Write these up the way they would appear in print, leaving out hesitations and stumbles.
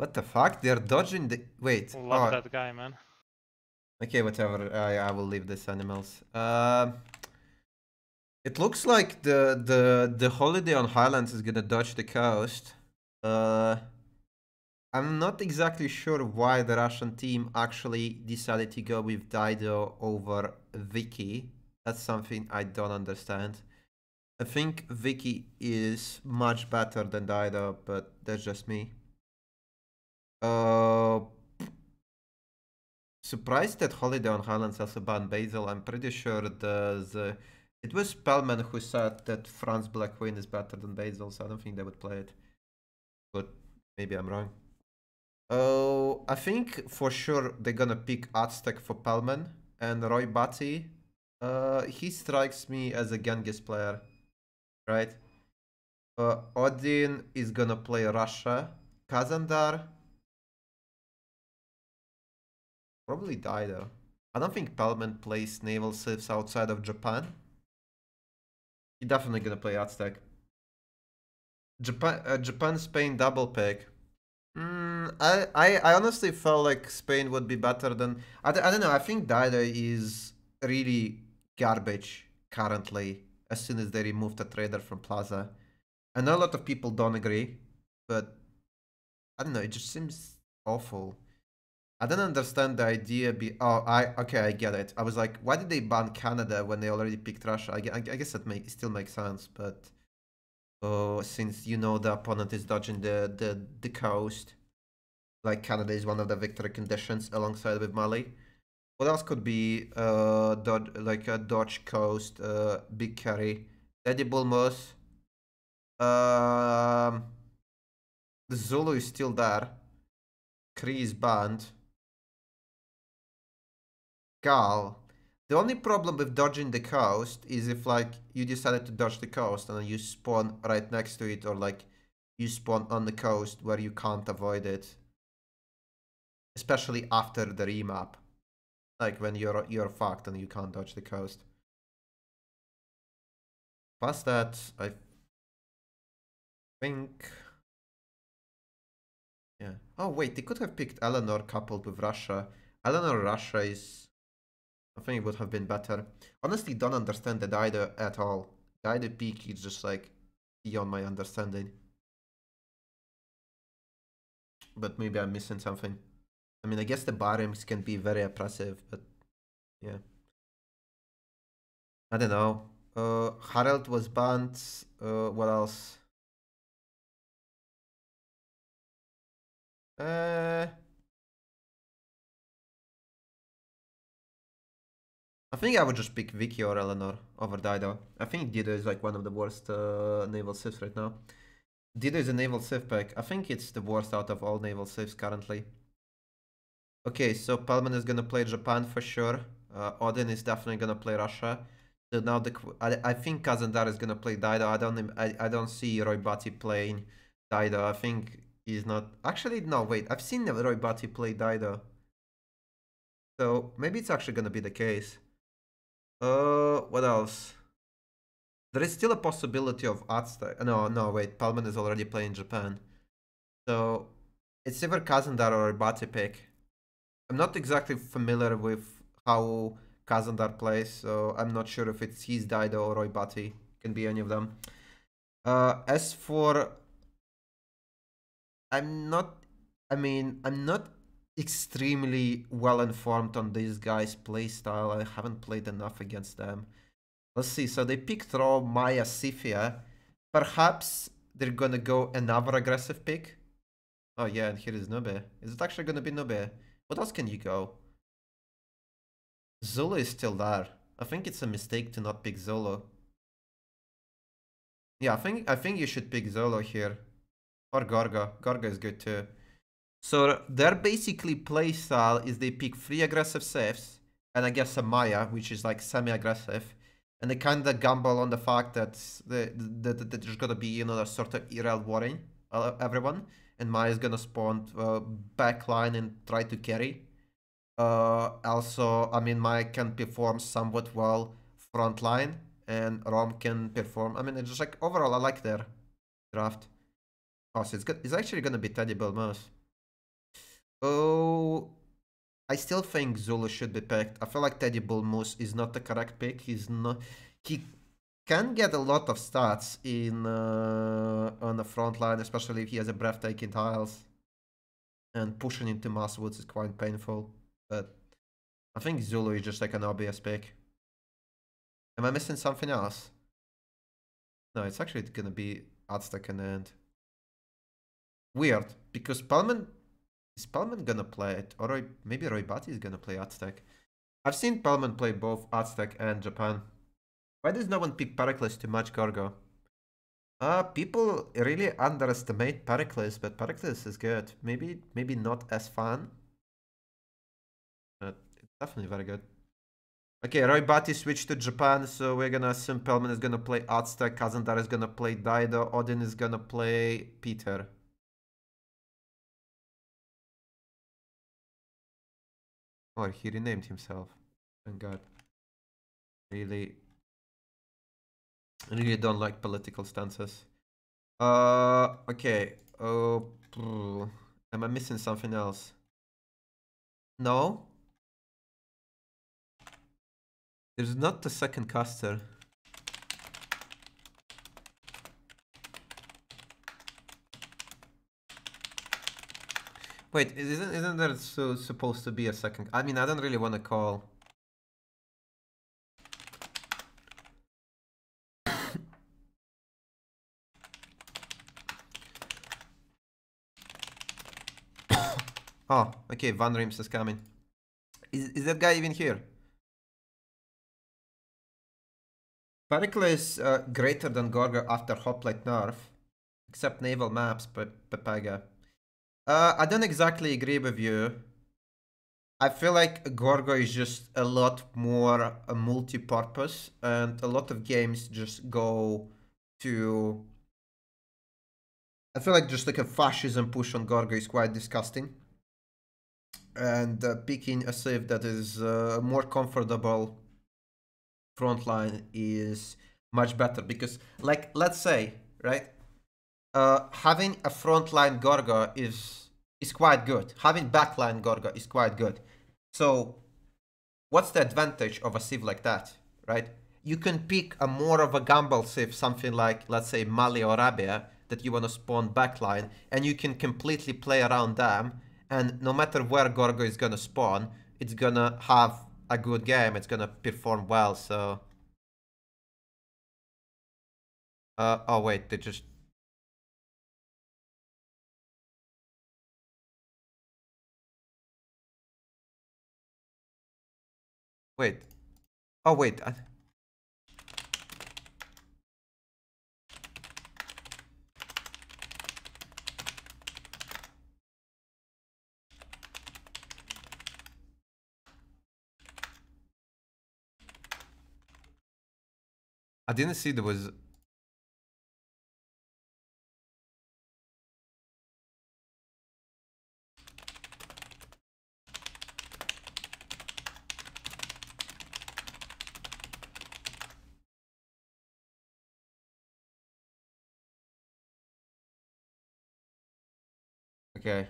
What the fuck? They're dodging the... Wait. Love that guy, man. Okay, whatever. I will leave these animals. It looks like the holiday on Highlands is gonna dodge the coast. I'm not exactly sure why the Russian team actually decided to go with Dido over Vicky. That's something I don't understand. I think Vicky is much better than Dido, but that's just me. Surprised that Holiday on Highlands also banned Basil. I'm pretty sure it was Spellman who said that Franz Black Queen is better than Basil, so I don't think they would play it. But maybe I'm wrong. Oh, I think for sure they're gonna pick Aztec for Pelman and Roy Batty. He strikes me as a Genghis player, right? Odin is gonna play Russia. Kazandar probably Dido. I don't think Pelman plays naval civs outside of Japan. He's definitely gonna play Aztec. Japan, Spain double pick. I honestly felt like Spain would be better than... I don't know, I think Dido is really garbage currently as soon as they removed the trader from Plaza. I know a lot of people don't agree, but I don't know, it just seems awful. I don't understand the idea. Okay, I get it. I was like, why did they ban Canada when they already picked Russia? I guess that still makes sense, but since you know the opponent is dodging the coast, like Canada is one of the victory conditions alongside with Mali. What else could be like a dodge coast, big carry, Eddie Bulmos. The Zulu is still there. Cree is banned. Gal. The only problem with dodging the coast is if like you decided to dodge the coast and then you spawn right next to it, or like you spawn on the coast where you can't avoid it. Especially after the remap. Like when you're fucked and you can't dodge the coast. Plus that, I think... Yeah. Oh wait, they could have picked Eleanor coupled with Russia. Eleanor Russia is... I think it would have been better. Honestly, don't understand the Dido at all. Dido peak is just like beyond my understanding. But maybe I'm missing something. I mean, I guess the bottoms can be very oppressive, but yeah. I don't know. Harold was banned. What else? I think I would just pick Vicky or Eleanor over Dido. I think Dido is like one of the worst naval civs right now. Dido is a naval civ pack. I think it's the worst out of all naval civs currently. Okay, so Pelman is gonna play Japan for sure. Odin is definitely gonna play Russia. So now I think Kazandar is gonna play Dido. I don't see Roy Batty playing Dido. I think he's not. Actually, no. Wait, I've seen Roy Batty play Dido. So maybe it's actually gonna be the case. What else? There is still a possibility of Aztec. No, wait. Pelman is already playing Japan. So it's either Kazandar or Batty pick. I'm not exactly familiar with how Kazandar plays, so I'm not sure if it's his Dido or Roy Batty. Can be any of them. As for... I'm not extremely well informed on these guys' playstyle. I haven't played enough against them. Let's see, so they picked Raw, Maya, Sifia. Perhaps they're gonna go another aggressive pick. Oh yeah, and here is Nube. Is it actually gonna be Nube? What else can you go? Zulu is still there. I think it's a mistake to not pick Zulu. Yeah, I think you should pick Zolo here. Or Gorga. Gorga is good too. So their basically playstyle is they pick 3 aggressive civs and I guess a Maya, which is like semi-aggressive. And they kinda gamble on the fact that there's gonna be, you know, a sort of IRL warring everyone. And Maya is gonna spawn backline and try to carry. Also, I mean, Maya can perform somewhat well frontline, and Rom can perform. I mean, it's just like overall, I like their draft. Oh, so it's good. It's actually gonna be Teddy Belmos. Oh, I still think Zulu should be picked. I feel like Teddy Bull Moose is not the correct pick. He's not. He can get a lot of stats in on the front line, especially if he has a breathtaking tiles. And pushing into Mass Woods is quite painful. But I think Zulu is just like an obvious pick. Am I missing something else? No, it's actually gonna be Aztec in the end. Weird, because Spellman... Is Spellman gonna play it? Or maybe Roy Batty is gonna play Aztec. I've seen Spellman play both Aztec and Japan. Why does no one pick Pericles to match Gorgo? People really underestimate Pericles, but Pericles is good. Maybe not as fun. But it's definitely very good. Okay, Roy Batty switched to Japan, so we're gonna assume Pellman is gonna play Aztec, Kazandar is gonna play Dido, Odin is gonna play Peter. Oh, he renamed himself. Thank God. Really don't like political stances. Okay. Am I missing something else? No? There's not the second caster. Wait, isn't there supposed to be a second? I mean, I don't really want to call. Oh, okay, Van Rims is coming. Is that guy even here? Pericles is greater than Gorgo after Hoplite nerf, except naval maps, but Pepega. I don't exactly agree with you. I feel like Gorgo is just a lot more multi-purpose, and a lot of games just go to... I feel like just like a fascism push on Gorgo is quite disgusting. And picking a Civ that is more comfortable frontline is much better, because, like, let's say, right, having a frontline Gorgo is quite good. Having backline Gorgo is quite good. So what's the advantage of a Civ like that, right? You can pick a more of a gamble Civ, something like, let's say, Mali or Arabia, that you want to spawn backline, and you can completely play around them, and no matter where Gorgo is gonna spawn, it's gonna have a good game, it's gonna perform well, so... oh wait, they just... Wait. Oh wait, I didn't see there was... Okay.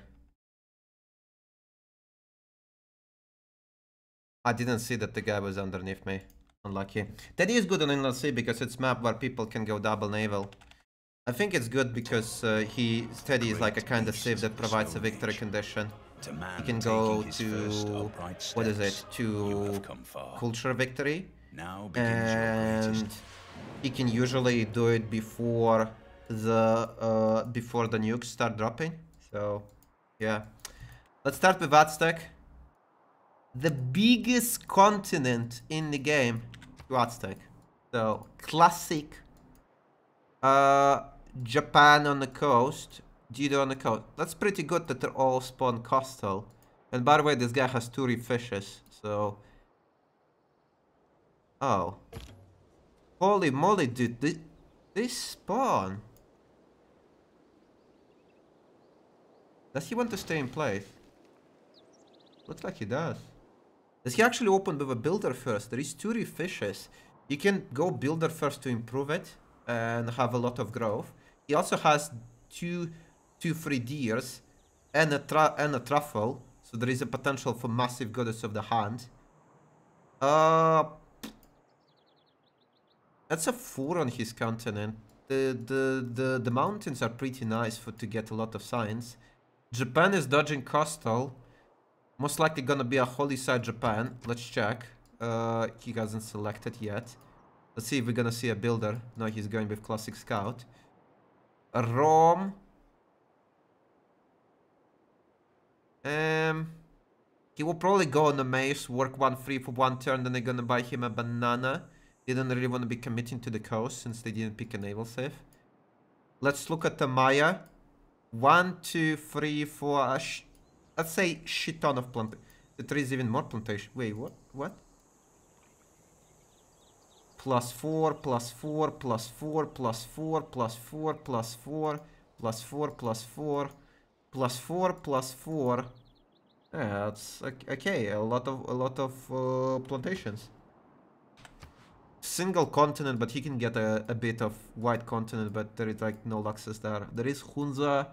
I didn't see that the guy was underneath me. Unlucky. Teddy is good on Inland Sea because it's map where people can go double naval. I think it's good because Teddy is like a kind of Civ that provides a victory condition. He can go to... what is it? To culture victory. And he can usually do it before the nukes start dropping. So, yeah. Let's start with Aztec. The biggest continent in the game to Aztec. So, classic. Japan on the coast. Jido on the coast. That's pretty good that they're all spawn coastal. And by the way, this guy has 2 reef fishes. So... Oh. Holy moly, dude. They spawn. Does he want to stay in place? Looks like he does. Does he actually open with a builder first? There is 2 reef fishes. You can go builder first to improve it and have a lot of growth. He also has two free deers. and a truffle. So there is a potential for massive goddess of the hand. That's a 4 on his continent. The mountains are pretty nice to get a lot of signs. Japan is dodging coastal. Most likely gonna be a holy site Japan. Let's check. He hasn't selected yet. Let's see if we're gonna see a builder. No, he's going with classic scout. Rome. He will probably go on the maze, work 1-3 for 1 turn, then they're gonna buy him a banana. They don't really want to be committing to the coast since they didn't pick a naval save. Let's look at the Maya. 1, 2, 3, 4. Let's say shit ton of plantation. There is even more plantation. Wait, what? What? +4, +4, +4, +4, +4, +4, +4, +4, +4, +4. Yeah, that's okay. A lot of plantations. Single continent, but he can get a bit of white continent, but there is like no access there. There is Hunza,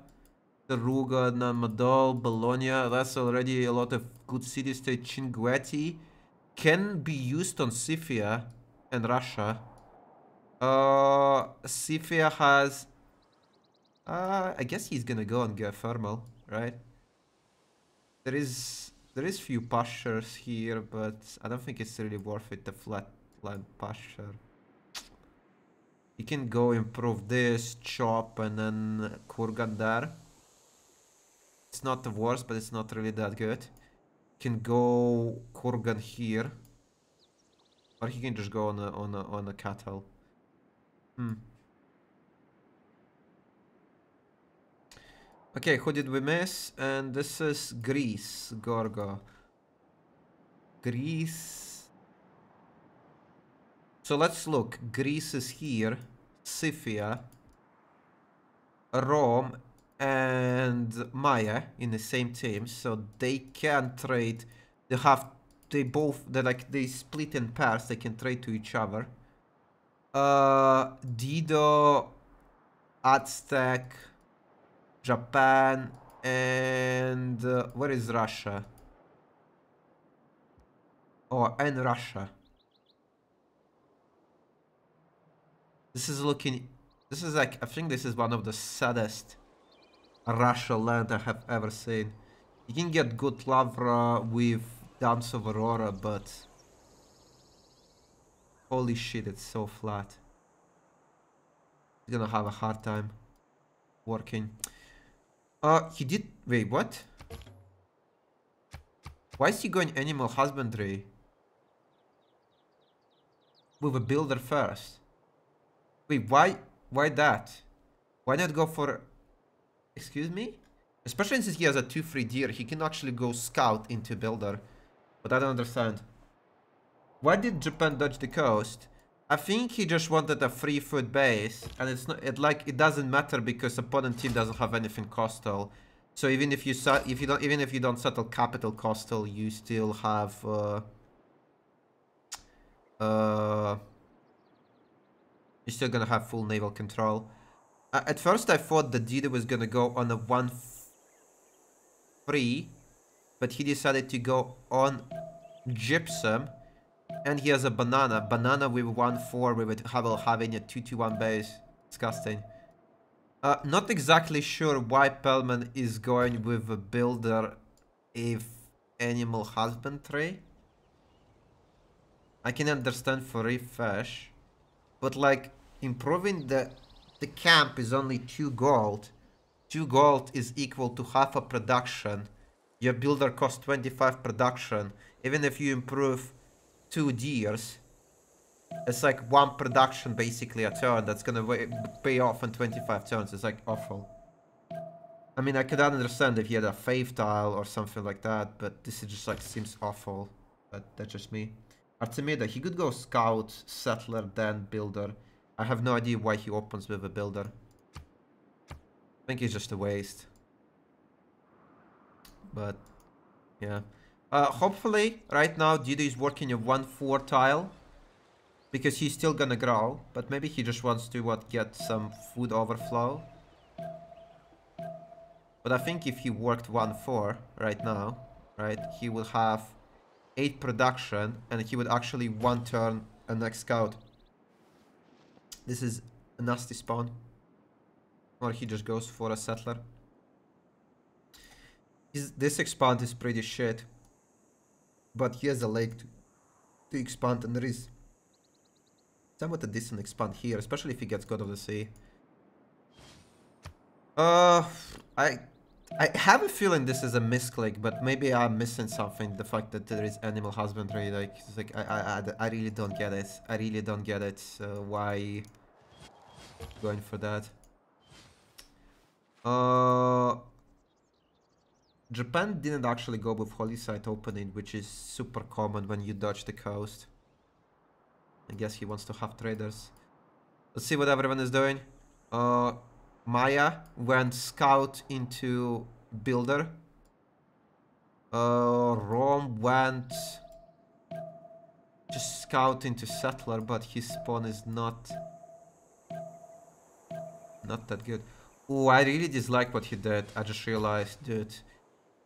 Taruga, Namadol, Bologna. That's already a lot of good city-state. Chinguetti can be used on Scythia and Russia. Scythia has... I guess he's gonna go on geothermal, right? There is few pastures here, but I don't think it's really worth it, the flatland pasture. You can go improve this, chop, and then Kurgan there. It's not the worst, but it's not really that good. Can go Kurgan here, or he can just go on a cattle. Okay, who did we miss? And this is Greece, Gorgo. Greece. So let's look. Greece is here, Scythia, Rome, and Maya in the same team, so they can trade. They split in pairs. They can trade to each other. Dido, Aztec, Japan, and where is Russia? Oh, and Russia. This is like, I think this is one of the saddest Russia land I have ever seen. You can get good Lavra with Dams of Aurora, but holy shit, it's so flat. He's gonna have a hard time working. He did... Wait, what? Why is he going animal husbandry? With a builder first? Wait, why that? Why not go for... Excuse me? Especially since he has a 2-3 deer, he can actually go scout into builder. But I don't understand. Why did Japan dodge the coast? I think he just wanted a 3-foot base, and it's not. It doesn't matter because opponent team doesn't have anything coastal. So even if you don't settle capital coastal, you still have you're still gonna have full naval control. At first I thought that Dido was gonna go on a 1-3, but he decided to go on gypsum. And he has a banana. Banana with 1-4 with it having a 2-1 base. Disgusting. Not exactly sure why Pellman is going with a builder if animal husbandry. I can understand for refresh. But like improving the camp is only 2 gold. 2 gold is equal to half a production. Your builder costs 25 production. Even if you improve 2 deers, it's like 1 production basically a turn that's gonna pay off in 25 turns. It's like awful. I mean, I could understand if he had a faith tile or something like that, but this is just like seems awful. But that's just me. Artemida, he could go scout, settler, then builder. I have no idea why he opens with a builder. I think it's just a waste. But yeah. Hopefully, right now, Dido is working a 1-4 tile. Because he's still gonna grow. But maybe he just wants to, get some food overflow. But I think if he worked 1-4 right now, right, he would have 8 production and he would actually one turn a next scout. This is a nasty spawn. Or he just goes for a settler. This expand is pretty shit. But he has a lake to expand, and there is somewhat a decent expand here, especially if he gets God of the Sea. I have a feeling this is a misclick, but maybe I'm missing something. The fact that there is animal husbandry, like, it's like I really don't get it. I really don't get it. Why going for that? Japan didn't actually go with Holy Site opening, which is super common when you dodge the coast. I guess he wants to have traders. Let's see what everyone is doing. Maya went scout into builder. Rome went just scout into settler, but his spawn is not that good. Oh, I really dislike what he did. I just realized, dude.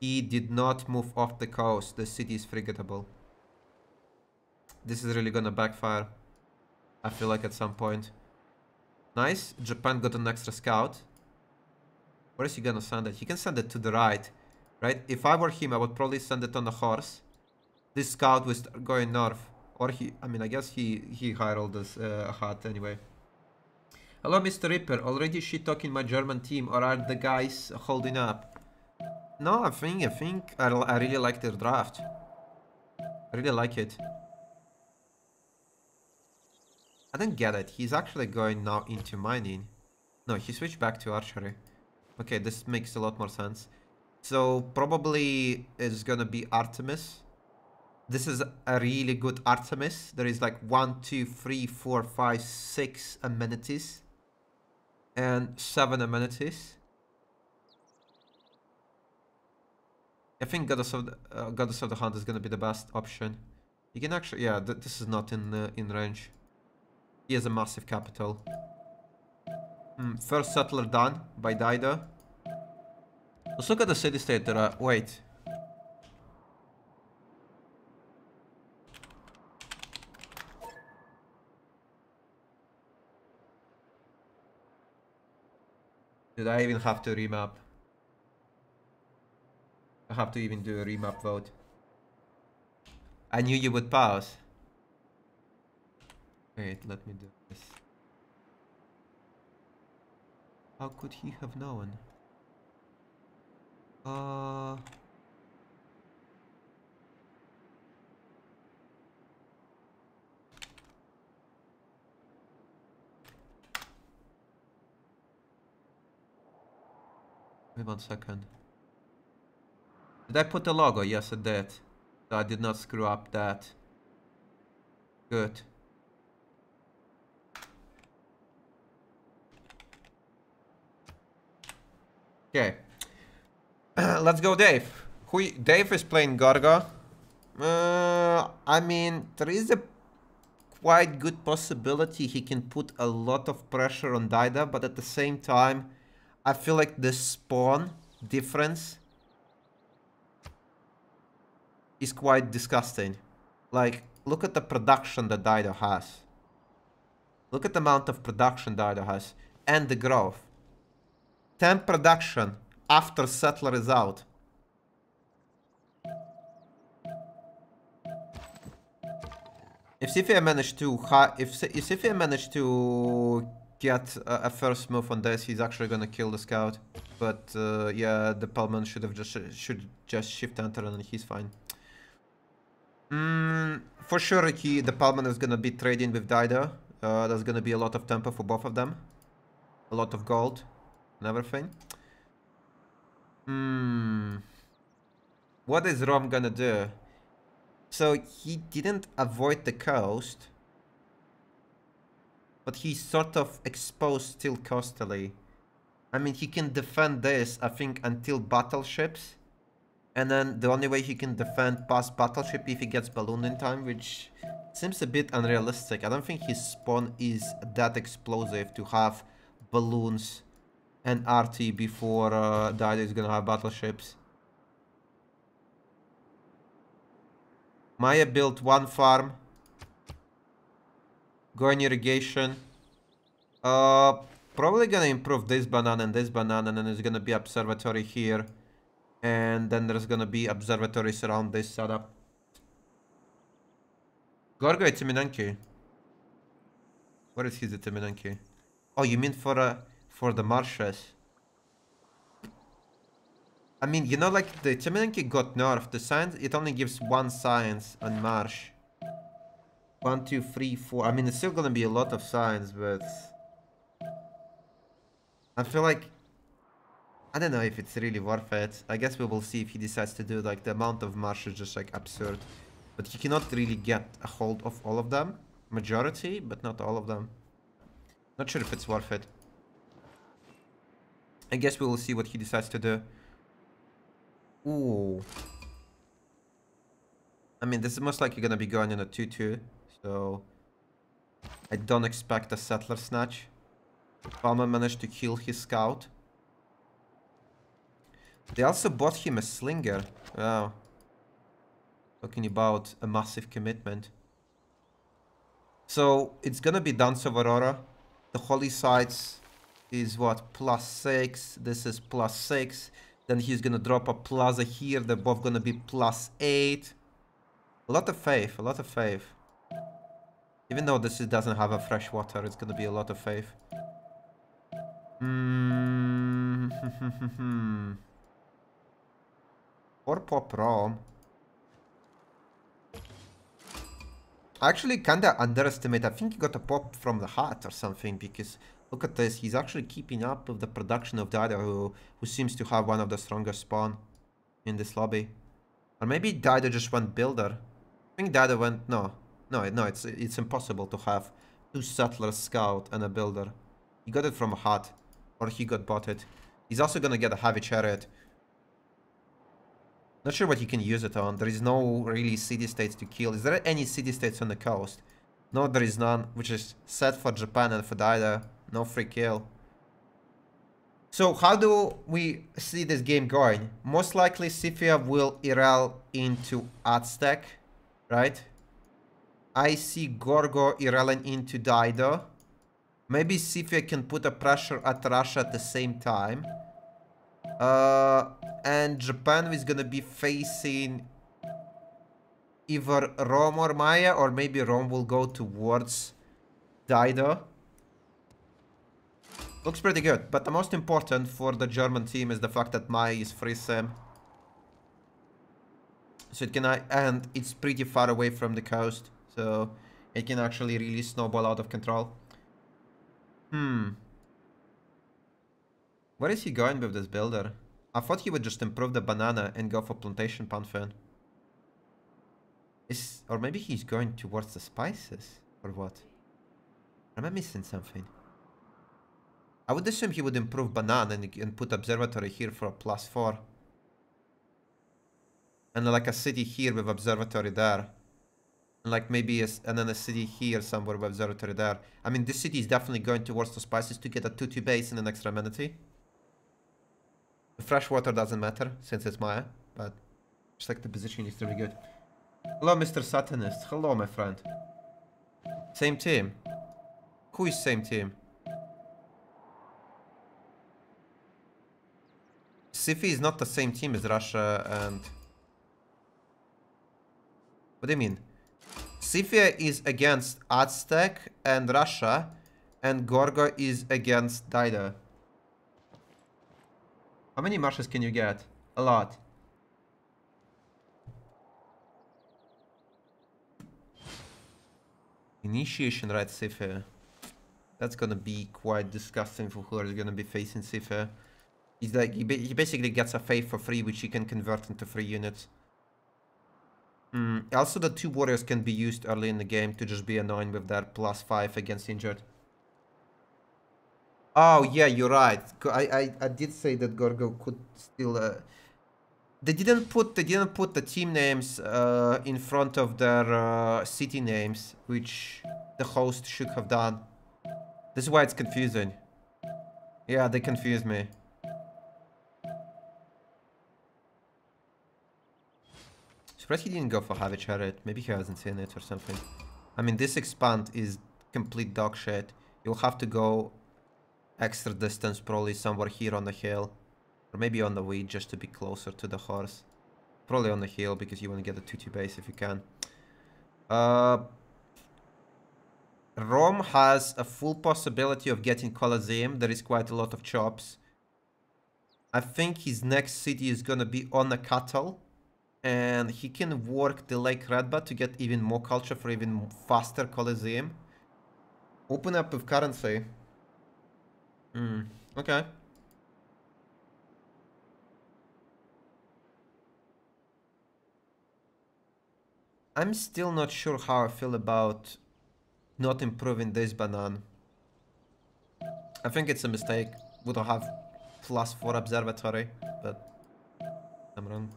He did not move off the coast. The city is frigatable. This is really gonna backfire. I feel like at some point. Nice. Japan got an extra scout. Where is he gonna send it? He can send it to the right. Right? If I were him, I would probably send it on a horse. This scout was going north. Or I mean, I guess he hired this hat anyway. Hello, Mr. Ripper. Already shit-talking my German team, or are the guys holding up? No, I think I really like their draft. I really like it. I don't get it. He's actually going now into mining. No, he switched back to archery. Okay, this makes a lot more sense. So probably it's gonna be Artemis. This is a really good Artemis. There is like 1, 2, 3, 4, 5, 6 amenities. And 7 amenities. I think Goddess of the Hunt is gonna be the best option. You can actually, yeah, this is not in range. He has a massive capital. First settler done by Dido. Let's look at the city state there. Wait. Did I even have to remap? I have to even do a remap vote. I knew you would pause. Wait, let me do this. How could he have known? Wait 1 second. Did I put the logo? Yes, I did. So I did not screw up that. Good. Okay. Let's go, Dave. Dave is playing Garga. I mean, there is a quite good possibility he can put a lot of pressure on Dida, but at the same time, I feel like the spawn difference is quite disgusting. Like, look at the production that Dido has. Look at the amount of production Dido has. And the growth. 10 production after settler is out. If CFA managed to get a first move on this, he's actually gonna kill the scout. But yeah, the Palman should just shift enter and he's fine. For sure, the Palman is gonna be trading with Dido. There's gonna be a lot of tempo for both of them. A lot of gold and everything. What is Rom gonna do? So he didn't avoid the coast, but he's sort of exposed still coastally. I mean, he can defend this, I think, until battleships. And then the only way he can defend past battleship if he gets balloon in time, which seems a bit unrealistic. I don't think his spawn is that explosive to have balloons and RT before Dido is gonna have battleships. Maya built one farm. Going irrigation. Probably gonna improve this banana and this banana, and then there's gonna be observatory here. And then there's gonna be observatories around this setup. Gorgo Itiminanki. Where is his Itiminanki? Oh, you mean for the marshes? I mean, you know, like the Itiminanki got nerfed. The science, it only gives one science on marsh. 1, 2, 3, 4. I mean, it's still gonna be a lot of science, but I feel like I don't know if it's really worth it. I guess we will see if he decides to do, like, the amount of marsh is just like absurd. But he cannot really get a hold of all of them. Majority, but not all of them. Not sure if it's worth it. I guess we will see what he decides to do. Ooh. I mean, this is most likely gonna be going in a 2-2. So I don't expect a settler snatch. Palmer managed to kill his scout. They also bought him a slinger. Wow. Talking about a massive commitment. So it's gonna be Dance of Aurora. The holy sites is what? +6. This is +6. Then he's gonna drop a plaza here. They're both gonna be +8. A lot of faith, a lot of faith. Even though this doesn't have a fresh water, it's gonna be a lot of faith. Or pop Rome. I actually kinda underestimate. I think he got a pop from the hat or something, because look at this. He's actually keeping up with the production of Dido, who seems to have one of the strongest spawn in this lobby. Or maybe Dido just went builder. I think Dido went no, it's impossible to have 2 settlers, scout, and a builder. He got it from a hat, or he got bought it. He's also gonna get a heavy chariot. Not sure what he can use it on. There is no really city-states to kill. Is there any city-states on the coast? No, there is none, which is set for Japan and for Dido. No free kill. So how do we see this game going? Most likely Sifia will IRL into Aztec, right? I see Gorgo IRLing into Dido. Maybe Sifia can put a pressure at Russia at the same time. And Japan is gonna be facing either Rome or Maya, or maybe Rome will go towards Dido. Looks pretty good, but the most important for the German team is the fact that Maya is free sim. So it can, and it's pretty far away from the coast, so it can actually really snowball out of control. Where is he going with this builder? I thought he would just improve the banana and go for plantation pantheon. Or maybe he's going towards the spices, or what? Am I missing something? I would assume he would improve banana and put observatory here for a +4. And like a city here with observatory there. And like maybe and then a city here somewhere with observatory there. I mean, this city is definitely going towards the spices to get a 2-2 base and an extra amenity. The fresh water doesn't matter since it's Maya, but just like the position is really good. Hello, Mr. Satanist. Hello, my friend. Same team. Who is same team? Sifi is not the same team as Russia and... What do you mean? Sifia is against Aztec and Russia, and Gorgo is against Dido. How many marshes can you get? A lot. Initiation right Sifia. That's gonna be quite disgusting for who is gonna be facing Sifia. He's like, he basically gets a faith for free, which he can convert into 3 units. Also, the 2 warriors can be used early in the game to just be annoying with their +5 against injured. Oh yeah, you're right. I did say that Gorgo could still. They didn't put the team names in front of their city names, which the host should have done. This is why it's confusing. Yeah, they confuse me. Surprised he didn't go for Heavy Chariot. Maybe he hasn't seen it or something. I mean, this expand is complete dog shit. You'll have to go extra distance, probably somewhere here on the hill. Or maybe on the wheat, just to be closer to the horse. Probably on the hill, because you want to get the 2-2 base if you can. Rome has a full possibility of getting Colosseum. There is quite a lot of chops. I think his next city is gonna be on the cattle. And he can work the Lake Redba to get even more culture for even faster Colosseum. Open up with currency. Okay. I'm still not sure how I feel about not improving this banana. I think it's a mistake. Would have +4 observatory, but I'm wrong.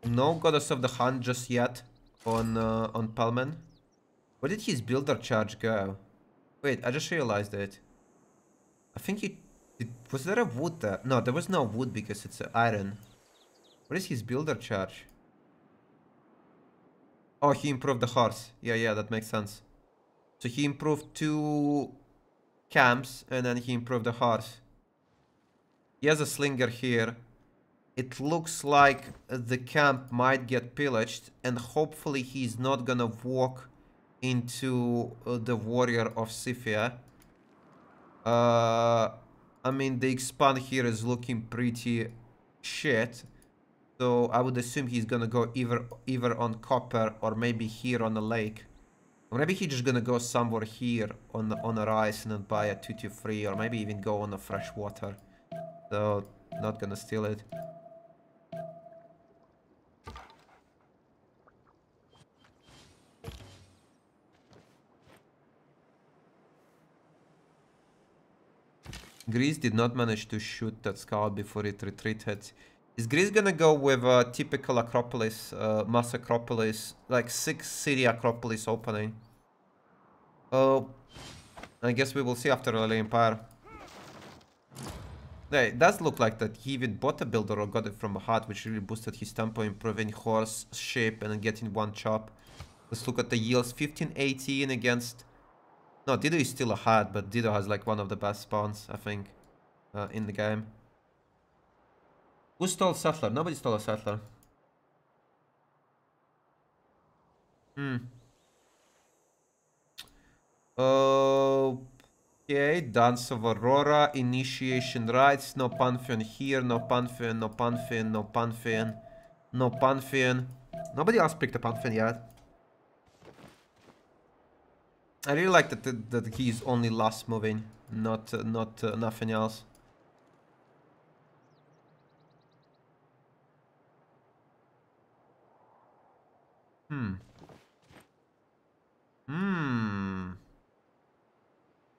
No Goddess of the Hunt just yet on Palmen. Where did his builder charge go? Wait, I just realized it. I think he... was there a wood there? No, there was no wood because it's iron. What is his builder charge? Oh, he improved the horse. Yeah, that makes sense. So he improved 2 camps and then he improved the horse. He has a slinger here. It looks like the camp might get pillaged and hopefully he's not gonna walk into the warrior of Scythia. I mean, the expand here is looking pretty shit. So I would assume he's gonna go either on copper or maybe here on the lake. Or maybe he's just gonna go somewhere here on a rice and then buy a 223 or maybe even go on a fresh water. So not gonna steal it. Greece did not manage to shoot that scout before it retreated. Is Greece gonna go with a typical Acropolis, mass Acropolis, like 6 city Acropolis opening? Oh, I guess we will see after early Empire. Yeah, it does look like that he even bought a builder or got it from a hut, which really boosted his tempo, improving horse, ship, and then getting 1 chop. Let's look at the yields. 1518 against... No, Dido is still a hut, but Dido has like one of the best spawns, I think, in the game. Who stole Settler? Nobody stole a Settler. Okay, Dance of Aurora, Initiation Rites, no Pantheon here, no Pantheon, no Pantheon, no Pantheon, no Pantheon. Nobody else picked a Pantheon yet. I really like that he's only last moving, not nothing else.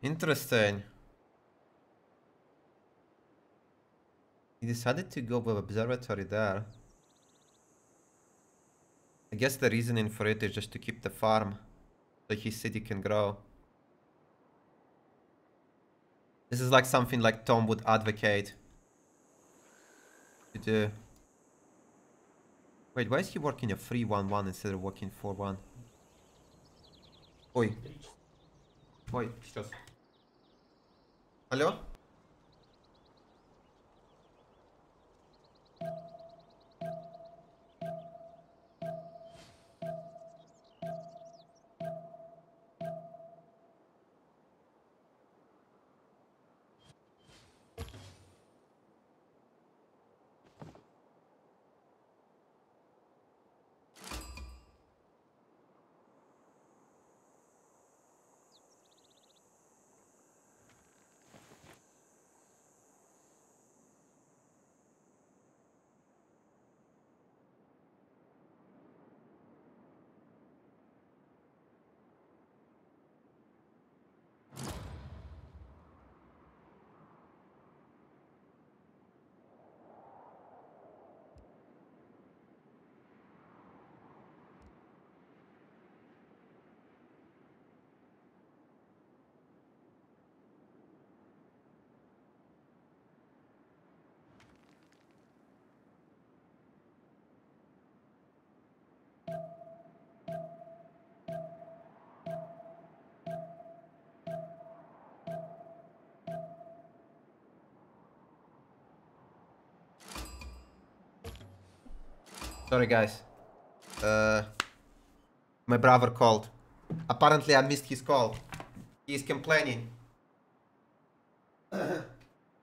Interesting. He decided to go with observatory there. I guess the reasoning for it is just to keep the farm so his city can grow. This is like something like Tom would advocate to do. Wait, why is he working a 3-1-1 instead of working 4-1? Oi. Oi, сейчас. Алло? Sorry, guys. My brother called. Apparently, I missed his call. He's complaining.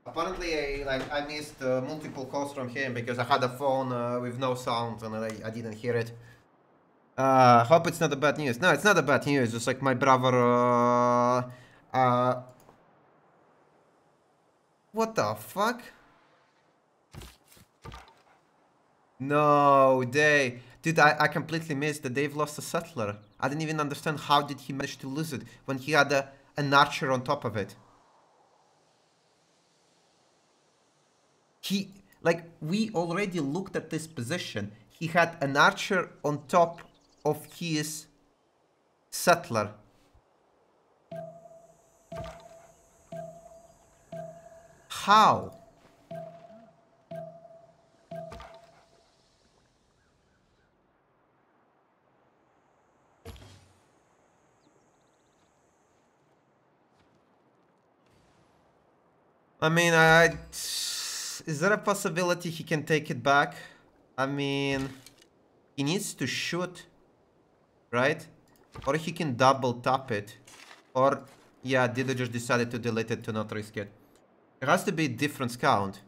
Apparently, I missed multiple calls from him because I had a phone with no sound and I didn't hear it. Hope it's not a bad news. No, it's not a bad news. Just like my brother. What the fuck? No, dude, I completely missed that they've lost a settler. I didn't even understand how did he manage to lose it when he had an archer on top of it. We already looked at this position. He had an archer on top of his settler. How? I mean, is there a possibility he can take it back? I mean, he needs to shoot, right? Or he can double tap it. Or, yeah, Dido just decided to delete it to not risk it. It has to be a different scout.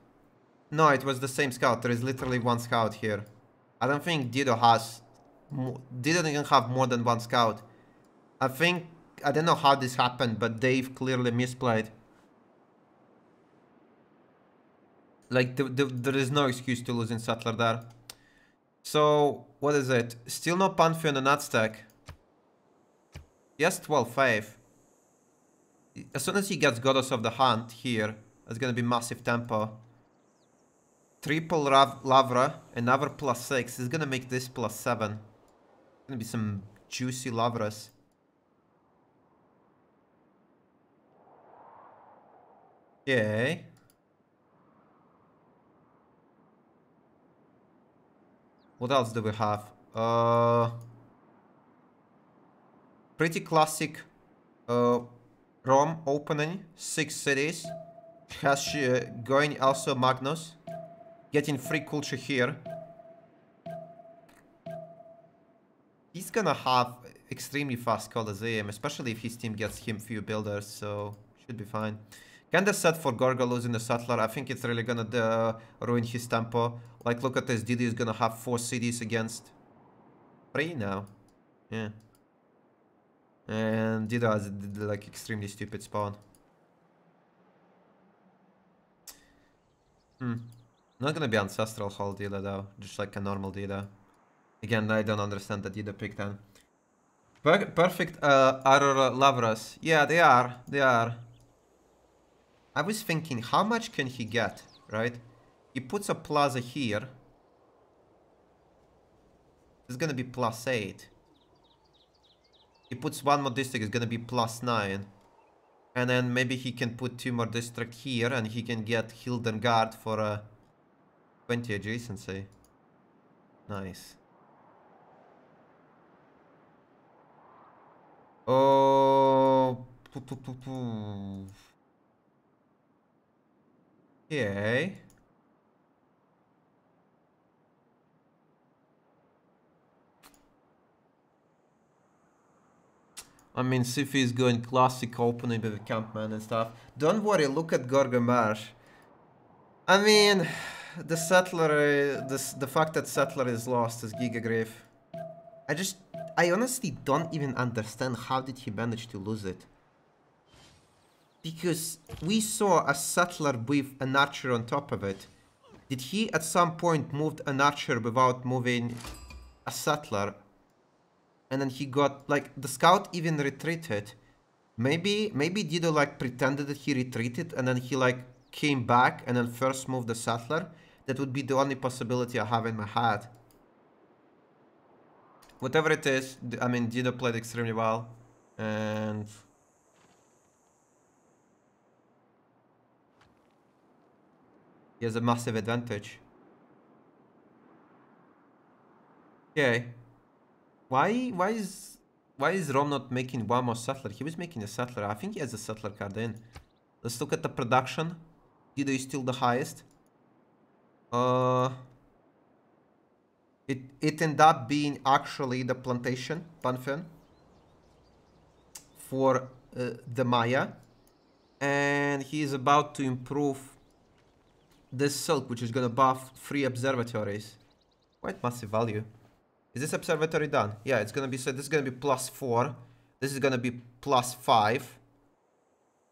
No, it was the same scout. There is literally one scout here. I don't think Dido has... Dido didn't have more than one scout. I don't know how this happened, but Dave clearly misplayed. Like, there is no excuse to losing settler there. So, what is it? Still no Pantheon and Aztec. Yes, 12-5. As soon as he gets Goddess of the Hunt here, it's gonna be massive tempo. Triple Lavra, another +6 is gonna make this +7. Gonna be some juicy Lavras. Okay. What else do we have? Pretty classic Rome opening. 6 cities. Has going also Magnus. Getting free culture here. He's gonna have extremely fast Colosseum, especially if his team gets him few builders, so should be fine. Kinda set for Gorgo losing the settler. I think it's really gonna ruin his tempo. Like, look at this. Didi is gonna have 4 cities against 3 now. Yeah. And Dido has like extremely stupid spawn. Not gonna be ancestral whole Dido though, just like a normal Dido. Again, I don't understand that Dido picked them. Perfect Aurora Lavras. Yeah, they are. I was thinking, how much can he get, right? He puts a plaza here. It's gonna be +8. He puts one more district, it's gonna be +9. And then maybe he can put 2 more districts here and he can get Hildengard for a 20 adjacency. Nice. Oh. Okay. I mean, Sifi is going classic opening with the campman and stuff. Don't worry, look at Gorgomarsh. I mean, the settler, the fact that settler is lost is Gigagriff. I honestly don't even understand how did he manage to lose it. Because we saw a settler with an archer on top of it. Did he at some point move an archer without moving a settler? And then he got, like, the scout even retreated. Maybe Dido, like, pretended that he retreated and then he, like, came back and then first moved the settler. That would be the only possibility I have in my head. Whatever it is, I mean, Dido played extremely well. And... he has a massive advantage. Okay. Why is Rom not making one more settler? He was making a settler. I think he has a settler card in. Let's look at the production. Dido is still the highest. It ended up being actually the plantation, Pantheon, for the Maya. And he is about to improve this silk, which is gonna buff 3 observatories. Quite massive value. Is this observatory done? Yeah, it's gonna be, so this is gonna be +4. This is gonna be +5.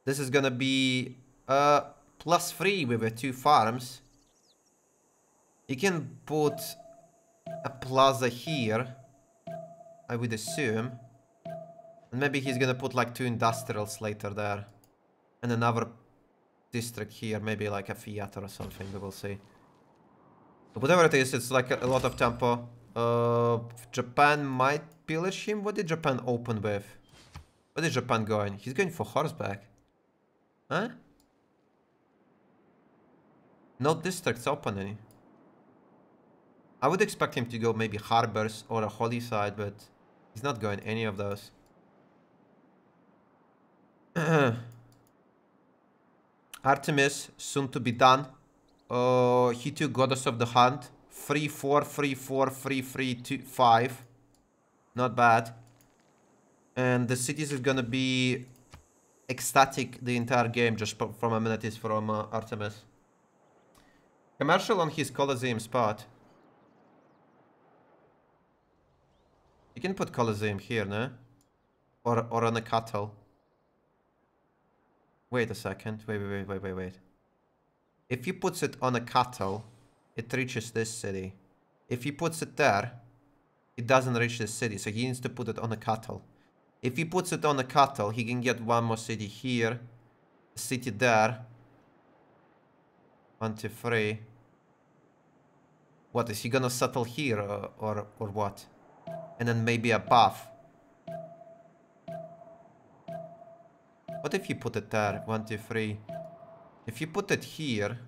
This is gonna be +3 with the 2 farms. You can put a plaza here, I would assume. And maybe he's gonna put like 2 industrials later there. And another district here, maybe like a theater or something, we will see. But whatever it is, it's like a lot of tempo. Japan might pillage him. What did Japan open with? What is Japan going? He's going for horseback. Huh? No districts opening. I would expect him to go maybe harbors or a holy side, but he's not going any of those. Artemis, soon to be done. He took Goddess of the Hunt. 3-4, 3-4, 3-3, 2-5. Not bad. And the cities is gonna be ecstatic the entire game just from amenities from Artemis. Commercial on his Colosseum spot. You can put Colosseum here, no? Or on a cattle. Wait a second. Wait. If he puts it on a cattle, it reaches this city. If he puts it there, it doesn't reach this city, so he needs to put it on a cattle. If he puts it on a cattle, he can get one more city here, a city there. 1, 2, 3. What, is he gonna settle here or what? And then maybe a buff. What if you put it there? 1, 2, 3. If you put it here,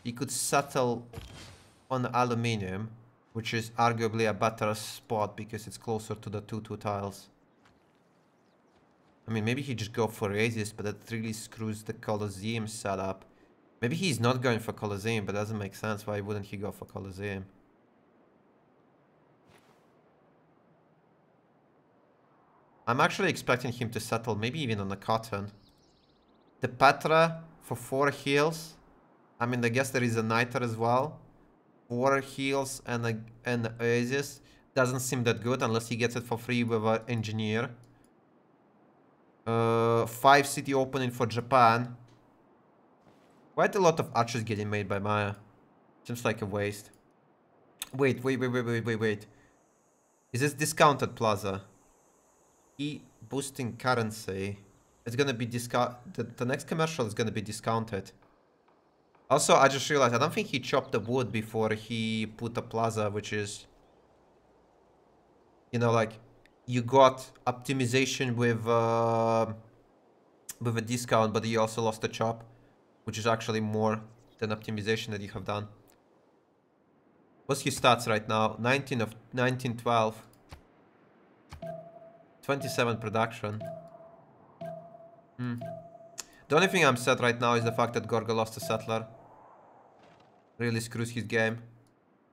you could settle on aluminium, which is arguably a better spot because it's closer to the 2-2 tiles. I mean, maybe he just go for Oasis, but that really screws the Colosseum setup. Maybe he's not going for Colosseum, but it doesn't make sense. Why wouldn't he go for Colosseum? I'm actually expecting him to settle maybe even on the cotton. The Petra for 4 heals. I mean, I guess there is a Niter as well. 4 heals and an Oasis. Doesn't seem that good unless he gets it for free with an engineer. 5 city opening for Japan. Quite a lot of archers getting made by Maya. Seems like a waste. Wait. Is this discounted plaza? Boosting currency. It's gonna be the next commercial is gonna be discounted. Also, I just realized I don't think he chopped the wood before he put the plaza, which is, you know, like you got optimization with a discount, but you also lost the chop, which is actually more than optimization that you have done. What's his stats right now? 19 of 19, 12. 27 production. The only thing I'm sad right now is the fact that Gorga lost a settler. Really screws his game.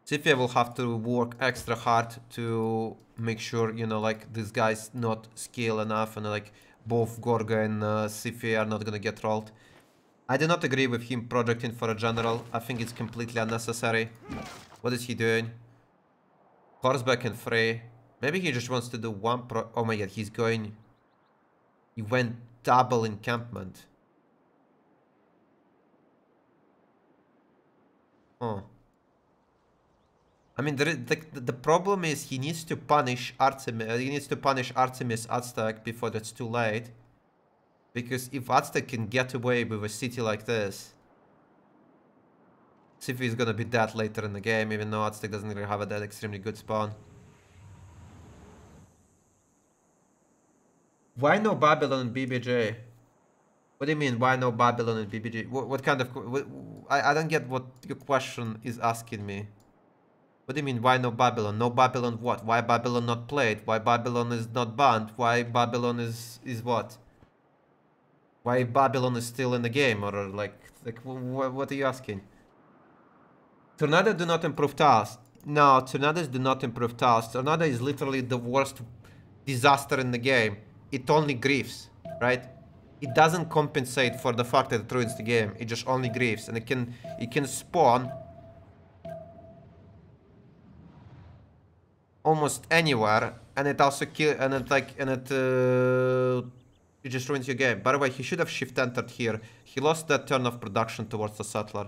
CFA will have to work extra hard to make sure, you know, like this guy's not skill enough and like both Gorga and CFA are not gonna get rolled. I do not agree with him projecting for a general. I think it's completely unnecessary. What is he doing? Horseback and Frey. Maybe he just wants to do one oh my god, he's going... He went double encampment. Oh. I mean, the problem is he needs to punish Artemis. He needs to punish Artemis Aztec before that's too late. Because if Aztec can get away with a city like this, Civ is gonna be dead later in the game, even though Aztec doesn't really have that extremely good spawn. Why no Babylon and BBJ? What do you mean, why no Babylon and BBJ? What kind of... I don't get what your question is asking me. What do you mean, why no Babylon? No Babylon what? Why Babylon not played? Why Babylon is not banned? Why Babylon is what? Why Babylon is still in the game? Or like what are you asking? Tornado do not improve tiles. No, tornadoes do not improve tiles. Tornado is literally the worst disaster in the game. It only griefs, right? It doesn't compensate for the fact that it ruins the game. It just only griefs, and it can spawn almost anywhere, and it also it just ruins your game. By the way, he should have shift entered here. He lost that turn of production towards the settler.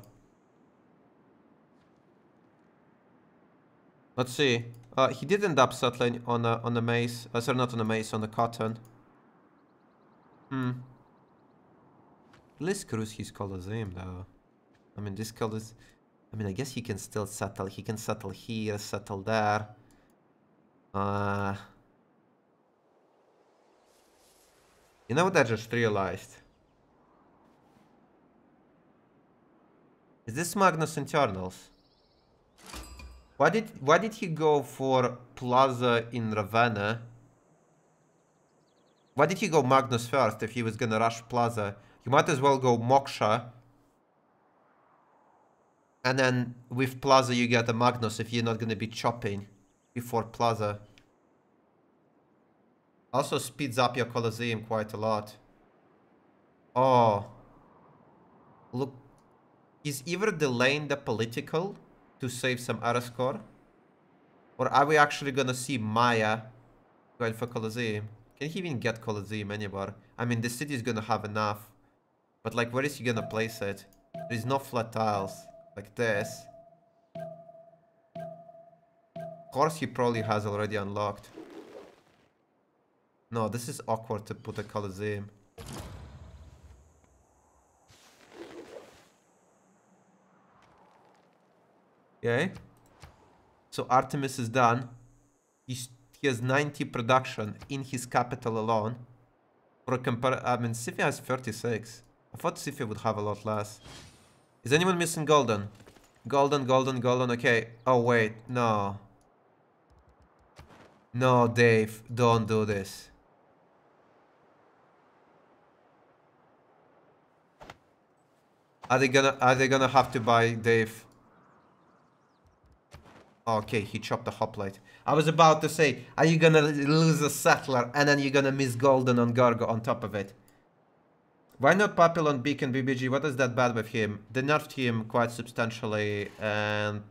Let's see. He did end up settling on a maze. Sorry, not on a maze, on a cotton. At least screws his Colosseum though. I mean, this colors. I mean, I guess he can still settle. He can settle here, settle there. You know what I just realized? Is this Magnus Internals? Why did he go for Plaza in Ravenna? Why did he go Magnus first if he was gonna rush Plaza? You might as well go Moksha. And then with Plaza you get a Magnus if you're not gonna be chopping before Plaza. Also speeds up your Colosseum quite a lot. Oh. Look. Is either delaying the political to save some error score? Or are we actually gonna see Maya going for Colosseum? Can he even get Colosseum anywhere? I mean, the city is gonna have enough. But like, where is he gonna place it? There's no flat tiles. Like this. Course he probably has already unlocked. No, this is awkward to put a Colosseum. Okay. So Artemis is done. He has 90 production in his capital alone. For a I mean, Civ has 36. I thought Civ would have a lot less. Is anyone missing golden? Golden, golden, golden. Okay. Oh, wait. No. No, Dave. Don't do this. Are they gonna have to buy Dave? Okay, he chopped the hoplite. I was about to say, are you gonna lose a settler and then you're gonna miss golden on Gargo on top of it? Why not Papillon Beacon BBG? What is that bad with him? They nerfed him quite substantially and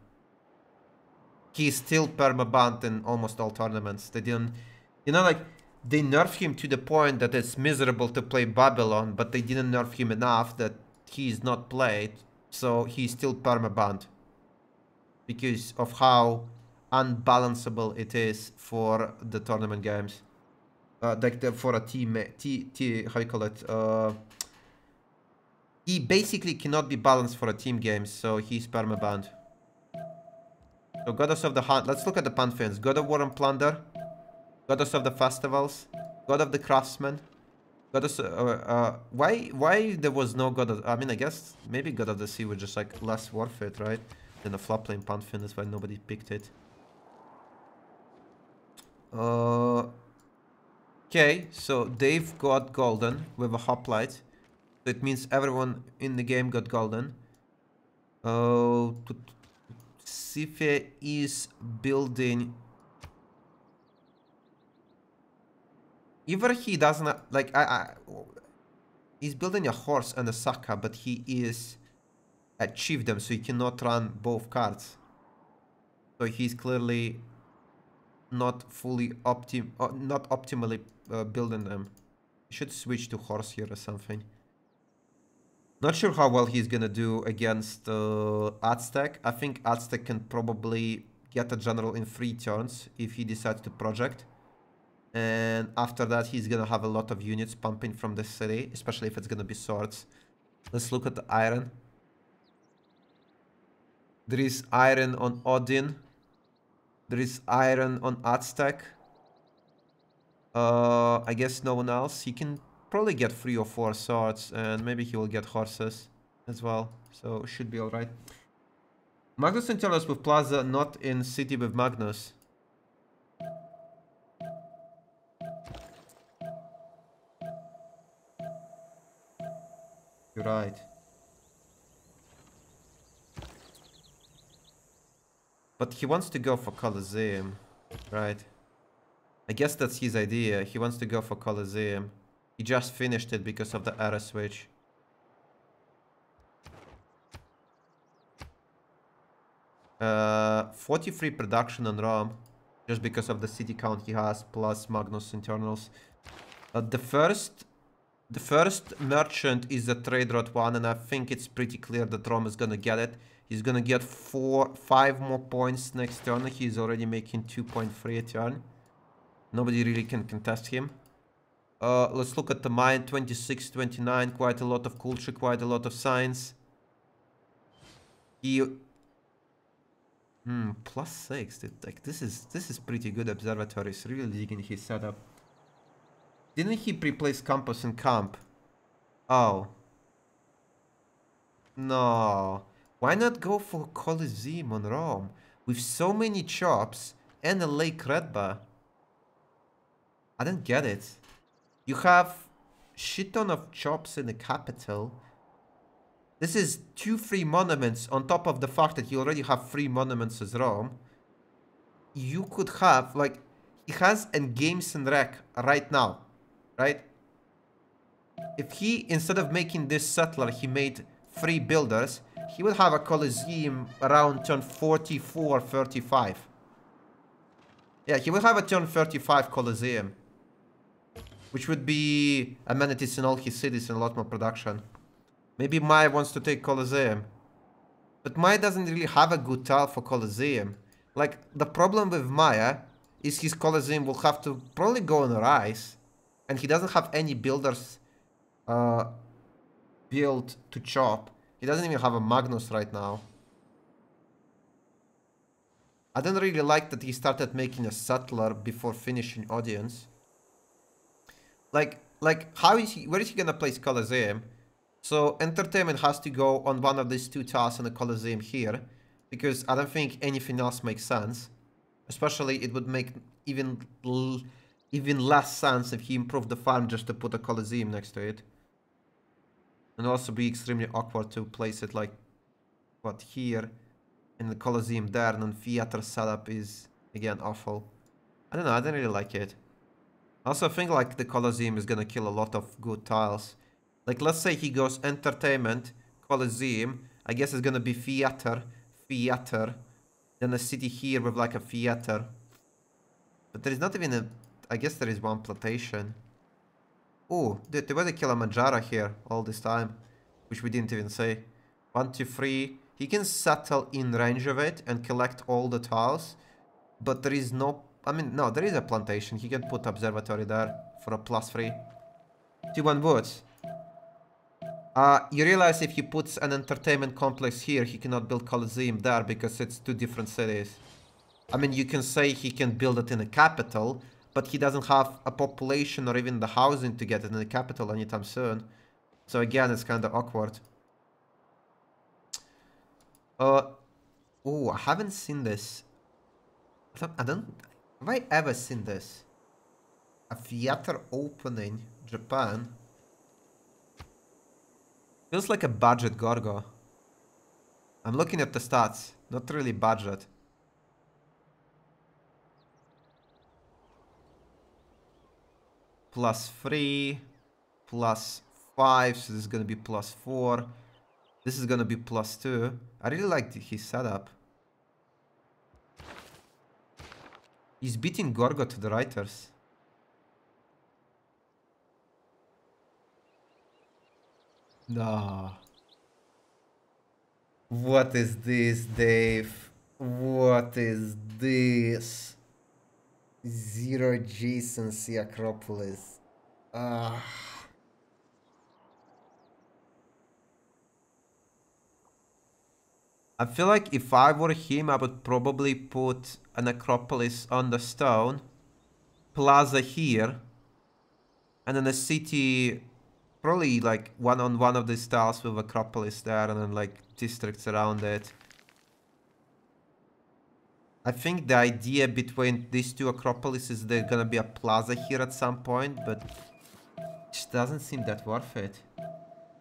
he's still perma-banned in almost all tournaments. They didn't, you know, like, they nerfed him to the point that it's miserable to play Babylon, but they didn't nerf him enough that he's not played, so he's still perma-banned. Because of how unbalanceable it is for the tournament games. Like for a team, how you call it? He basically cannot be balanced for a team game, so he's perma-banned. So Goddess of the Hunt. Let's look at the pantheons. God of War and Plunder. Goddess of the Festivals. God of the Craftsman. Goddess. Why there was no God of? I mean, I guess maybe God of the Sea was just like less worth it, right? Than a flop lane pantheon. That's why nobody picked it. Okay, so Dave got golden with a hoplite. That means everyone in the game got golden. Civ is building. Either he doesn't like he's building a horse and a Saka, but he is at chiefdom, so he cannot run both cards. So he's clearly not fully not optimally building them. He should switch to horse here or something. Not sure how well he's gonna do against Aztec. I think Aztec can probably get a general in 3 turns if he decides to project. And after that, he's gonna have a lot of units pumping from the city, especially if it's gonna be swords. Let's look at the iron. There is iron on Odin. There is iron on Aztec. I guess no one else. He can probably get 3 or 4 swords, and maybe he will get horses as well. So should be alright. Magnus and Telos with Plaza, not in city with Magnus. You're right. But he wants to go for Colosseum, right? I guess that's his idea. He wants to go for Colosseum. He just finished it because of the era switch. Uh, 43 production on Rome, just because of the city count he has, plus Magnus internals. The first merchant is a trade route 1, and I think it's pretty clear that Rome is gonna get it. He's gonna get 5 more points next turn. He's already making 2.3 a turn. Nobody really can contest him. Let's look at the mine. 26, 29, quite a lot of culture, quite a lot of science. He... +6. Like, this is pretty good observatory. It's really digging his setup. Didn't he pre-place campus in camp? Oh. No. Why not go for Colosseum on Rome? With so many chops and a Lake Redba. I don't get it. You have shit ton of chops in the capital. This is 2 free monuments on top of the fact that you already have 3 monuments as Rome. You could have, like, he has games and rec right now, right? If he, instead of making this settler, he made 3 builders, he would have a Colosseum around turn 44, 35. Yeah, he would have a turn 35 Colosseum. Which would be amenities in all his cities and a lot more production. Maybe Maya wants to take Colosseum. But Maya doesn't really have a good tile for Colosseum. Like, the problem with Maya is his Colosseum will have to probably go on Rise. And he doesn't have any builders built to chop. He doesn't even have a Magnus right now. I don't really like that he started making a settler before finishing audience. Like, how is he, where is he gonna place Colosseum? So, entertainment has to go on one of these 2 tiles in the Colosseum here. Because I don't think anything else makes sense. Especially, it would make even less sense if he improved the farm just to put a Colosseum next to it. And also be extremely awkward to place it like, what, here. And the Colosseum there, and then theater setup is, again, awful. I don't know, I don't really like it. I also think like the Colosseum is gonna kill a lot of good tiles. Like, let's say he goes entertainment, Colosseum. I guess it's gonna be theater, then a city here with like a theater. But there is not even a... I guess there is one plantation. Oh, dude, there was a Kilimanjaro here all this time, which we didn't even say. 1, 2, 3. He can settle in range of it and collect all the tiles, but there is no... I mean, no, there is a plantation. He can put observatory there for a +3. T1 Woods. You realize if he puts an entertainment complex here, he cannot build Colosseum there because it's 2 different cities. I mean, you can say he can build it in the capital, but he doesn't have a population or even the housing to get it in the capital anytime soon. So again, it's kind of awkward. Oh, I haven't seen this. I don't... Have I ever seen this? A theater opening Japan? Feels like a budget Gorgo. I'm looking at the stats. Not really budget. +3, +5, so this is gonna be +4. This is gonna be +2. I really like his setup. He's beating Gorgo to the writers. No. What is this, Dave? What is this? 0 Jason C. Acropolis. I feel like if I were him, I would probably put an Acropolis on the stone, plaza here, and then a city, probably like one on one of these tiles with Acropolis there, and then like districts around it. I think the idea between these 2 Acropolis is there's gonna be a plaza here at some point, but it just doesn't seem that worth it.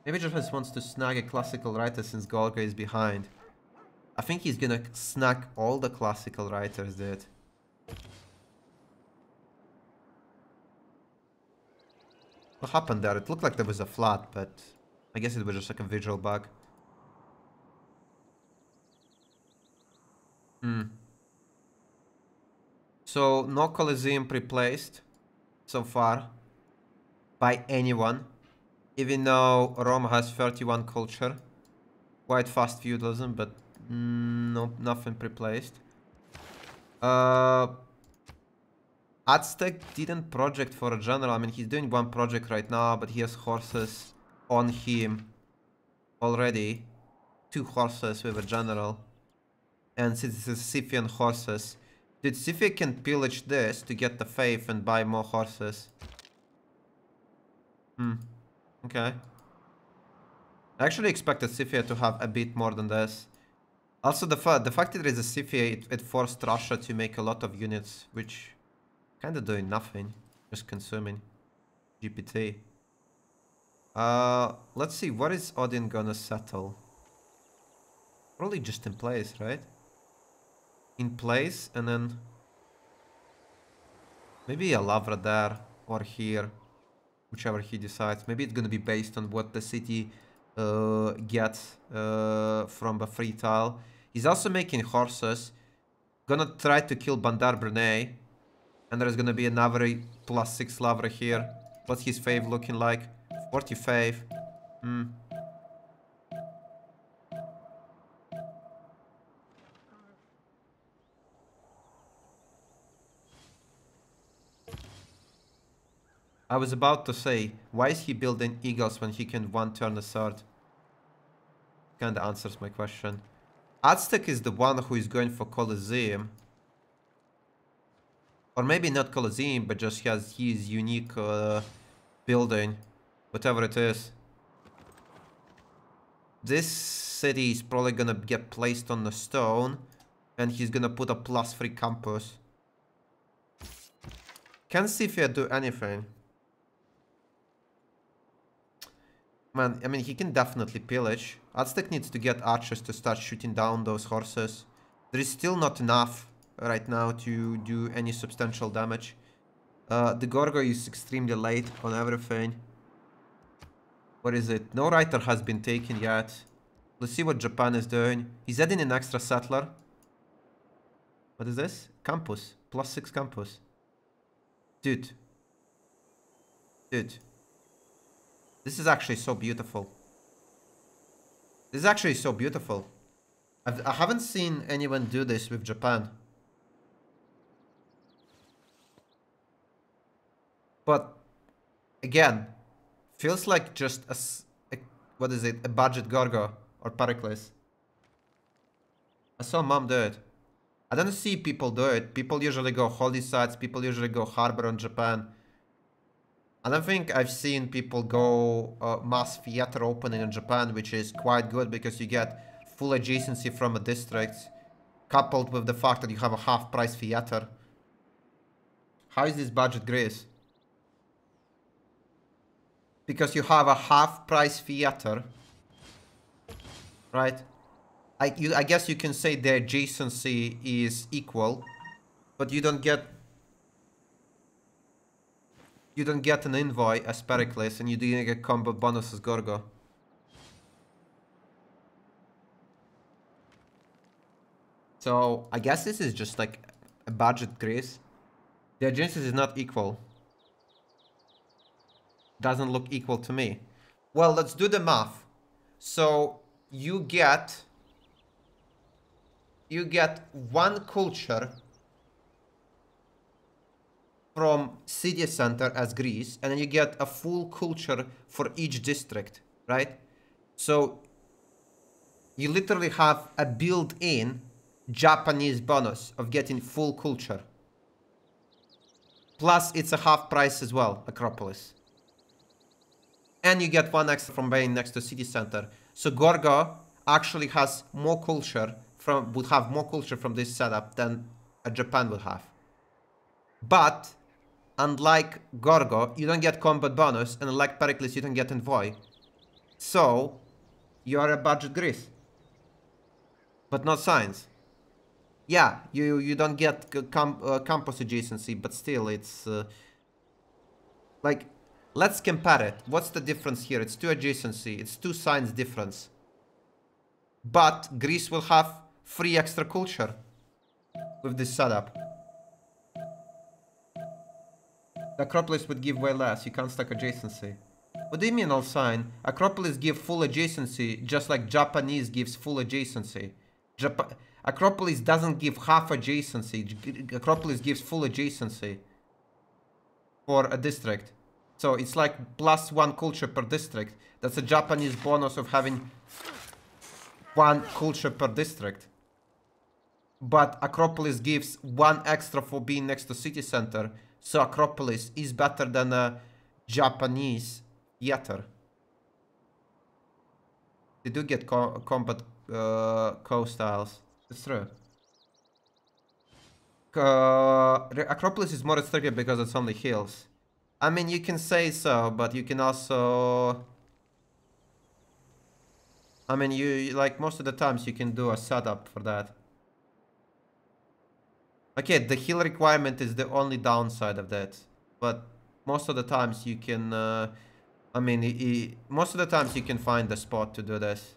Maybe just wants to snag a classical writer since Golga is behind. I think he's gonna snack all the classical writers, dude. What happened there? It looked like there was a flood, but I guess it was just like a visual bug. So, no Colosseum replaced so far by anyone. Even though Rome has 31 culture. Quite fast feudalism, but no, nothing replaced. Aztec didn't project for a general. I mean, he's doing one project right now, but he has horses on him already. 2 horses with a general. And since it's Scythian horses, dude, Scythia can pillage this to get the faith and buy more horses. Okay. I actually expected Scythia to have a bit more than this. Also, the fact that there is a Scythia, it forced Russia to make a lot of units, which kind of doing nothing, just consuming GPT. Let's see, what is Odin gonna settle? Probably just in place, right? In place, and then maybe a Lavra there or here, whichever he decides. Maybe it's gonna be based on what the city gets from the free tile. He's also making horses. Gonna try to kill Bandar Brunei. And there's gonna be another +6 Lavra here. What's his fave looking like? 45. I was about to say, why is he building eagles when he can one turn a sword? Kinda answers my question. Aztec is the one who is going for Colosseum. Or maybe not Colosseum, but just has his unique building. Whatever it is. This city is probably gonna get placed on the stone. And he's gonna put a +3 campus. Can Scythia do anything? Man, I mean, he can definitely pillage. Aztec needs to get archers to start shooting down those horses. There is still not enough right now to do any substantial damage. The Gorgo is extremely late on everything. What is it? No writer has been taken yet. Let's see what Japan is doing. He's adding an extra settler. What is this? Campus. +6 campus. Dude. Dude. This is actually so beautiful. This is actually so beautiful. I haven't seen anyone do this with Japan. But, again, feels like just what is it? A budget Gorgo or Pericles. I saw Mom do it. I don't see people do it. People usually go holy sites. People usually go harbor on Japan. I don't think I've seen people go mass theater opening in Japan, which is quite good because you get full adjacency from a district, coupled with the fact that you have a half-price theater. How is this budget Greece? Because you have a half-price theater, right? I guess you can say the adjacency is equal, but you don't get an envoy as Pericles, and you didn't get combo bonus as Gorgo. So I guess this is just like a budget Greece. The adjacency is not equal. Doesn't look equal to me. Well, let's do the math. So you get one culture from city center as Greece, and then you get a full culture for each district, right? So you literally have a built-in Japanese bonus of getting full culture. Plus it's a half price as well, Acropolis. And you get one extra from being next to city center. So Gorgo actually has more culture would have more culture from this setup than Japan would have. But unlike Gorgo, you don't get combat bonus, and unlike Pericles, you don't get envoy. So you are a budget Greece. but not signs. Yeah, you don't get campus adjacency, but still it's like, let's compare it. What's the difference here? It's 2 adjacency, it's 2 signs difference. But Greece will have free extra culture with this setup. The Acropolis would give way less, you can't stack adjacency. What do you mean all sign? Acropolis give full adjacency, just like Japanese gives full adjacency. Acropolis doesn't give half adjacency, Acropolis gives full adjacency for a district. So it's like +1 culture per district. That's a Japanese bonus of having 1 culture per district. But Acropolis gives 1 extra for being next to city center. So Acropolis is better than a Japanese theater. They do get combat co-styles. It's true. Acropolis is more restricted because it's only hills. I mean, you can say so, but you can also... I mean, you like most of the times you can do a setup for that. Okay, the heal requirement is the only downside of that, but most of the times you can, I mean, most of the times you can find the spot to do this.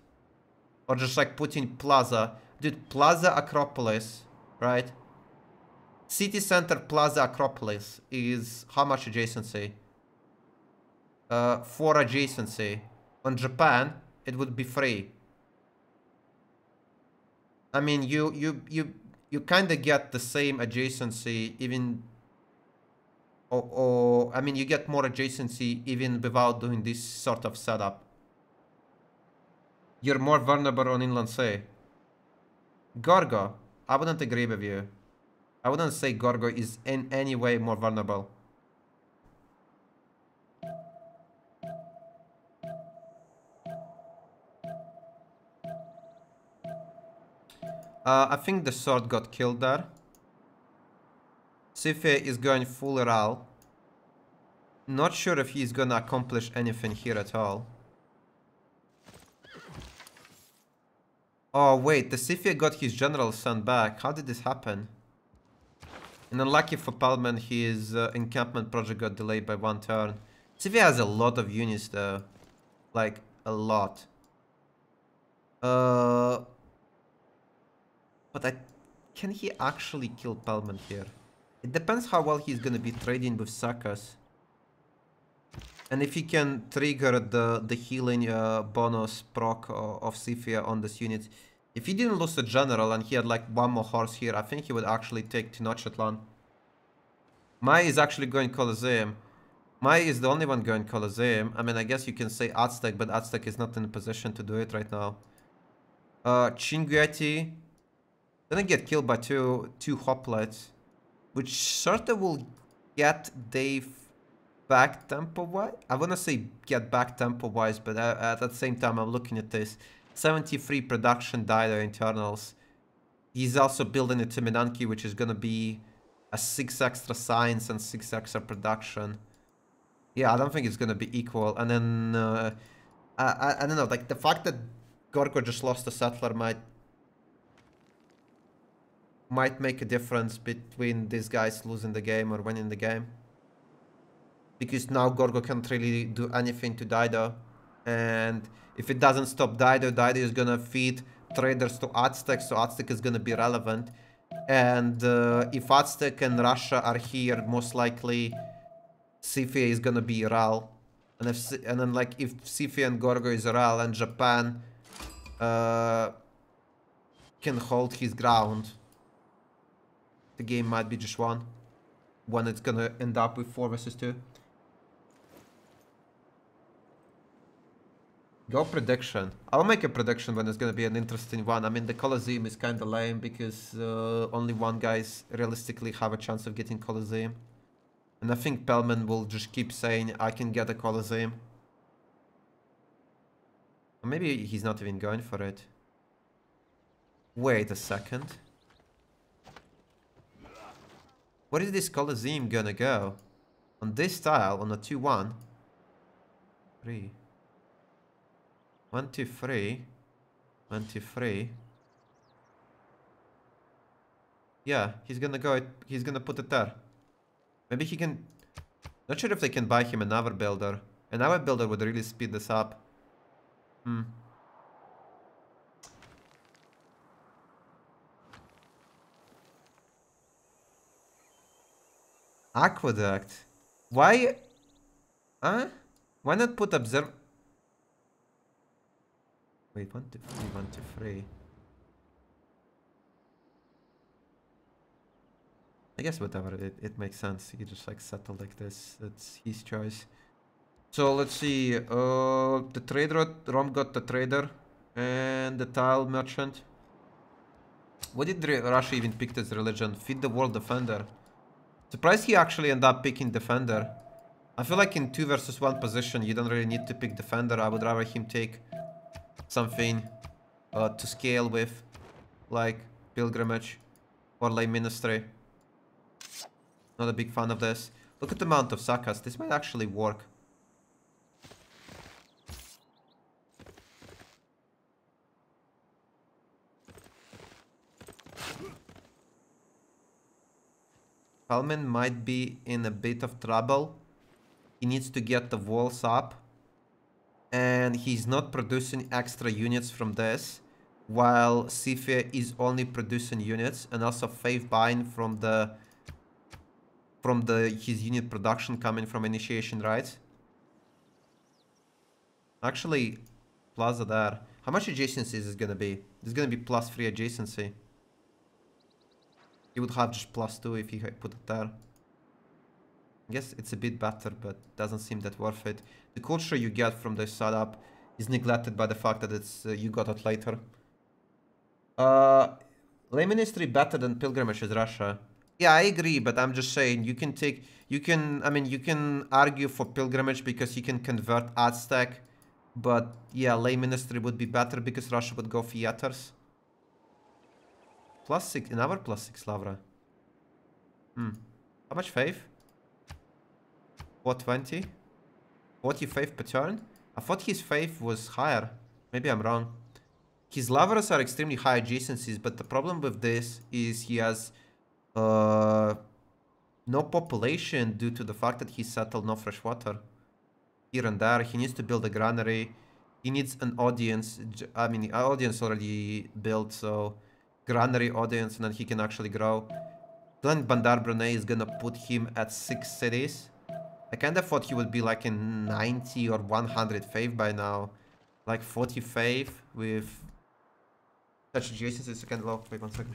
Or just like putting Plaza. Dude, Plaza Acropolis, right? City Center Plaza Acropolis is how much adjacency? 4 adjacency. On Japan, it would be 3. I mean, you kind of get the same adjacency even... Or, I mean, you get more adjacency even without doing this sort of setup. You're more vulnerable on Inland Sea. Gorgo, I wouldn't agree with you. I wouldn't say Gorgo is in any way more vulnerable. I think the sword got killed there. Civ6 is going full RAL. Not sure if he's gonna accomplish anything here at all. Oh wait, the Civ6 got his general sent back. How did this happen? And unlucky for Palman, his encampment project got delayed by 1 turn. Civ6 has a lot of units though. Like, a lot. But can he actually kill Palman here? It depends how well he's gonna be trading with Sakas. And if he can trigger the healing bonus proc of Civ6 on this unit. If he didn't lose a general and he had like 1 more horse here, I think he would actually take Tenochtitlan. Mai is actually going Colosseum. Mai is the only one going Colosseum. I mean, I guess you can say Aztec, but Aztec is not in a position to do it right now. Chinguetti gonna get killed by two hoplites, which sort of will get Dave back tempo-wise. I wanna say get back tempo-wise, but at the same time, I'm looking at this. 73 production died internals. He's also building a Timinanki, which is gonna be a 6 extra science and 6 extra production. Yeah, I don't think it's gonna be equal. And then I don't know, like the fact that Gorgo just lost a settler might make a difference between these guys losing the game or winning the game. Because now Gorgo can't really do anything to Dido. And if it doesn't stop Dido, Dido is gonna feed traders to Aztec, so Aztec is gonna be relevant. And if Aztec and Russia are here, most likely Civ6 is gonna be Ral. And then like if Civ6 and Gorgo is Ral and Japan can hold his ground, the game might be just won. When it's gonna end up with 4 versus 2. Go prediction. I'll make a prediction when it's gonna be an interesting one. I mean, the Colosseum is kinda lame because only one guys realistically have a chance of getting Colosseum. And I think Pellman will just keep saying, I can get a Colosseum. Or maybe he's not even going for it. Wait a second. Where is this Colosseum gonna go? On this tile, on a 2-1. 3. 1, 2, 3. 1, 2, 3. Yeah, he's gonna go. He's gonna put it there. Maybe he can. Not sure if they can buy him another builder. Another builder would really speed this up. Hmm. Aqueduct. Why? Huh? Why not put observe? Wait, 1 to 3, 1 to 3. I guess whatever, it makes sense. He just like settle like this. That's his choice. So let's see. The trader, Rom got the trader and the tile merchant. What did Russia even pick as religion? Feed the world defender. Surprised he actually ended up picking defender. I feel like in 2 versus 1 position, you don't really need to pick defender. I would rather him take something to scale with, like pilgrimage or lay ministry. Not a big fan of this. Look at the amount of sakas. This might actually work. Kalman might be in a bit of trouble. He needs to get the walls up. And he's not producing extra units from this. While Sifia is only producing units. And also Faith buying from his unit production coming from initiation rights. Actually, Plaza there. How much adjacency is this gonna be? This is gonna be +3 adjacency. He would have just +2 if he put it there. I guess it's a bit better, but doesn't seem that worth it. The culture you get from this setup is neglected by the fact that it's you got it later. Lay Ministry better than Pilgrimage is Russia. Yeah, I agree, but I'm just saying you can argue for Pilgrimage because you can convert Aztec, but yeah, Lay Ministry would be better because Russia would go theaters. +6, another +6 Lavra. How much faith? 420? 40 faith per turn? I thought his faith was higher. Maybe I'm wrong. His Lavras are extremely high adjacencies, but the problem with this is he has no population due to the fact that he settled no fresh water. Here and there, he needs to build a granary. He needs an audience. I mean, our audience already built, so granary audience, and then he can actually grow. Then Bandar Brunei is gonna put him at 6 cities. I kinda thought he would be like in 90 or 100 faith by now. Like 40 faith with such adjacencies is kinda low. Wait 1 second.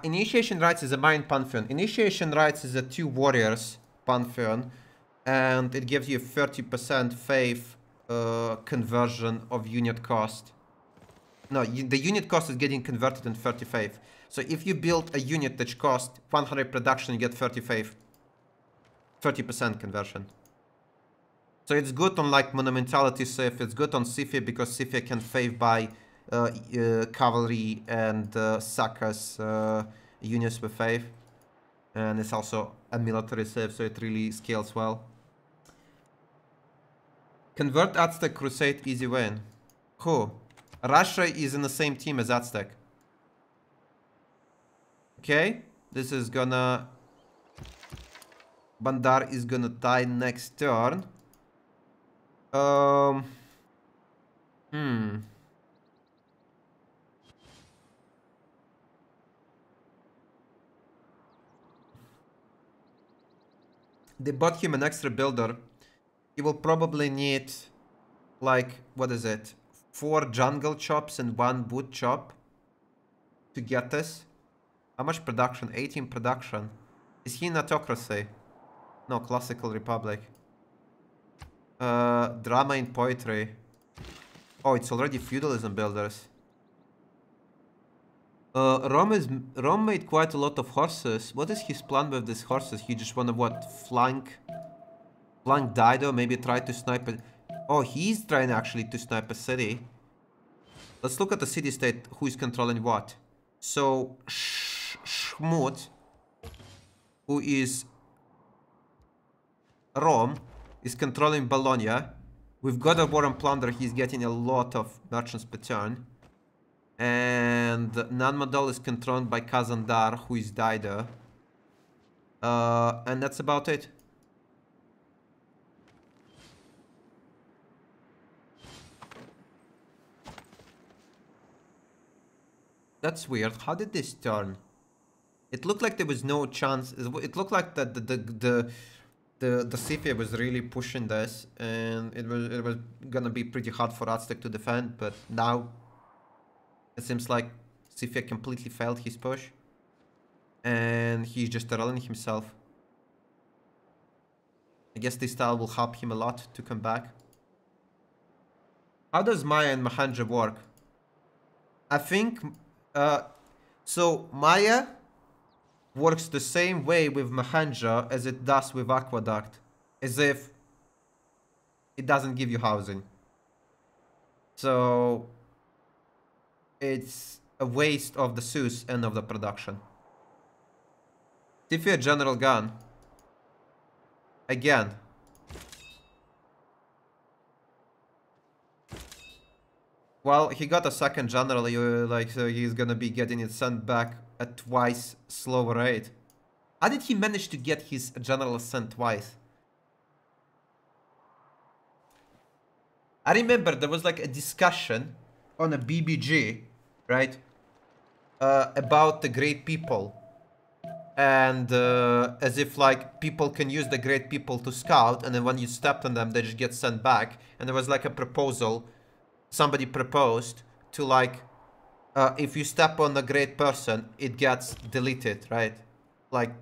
Initiation Rites is a Mayan Pantheon. Initiation Rites is a 2 warriors Pantheon. And it gives you 30% faith conversion of unit cost. No, the unit cost is getting converted in 30 faith. So if you build a unit that costs 100 production, you get 30 faith. 30% conversion. So it's good on like Monumentality Civ, it's good on Sifia because Sifia can faith by cavalry and sakas units with faith. And it's also a military Civ, so it really scales well. Convert Aztec Crusade, easy win. Who? Russia is in the same team as Aztec. Okay, this is gonna... Bandar is gonna die next turn. They bought him an extra builder. He will probably need, like, what is it? 4 jungle chops and 1 wood chop to get this. How much production? 18 production. Is he in autocracy? No, classical republic. Drama in poetry. Oh, it's already feudalism builders. Rome made quite a lot of horses. What is his plan with these horses? He just wanna what? Flank Dido, maybe try to snipe it. Oh, he's trying actually to snipe a city. Let's look at the city-state, who is controlling what. So, Shmut, who is Rome, is controlling Bologna. With God of War and Plunder, he's getting a lot of merchants per turn. And Nanmadol is controlled by Kazandar, who is Dido. And that's about it. That's weird. How did this turn? It looked like there was no chance. It looked like that the CFA was really pushing this, and it was gonna be pretty hard for Aztec to defend. But now it seems like CFA completely failed his push, and he's just rallying himself. I guess this style will help him a lot to come back. How does Maya and Mahendra work? I think so. Maya works the same way with Mahendra as it does with Aqueduct, as if it doesn't give you housing. So it's a waste of the Zeus and of the production. Tifia General Gun. Again. Well, he got a second general, so he's gonna be getting it sent back at twice slower rate. How did he manage to get his general sent twice? I remember there was like a discussion on a BBG, right? About the great people. And as if like people can use the great people to scout, and then when you stepped on them, they just get sent back. And there was like a proposal. Somebody proposed to like, if you step on a great person, it gets deleted, right? Like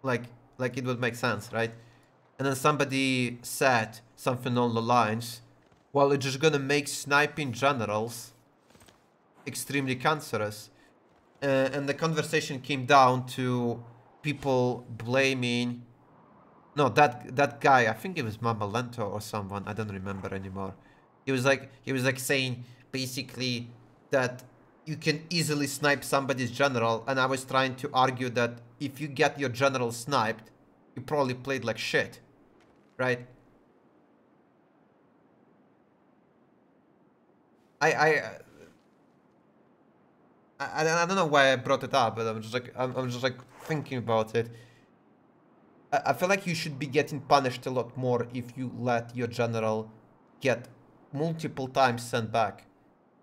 it would make sense, right? And then somebody said something along the lines, well, it's just gonna make sniping generals extremely cancerous. And the conversation came down to people blaming, no, that guy, I think it was Mamalento or someone, I don't remember anymore. He was like saying basically that you can easily snipe somebody's general, and I was trying to argue that if you get your general sniped, you probably played like shit, right? I don't know why I brought it up, but I'm just like thinking about it. I feel like you should be getting punished a lot more if you let your general get multiple times sent back.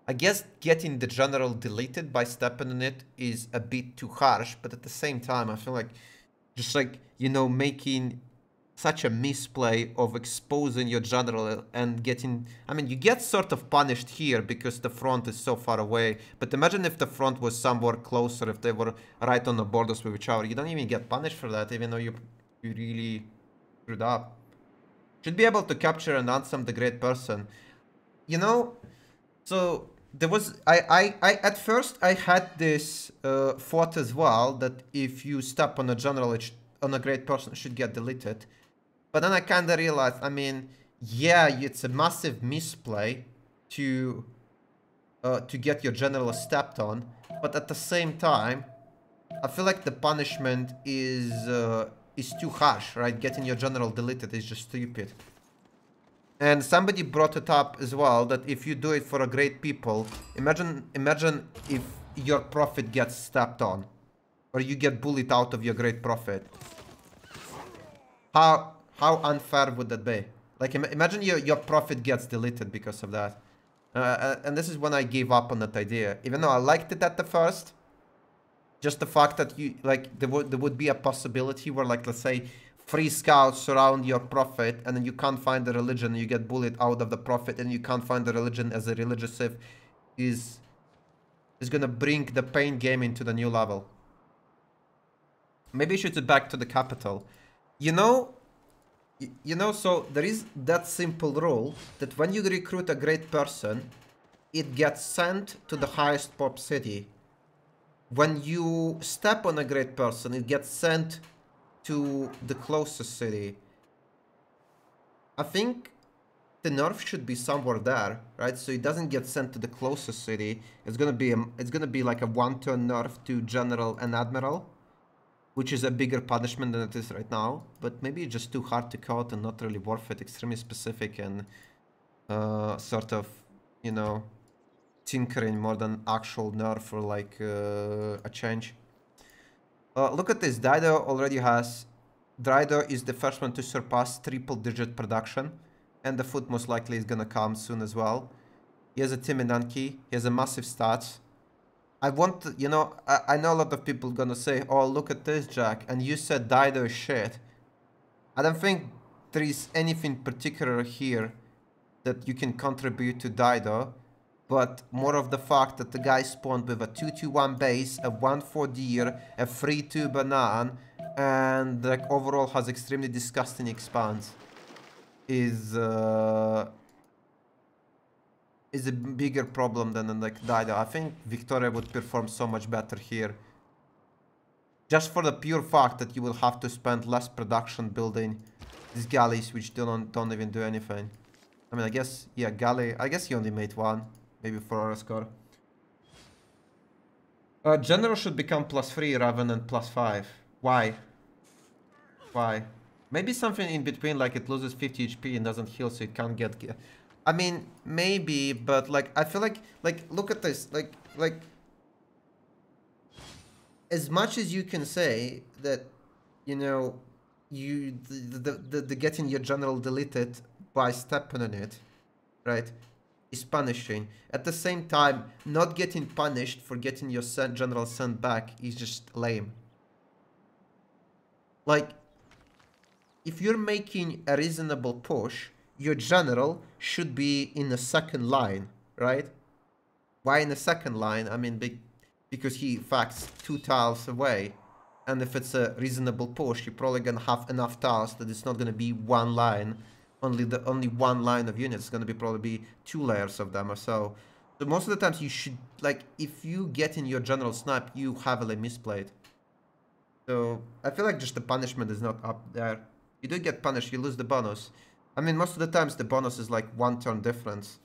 I guess getting the general deleted by stepping on it is a bit too harsh, but at the same time, I feel like just like, you know, making such a misplay of exposing your general and getting, I mean, you get sort of punished here because the front is so far away, but imagine if the front was somewhere closer, if they were right on the borders with each other. You don't even get punished for that, even though you really screwed up. Should be able to capture and ransom the great person. You know, so there was, at first I had this thought as well, that if you step on a general, on a great person, it should get deleted. But then I kind of realized, I mean, yeah, it's a massive misplay to get your general stepped on, but at the same time, I feel like the punishment is too harsh, right? Getting your general deleted is just stupid. And somebody brought it up as well, that if you do it for a great people, imagine if your prophet gets stepped on, or you get bullied out of your great prophet. How unfair would that be? Like, imagine your prophet gets deleted because of that. And this is when I gave up on that idea. Even though I liked it at the first, just the fact that you, like, there would be a possibility where, like, let's say, 3 scouts surround your prophet, and then you can't find the religion, and you get bullied out of the prophet, and you can't find the religion as a religious civ, is gonna bring the pain game into the new level. Maybe I should get back to the capital. You know, so there is that simple rule that when you recruit a great person, it gets sent to the highest pop city. When you step on a great person, it gets sent to the closest city. I think the nerf should be somewhere there, right? So it doesn't get sent to the closest city. It's gonna be like a 1-turn nerf to general and admiral. which is a bigger punishment than it is right now. But maybe it's just too hard to code and not really worth it. Extremely specific and sort of, you know, tinkering more than actual nerf or like a change. Look at this. Dido already has. Dido is the first one to surpass triple-digit production, and the foot most likely is gonna come soon as well. He has a Timinanki. He has a massive stats. I want to, you know, I know a lot of people gonna say, "Oh, look at this, Jack," and you said Dido is shit. I don't think there is anything particular here that you can contribute to Dido, but more of the fact that the guy spawned with a 2-2-1 base, a 1-4 deer, a 3-2 banana, and like overall has extremely disgusting expanse is a bigger problem than like Dido. I think Victoria would perform so much better here. Just for the pure fact that you will have to spend less production building these galleys which don't even do anything. I mean, I guess, yeah, galley, I guess he only made one. Maybe for our score. General should become +3 rather than +5. Why? Why? Maybe something in between, like it loses 50 HP and doesn't heal, so it can't get... I mean, maybe, but like, I feel like, look at this. Like, as much as you can say that, you know, the getting your general deleted by stepping on it, right, is punishing. At the same time, not getting punished for getting your general sent back is just lame. Like, if you're making a reasonable push, your general should be in the second line, right? Why in the second line? I mean, because he facts 2 tiles away. And if it's a reasonable push, you're probably gonna have enough tiles that it's not gonna be one line. Only one line of units. It's gonna be probably 2 layers of them or so. So most of the times you should, like, if you get in your general snipe, you heavily misplayed. So I feel like just the punishment is not up there. You do get punished, you lose the bonus. I mean, most of the times the bonus is like 1 turn difference.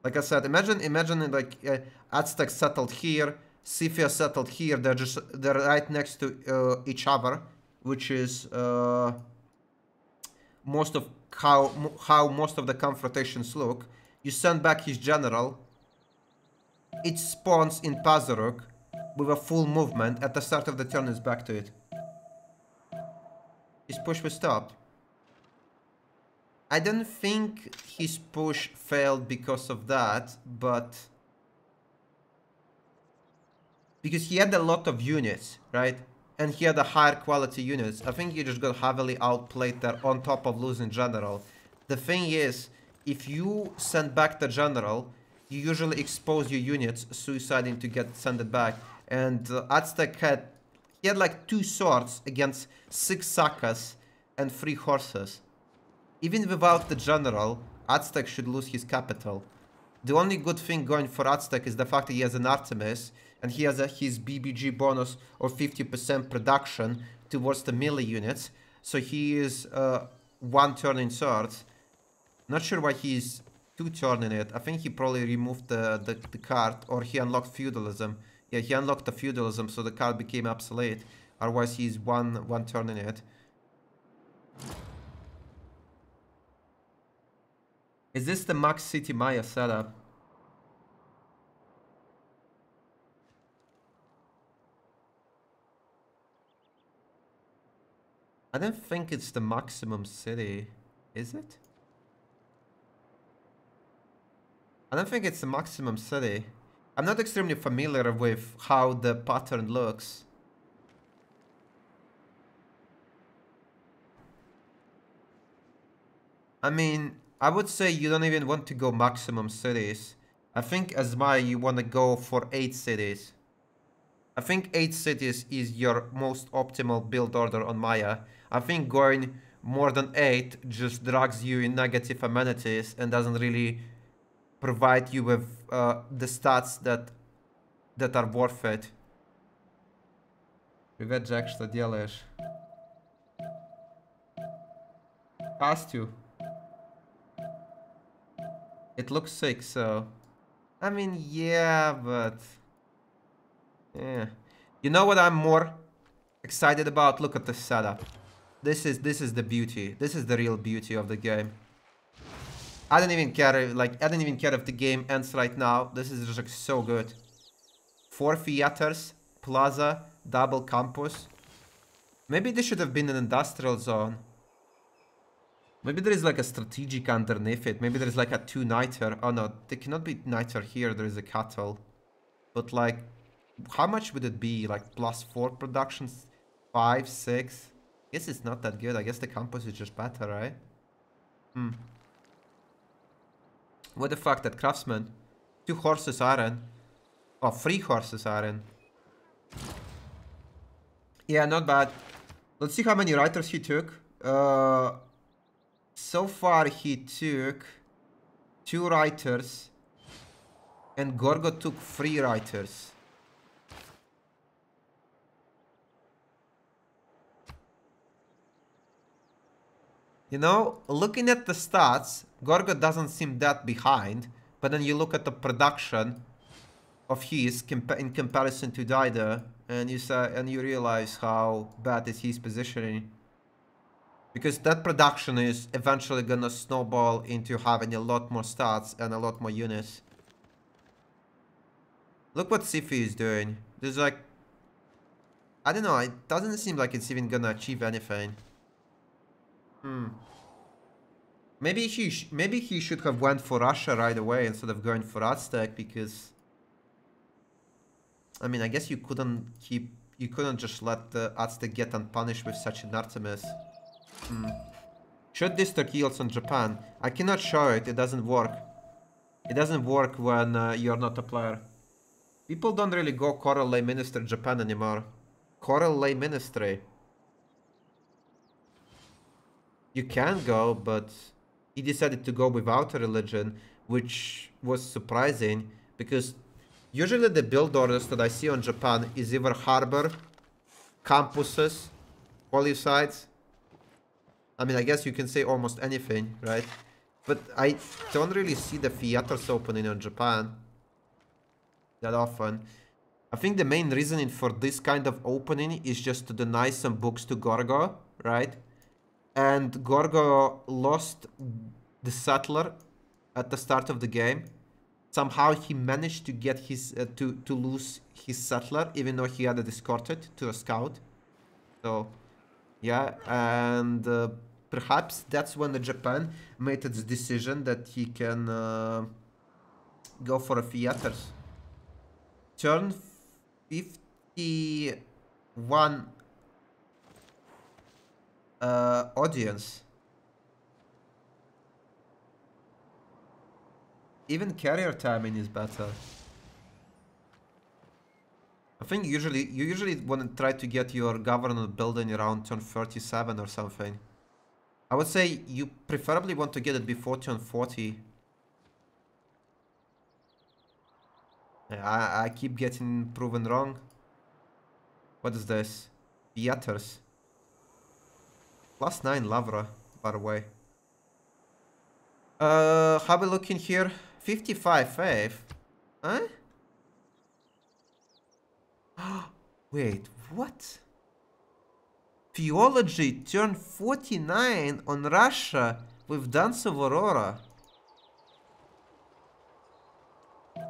Like I said, imagine like Aztec settled here, Scythia settled here. They're right next to each other, which is most of how most of the confrontations look. You send back his general. It spawns in Pazaruk with a full movement. At the start of the turn, is back to it. His push was stopped. I don't think his push failed because of that, but because he had a lot of units, right? And he had a higher quality units. I think he just got heavily outplayed there on top of losing general. The thing is, if you send back the general, you usually expose your units suiciding to get sent it back. And Aztec had like 2 swords against 6 Sakas and 3 horses. Even without the general, Aztec should lose his capital. The only good thing going for Aztec is the fact that he has an Artemis and he has his BBG bonus of 50% production towards the melee units. So he is 1 turn in swords. Not sure why he's 2 turning it. I think he probably removed the card, or he unlocked feudalism. Yeah, he unlocked the feudalism, so the card became obsolete. Otherwise, he's one turning it. Is this the Max City Maya setup? I don't think it's the maximum city, is it? I don't think it's the maximum city. I'm not extremely familiar with how the pattern looks. I mean, I would say you don't even want to go maximum cities. I think as Maya you want to go for 8 cities. I think 8 cities is your most optimal build order on Maya. I think going more than 8 just drags you in negative amenities and doesn't really provide you with the stats that are worth it. Привет, Jack, что делаешь? Has to. It looks sick, so... I mean, yeah, but... Yeah. You know what I'm more excited about. Look at the setup. This is the beauty. This is the real beauty of the game. I don't even care, like, I don't even care if the game ends right now. This is just like so good. 4 theaters, plaza, double campus. Maybe this should have been an industrial zone. Maybe there is like a strategic underneath it. Maybe there is like a 2 niter. Oh no, there cannot be niter here. There is a cattle. But like, how much would it be? Like +4 productions? 5, 6? I guess it's not that good. I guess the campus is just better, right? What the fuck, that craftsman? 2 horses iron. Oh, 3 horses iron. Yeah, not bad. Let's see how many writers he took. So far he took 2 writers. And Gorgo took 3 writers. You know, looking at the stats, Gorgo doesn't seem that behind. But then you look at the production of his in comparison to Dido, and you realize how bad is his positioning. Because that production is eventually gonna snowball into having a lot more stats and a lot more units. Look what CIVRU is doing. There's like, I don't know, it doesn't seem like it's even gonna achieve anything. Maybe he should have went for Russia right away instead of going for Aztec, because I mean, I guess you couldn't just let the Aztec get unpunished with such an Artemis. Should district yields on Japan? I cannot show it, it doesn't work. It doesn't work when you're not a player. People don't really go Coral Lay Minister Japan anymore. Coral Lay Ministry. You can go, but he decided to go without a religion, which was surprising, because usually the build orders that I see on Japan is either harbor, campuses, holy sites. I mean, I guess you can say almost anything, right? But I don't really see the theaters opening on Japan that often. I think the main reasoning for this kind of opening is just to deny some books to Gorgo, right? And Gorgo lost the settler at the start of the game. Somehow he managed to get his to lose his settler, even though he had it escorted to a scout. So yeah, and perhaps that's when the Japan made its decision that he can go for a theaters. Turn 51 audience. Even carrier timing is better. I think you usually want to try to get your government building around turn 37 or something. I would say you preferably want to get it before turn 40. I keep getting proven wrong. What is this? Theaters. +9 Lavra, by the way. How we looking here? 55 faith. Huh? Wait, what? Theology turned 49 on Russia with Dance of Aurora.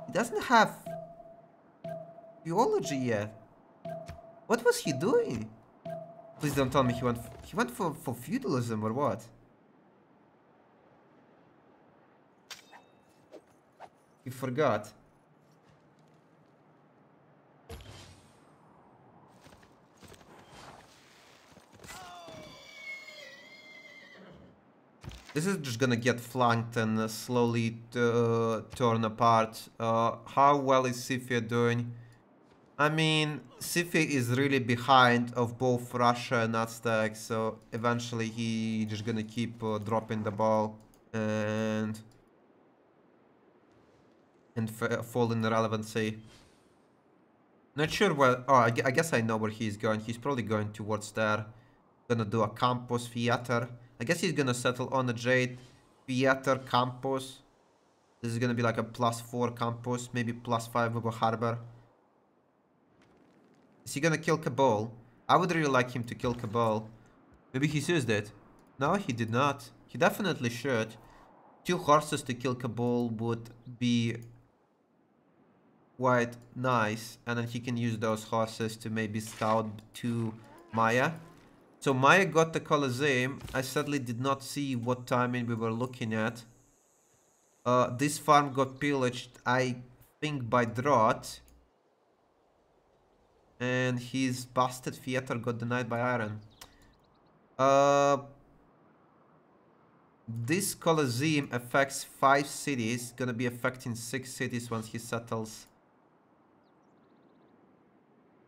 He doesn't have theology yet. What was he doing? Please don't tell me he went for feudalism or what? He forgot. This is just gonna get flanked and slowly torn apart. How well is CIVRU doing? I mean, CIVRU is really behind of both Russia and Aztec, so eventually he just gonna keep dropping the ball and fall in relevancy. Not sure where. Oh, I guess I know where he's going. He's probably going towards there. Gonna do a campus theater. I guess he's gonna settle on a Jade theater campus. This is gonna be like a +4 campus, maybe +5 with a harbor. Is he gonna kill Kabul? I would really like him to kill Cabal. Maybe he used it. No, he did not. He definitely should. 2 horses to kill Cabal would be quite nice. And then he can use those horses to maybe scout to Maya. So Maya got the Colosseum. I sadly did not see what timing we were looking at. This farm got pillaged, I think, by Drought. And his bastard theater got denied by Iron. This Colosseum affects 5 cities. Gonna be affecting 6 cities once he settles.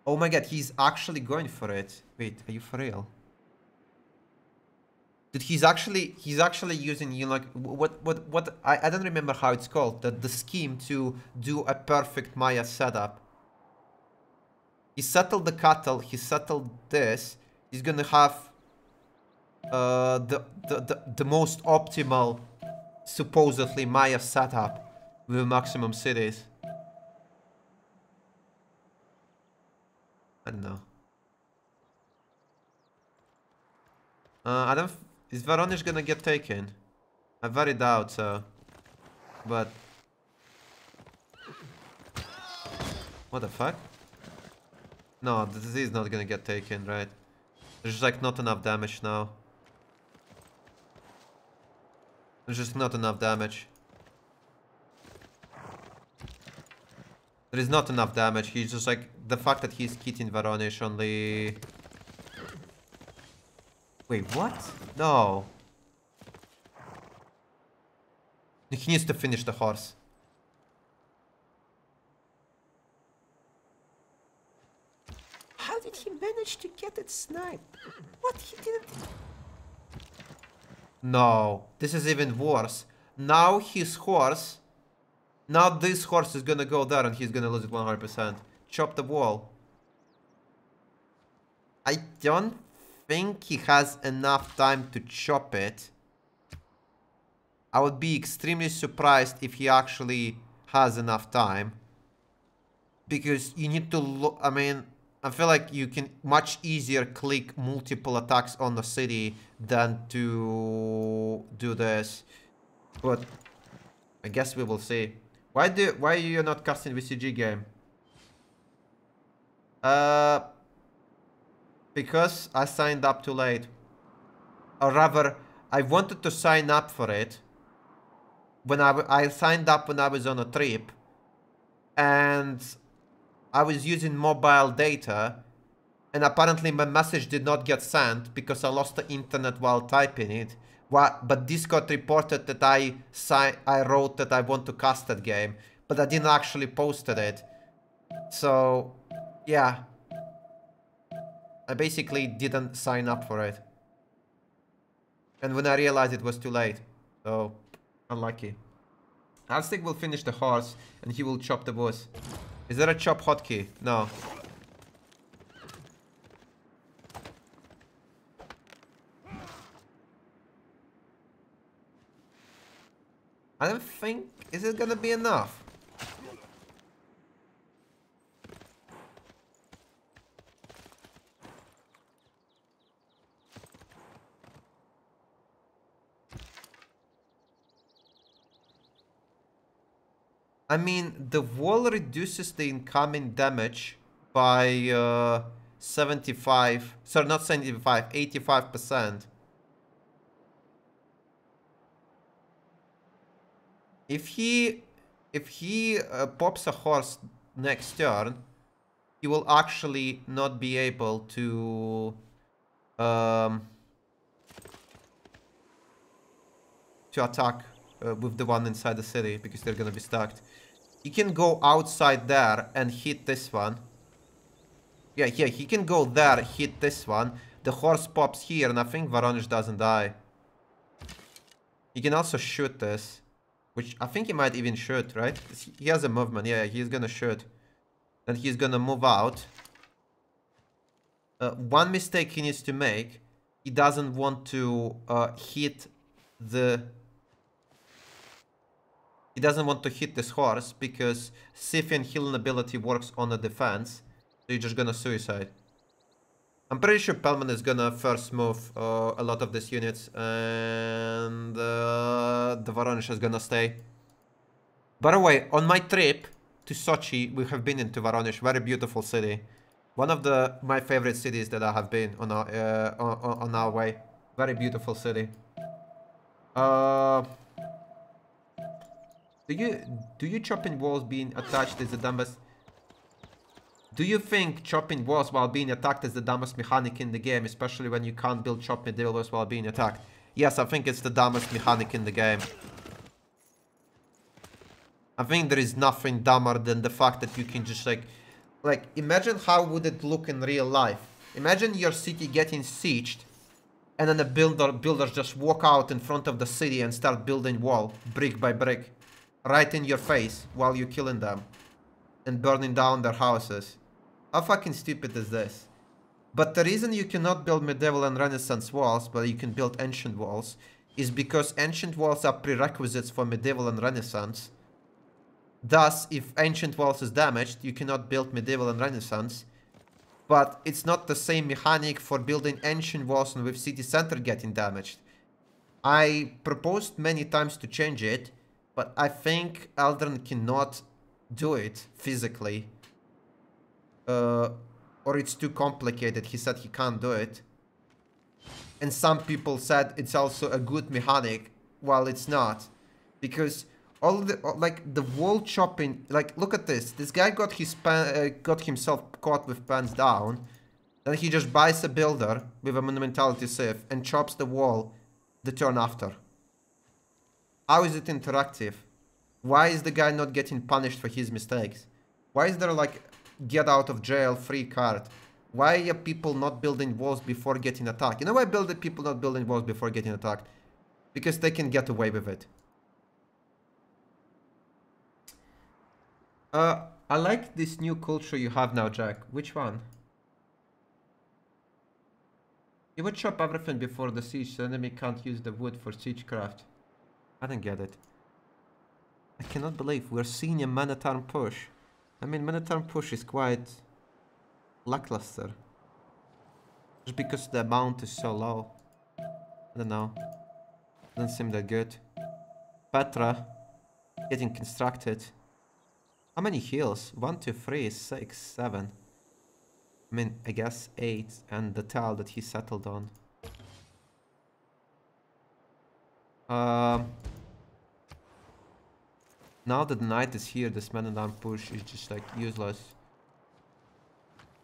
Oh my god, he's actually going for it. Wait, are you for real? Dude, he's actually using, you know, like, what I don't remember how it's called, the scheme to do a perfect Maya setup. He settled the cattle, he settled this. He's gonna have the most optimal, supposedly, Maya setup with maximum cities. I don't know. I don't. Is Varonish gonna get taken? I very doubt so. But what the fuck? No, this is not gonna get taken, right? There's just like not enough damage now. There's just not enough damage. There is not enough damage. He's just like, the fact that he's hitting Varonish only... Wait, what? No. He needs to finish the horse. How did he manage to get it sniped? What? He didn't... No. This is even worse. Now his horse... Now this horse is gonna go there and he's gonna lose it 100%. Chop the wall. I don't think he has enough time to chop it. I would be extremely surprised if he actually has enough time. Because you need to look, I mean, I feel like you can much easier click multiple attacks on the city than to do this. But I guess we will see. Why are you not casting VCG game? Because I signed up too late. Or rather, I wanted to sign up for it when I signed up when I was on a trip, and I was using mobile data, and apparently my message did not get sent because I lost the internet while typing it. But Discord reported that I wrote that I want to cast that game, but I didn't actually posted it. So, yeah. I basically didn't sign up for it. And when I realized it was too late. So, unlucky. Aztec will finish the horse and he will chop the boss. Is there a chop hotkey? No. I don't think... Is it gonna be enough? I mean, the wall reduces the incoming damage by 75... Sorry, not 75, 85%. If he pops a horse next turn, he will actually not be able to attack with the one inside the city because they're gonna be stacked. He can go outside there and hit this one. Yeah, he can go there, hit this one. The horse pops here, and I think Varonish doesn't die. He can also shoot this. Which I think he might even shoot, right? He has a movement. Yeah, he's gonna shoot. And he's gonna move out. One mistake he needs to make. He doesn't want to hit the... He doesn't want to hit this horse because Scythian healing ability works on the defense. So you're just gonna suicide. I'm pretty sure Pelman is gonna first move a lot of these units, and the Voronezh is gonna stay. By the way, on my trip to Sochi, we have been into Voronezh, very beautiful city. One of my favorite cities that I have been on our way. Very beautiful city. Do you chopping walls being attached is the dumbest? Do you think chopping walls while being attacked is the dumbest mechanic in the game, especially when you can't build chop medieval walls while being attacked? Yes, I think it's the dumbest mechanic in the game. I think there is nothing dumber than the fact that you can just like imagine how would it look in real life. Imagine your city getting sieged, and then the builders just walk out in front of the city and start building wall brick by brick, right in your face while you're killing them and burning down their houses. How fucking stupid is this? But the reason you cannot build medieval and Renaissance walls, but you can build ancient walls, is because ancient walls are prerequisites for medieval and Renaissance. Thus, if ancient walls is damaged, you cannot build medieval and Renaissance. But it's not the same mechanic for building ancient walls and with city center getting damaged. I proposed many times to change it, but I think Eldrin cannot do it physically. Or it's too complicated. He said he can't do it. And some people said it's also a good mechanic, while it's not. Because all the the wall chopping, like look at this. This guy got himself caught with pants down. Then he just buys a builder with a monumentality civ and chops the wall the turn after. How is it interactive? Why is the guy not getting punished for his mistakes? Why is there like get out of jail free card? Why are people not building walls before getting attacked? You know why people not building walls before getting attacked? Because they can get away with it. I like this new culture you have now, Jack. Which one? You would chop everything before the siege so the enemy can't use the wood for siegecraft. I don't get it. I cannot believe we're seeing a man-at-arm push. I mean, man-at-arm push is quite lackluster. Just because the amount is so low. I don't know. Doesn't seem that good. Petra getting constructed. How many heals? 1, 2, 3, 6, 7. I mean, I guess 8 and the tile that he settled on. Now that the knight is here, this man-at-arm push is just like useless.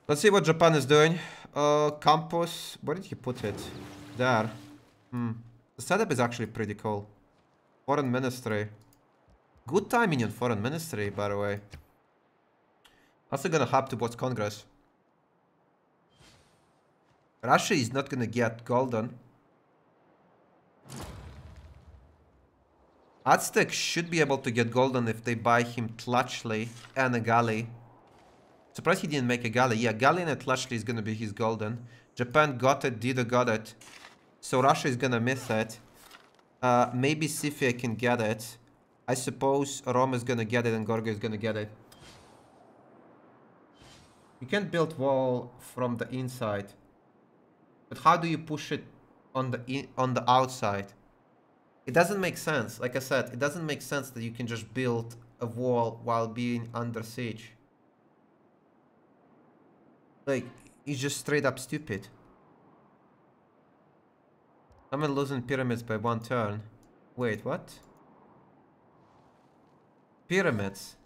Let's see what Japan is doing. Campus, where did he put it? There. The setup is actually pretty cool. Foreign Ministry. Good timing on Foreign Ministry, by the way. Also gonna hop towards Congress. Russia is not gonna get golden. Aztec should be able to get golden if they buy him Tlachli and a galley. Surprised he didn't make a galley. Yeah, galley and a Tlachli is gonna be his golden. Japan got it, Dido got it. So Russia is gonna miss it. Maybe Scythia can get it. I suppose Rome is gonna get it and Gorgo is gonna get it. You can't build wall from the inside. But how do you push it on the outside? It doesn't make sense. Like I said, it doesn't make sense that you can just build a wall while being under siege. Like, it's just straight up stupid. Someone losing pyramids by 1 turn. Wait, what? Pyramids.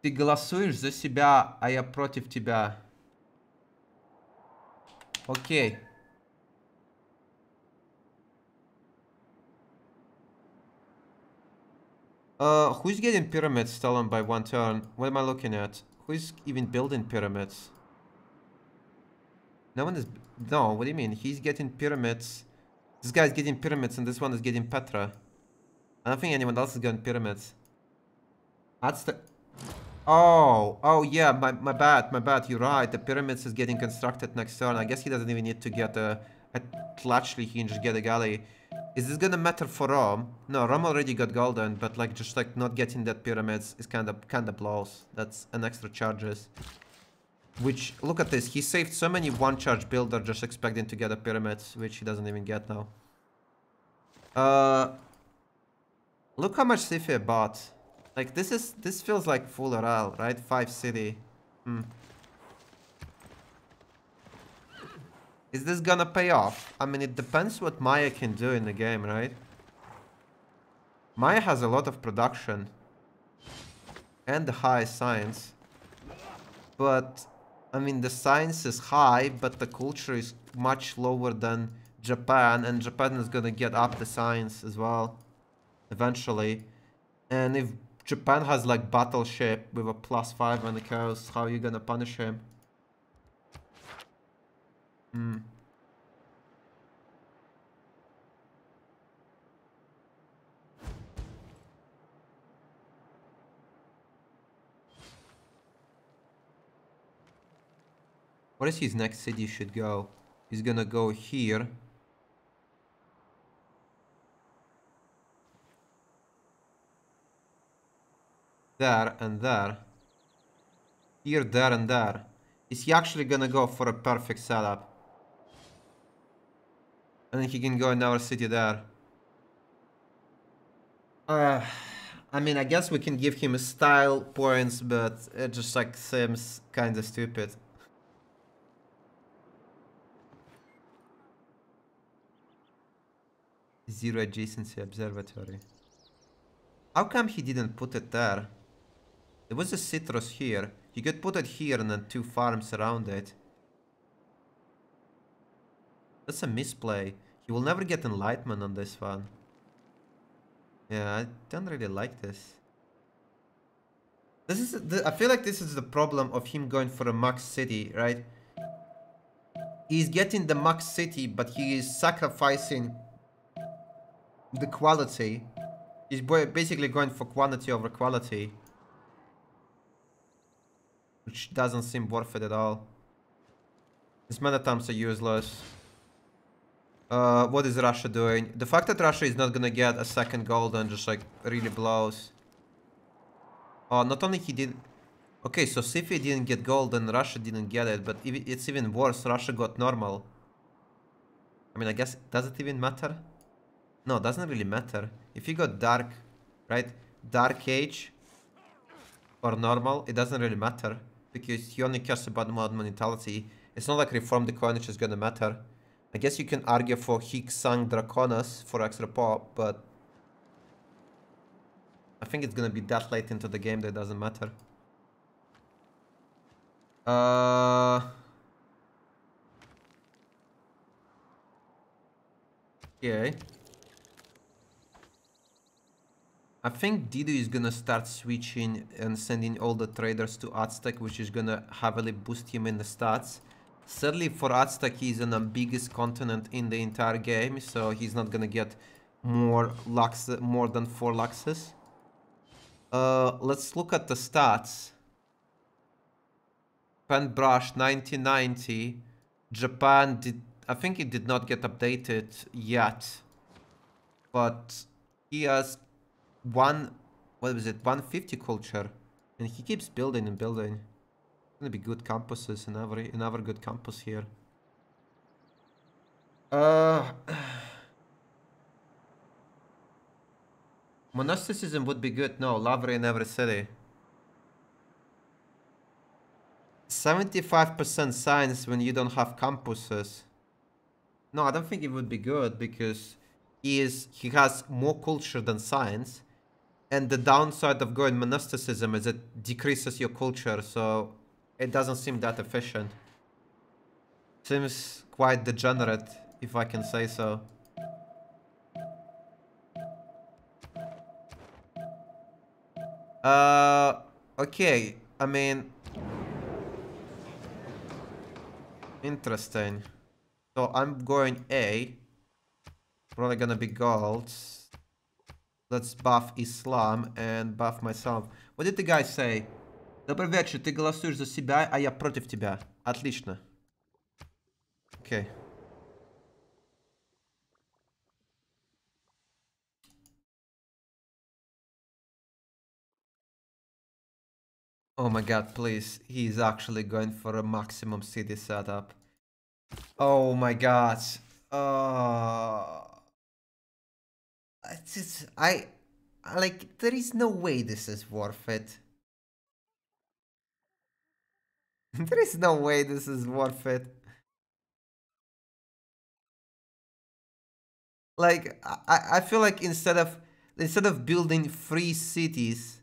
Ты голосуешь за себя, а я против тебя. Окей. Who's getting pyramids stolen by 1 turn? What am I looking at? Who's even building pyramids? No one is... No, what do you mean? He's getting pyramids. This guy's getting pyramids and this one is getting Petra. I don't think anyone else is getting pyramids. That's the... Oh yeah, my bad, you're right. The pyramids is getting constructed next turn. I guess he doesn't even need to get a Tlachli, he can just get a galley. Is this gonna matter for Rome? No, Rome already got golden, but like just like not getting that pyramids is kinda blows. That's an extra charges. Which, look at this, he saved so many one charge builder just expecting to get a pyramids, which he doesn't even get now. Look how much CIVRU bought. Like this feels like full RL, right? 5 city. Is this gonna pay off? I mean, it depends what Maya can do in the game, right? Maya has a lot of production. And the high science. But, I mean, the science is high, but the culture is much lower than Japan. And Japan is gonna get up the science as well. Eventually. And if Japan has like battleship with a +5 on the coast, how are you gonna punish him? What is his next city should go? He's gonna go here. There and there. Here, there and there. Is he actually gonna go for a perfect setup? And then he can go in our city there. I mean, I guess we can give him style points, but it just like seems kinda stupid. Zero adjacency observatory. How come he didn't put it there? There was a citrus here. He could put it here and then 2 farms around it. That's a misplay. He will never get enlightenment on this one. Yeah, I don't really like this. I feel like this is the problem of him going for a max city, right? He's getting the max city, but he is sacrificing the quality. He's basically going for quantity over quality. Which doesn't seem worth it at all. His mana times are useless. What is Russia doing? The fact that Russia is not gonna get a second golden just like really blows. Oh, not only he did... Okay, so CIVRU didn't get golden, Russia didn't get it, but it's even worse, Russia got normal. I mean, I guess, does it even matter? No, it doesn't really matter. If you got dark, right? Dark age or normal, it doesn't really matter. Because he only cares about mod mentality. It's not like reform the coinage is gonna matter. I guess you can argue for Higsang Draconis for extra pop, but I think it's gonna be that late into the game that it doesn't matter. Okay. I think Dido is gonna start switching and sending all the traders to Aztec, which is gonna heavily boost him in the stats. Sadly for Aztec, he's on the biggest continent in the entire game, so he's not gonna get more than 4 luxes. Let's look at the stats. Penbrush 1990. Japan did... I think it did not get updated yet. But he has 150 culture. And he keeps building and building. It's gonna be good campuses in every good campus here. Monasticism would be good. No, Lavra in every city. 75% science when you don't have campuses. No, I don't think it would be good because he has more culture than science. And the downside of going monasticism is it decreases your culture, so it doesn't seem that efficient. Seems quite degenerate, if I can say so. Okay, I mean... Interesting. So I'm going A. Probably gonna be gold. Let's buff Islam and buff myself. What did the guy say? Добрый вечер, ты голосуешь за себя, а я против тебя. Отлично. Okay. Oh my god, please. He's actually going for a maximum city setup. Oh my god. Uh, it's just, like, there is no way this is worth it. There is no way this is worth it. Like, I feel like instead of building 3 cities,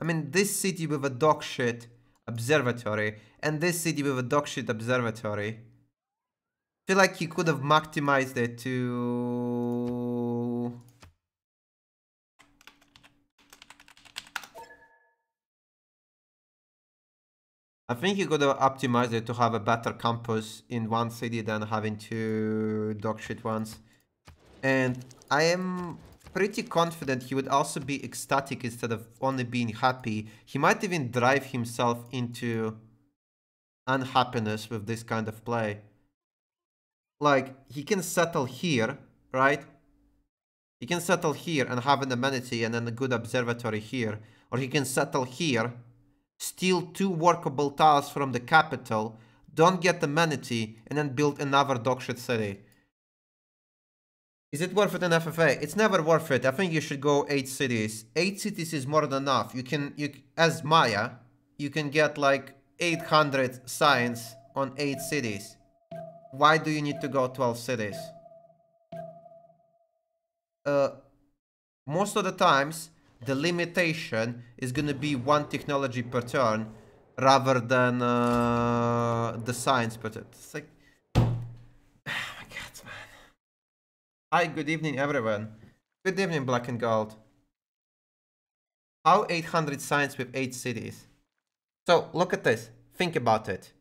I mean, this city with a dog shit observatory and this city with a dog shit observatory, I feel like you could have maximized it to... I think you could have optimized it to have a better campus in one city than having 2 dog shit ones. And I am pretty confident he would also be ecstatic instead of only being happy. He might even drive himself into unhappiness with this kind of play. Like, he can settle here, right? He can settle here and have an amenity and then a good observatory here. Or he can settle here, steal 2 workable tiles from the capital, don't get amenity, and then build another dogshit city. Is it worth it in FFA? It's never worth it. I think you should go 8 cities. 8 cities is more than enough. As Maya, you can get like 800 science on 8 cities. Why do you need to go 12 cities? Most of the times, the limitation is gonna be 1 technology per turn rather than the science per turn. It's like, oh my god, man. Hi, good evening, everyone. Good evening, Black and Gold. How 800 science with 8 cities? So, look at this. Think about it.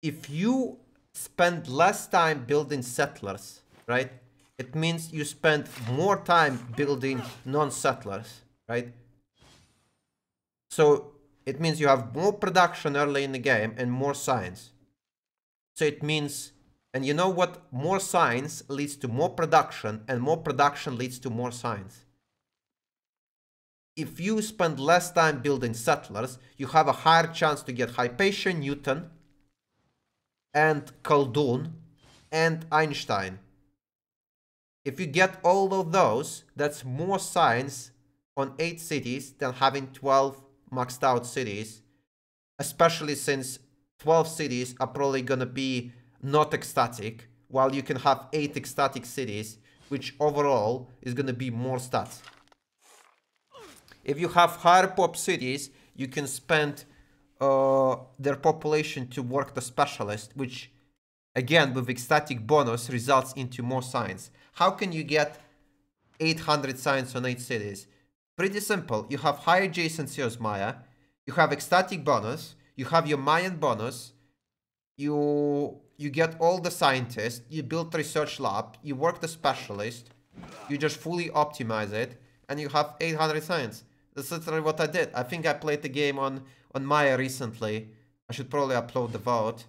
If you spend less time building settlers, right? It means you spend more time building non-settlers, right? So, it means you have more production early in the game and more science. So it means, and you know what? More science leads to more production, and more production leads to more science. If you spend less time building settlers, you have a higher chance to get Hypatia, Newton, and Khaldun, and Einstein. If you get all of those, that's more science on 8 cities than having 12 maxed out cities, especially since 12 cities are probably gonna be not ecstatic, while you can have 8 ecstatic cities, which overall is gonna be more stats. If you have higher pop cities, you can spend their population to work the specialist, which again with ecstatic bonus results into more science. How can you get 800 science on 8 cities? Pretty simple. You have high adjacency as Maya, you have ecstatic bonus, you have your Mayan bonus, you get all the scientists, you build research lab, you work the specialist, you just fully optimize it, and you have 800 science. That's literally what I did. I think I played the game on Maya recently. I should probably upload the VOD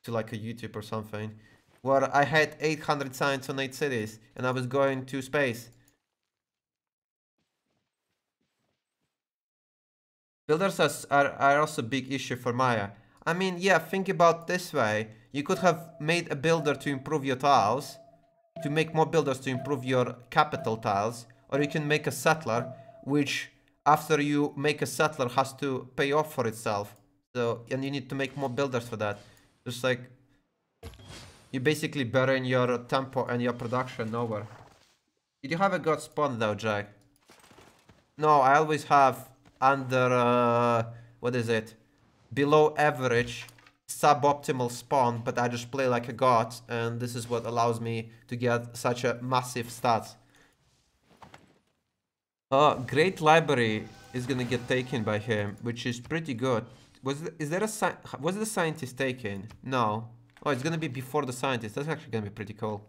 to like a YouTube or something, where I had 800 science on 8 cities, and I was going to space. Builders are also a big issue for Maya. I mean, yeah, think about this way. You could have made a builder to improve your tiles, to make more builders to improve your capital tiles, or you can make a settler, which after you make a settler has to pay off for itself. So, and you need to make more builders for that. Just like, you basically burying your tempo and your production nowhere. Did you have a god spawn though, Jack? No, I always have under, what is it? Below average, suboptimal spawn, but I just play like a god, and this is what allows me to get such a massive stats. Great Library is gonna get taken by him, which is pretty good. Was the scientist taken? No. Oh, it's gonna be before the scientist. That's actually gonna be pretty cool.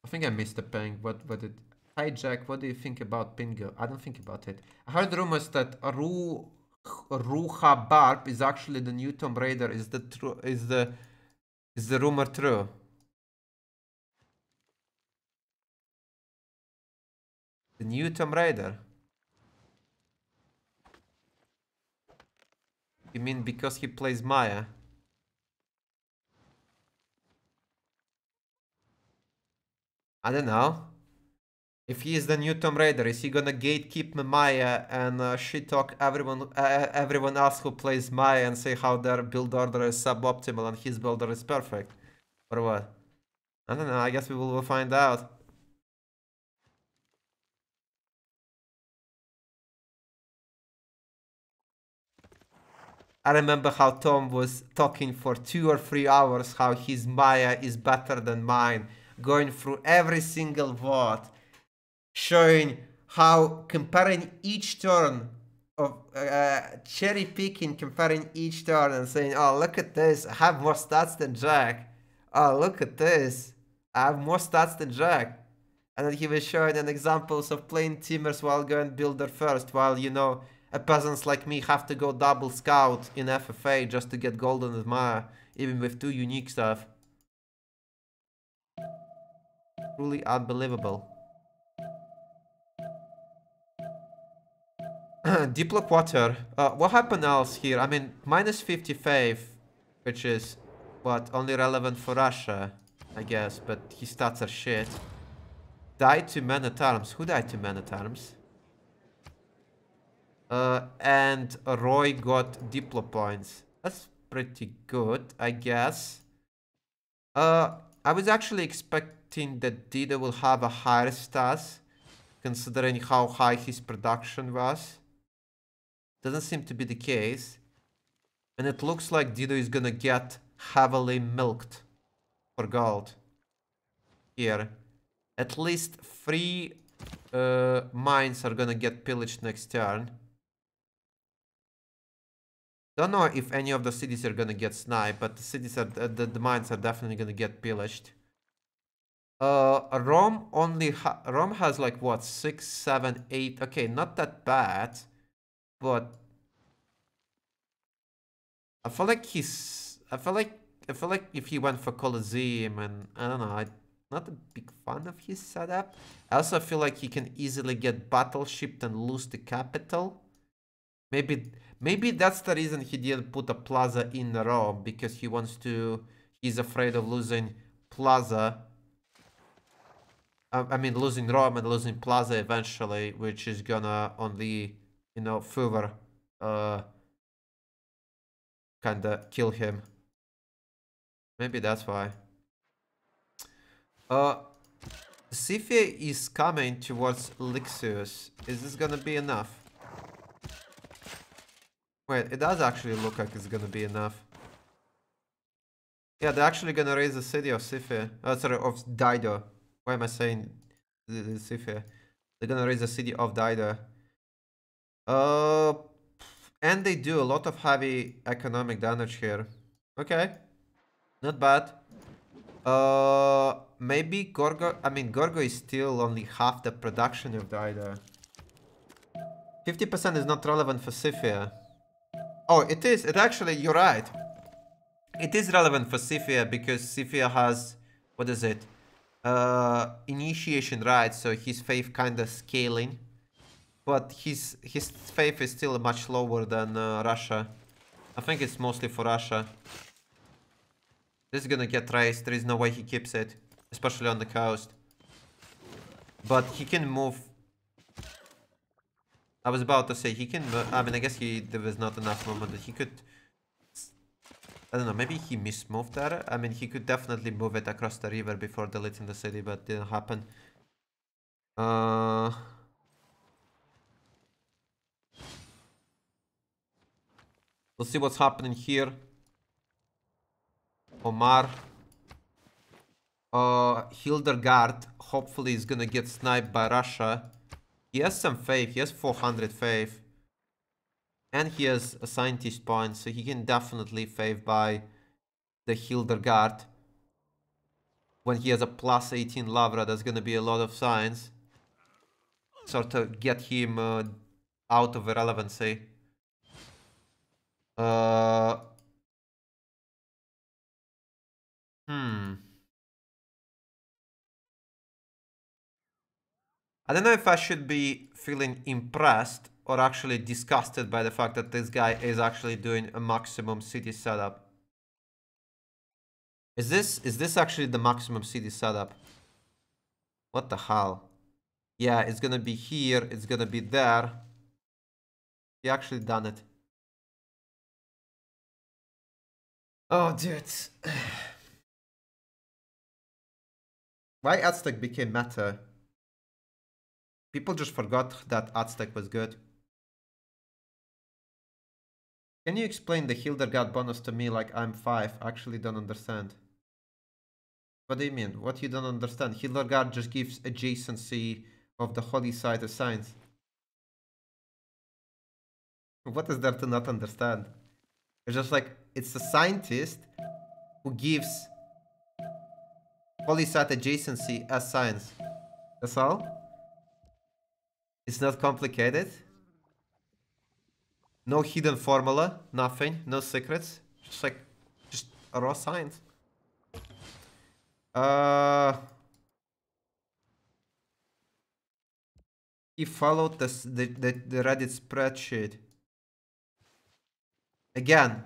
I think I missed the ping. What did... Hi Jack, what do you think about Pingo? I don't think about it. I heard rumors that Ruha Barb is actually the new Tomb Raider. Is the rumor true? The new Tomb Raider? You mean because he plays Maya? I don't know. If he is the new Tomb Raider, is he gonna gatekeep Maya and shit talk everyone else who plays Maya and say how their build order is suboptimal and his build order is perfect? Or what? I don't know, I guess we will find out. I remember how Tom was talking for 2 or 3 hours how his Maya is better than mine, going through every single VOD, showing how comparing each turn of cherry picking, comparing each turn and saying, oh, look at this, I have more stats than Jack. Oh, look at this, I have more stats than Jack. And then he was showing an examples of playing teamers while going builder first, while, you know, a peasants like me have to go double scout in FFA just to get golden admire, even with 2 unique stuff. Truly unbelievable. Diplo Quarter. What happened else here? I mean, minus 55, which is, what, only relevant for Russia, I guess, but his stats are shit. Died to men at arms. Who died to men at arms? And Roy got Diplo points. That's pretty good, I guess. I was actually expecting that Dido will have a higher stats, considering how high his production was. Doesn't seem to be the case. And it looks like Dido is gonna get heavily milked for gold. Here. At least 3 mines are gonna get pillaged next turn. Don't know if any of the cities are gonna get sniped, but the cities are the mines are definitely gonna get pillaged. Rome has like what, 6, 7, 8. Okay, not that bad, but I feel like if he went for Colosseum, and I don't know, I'm not a big fan of his setup. I also feel like he can easily get battleshipped and lose the capital. Maybe that's the reason he didn't put a plaza in Rome, because he's afraid of losing plaza. I mean, losing Rome and losing plaza eventually, which is gonna only, you know, further kinda kill him. Maybe that's why. Sifia is coming towards Lixius. Is this gonna be enough? Wait, it does actually look like it's gonna be enough. Yeah, they're actually gonna raise the city of Sifia. Oh, sorry, of Dido. Why am I saying Sifia? They're gonna raise the city of Dido. And they do a lot of heavy economic damage here. Okay, not bad. Maybe Gorgo. I mean, Gorgo is still only half the production of Dido. 50% is not relevant for Sifia. Oh, it is. It actually, you're right. It is relevant for Sifia because Sifia has, what is it? Initiation rights, so his faith kind of scaling. But his faith is still much lower than Russia. I think it's mostly for Russia. This is gonna get raised. There is no way he keeps it, especially on the coast. But he can move. I was about to say he can. I mean, I guess there was not enough movement that he could. I don't know. Maybe he mismoved there. I mean, he could definitely move it across the river before deleting the city, but didn't happen. We'll see what's happening here. Omar. Hildegard hopefully is gonna get sniped by Russia. He has some faith. He has 400 faith. And he has a scientist point, so he can definitely faith by the Hildegard. When he has a plus 18 Lavra, there's gonna be a lot of science. Sort of get him out of irrelevancy. I don't know if I should be feeling impressed or actually disgusted by the fact that this guy is actually doing a maximum city setup? Is this actually the maximum city setup? What the hell? Yeah, it's gonna be here, it's gonna be there. He actually done it. Oh, dude. Why Aztec became meta? People just forgot that Aztec was good. Can you explain the Hildegard bonus to me like I'm 5? Actually don't understand. What do you mean? What you don't understand? Hildegard just gives adjacency of the holy site of science. What is there to not understand? It's just like, it's a scientist who gives holy site adjacency as science. That's all? It's not complicated. No hidden formula, nothing, no secrets. Just like, just a raw science. He followed the Reddit spreadsheet. Again,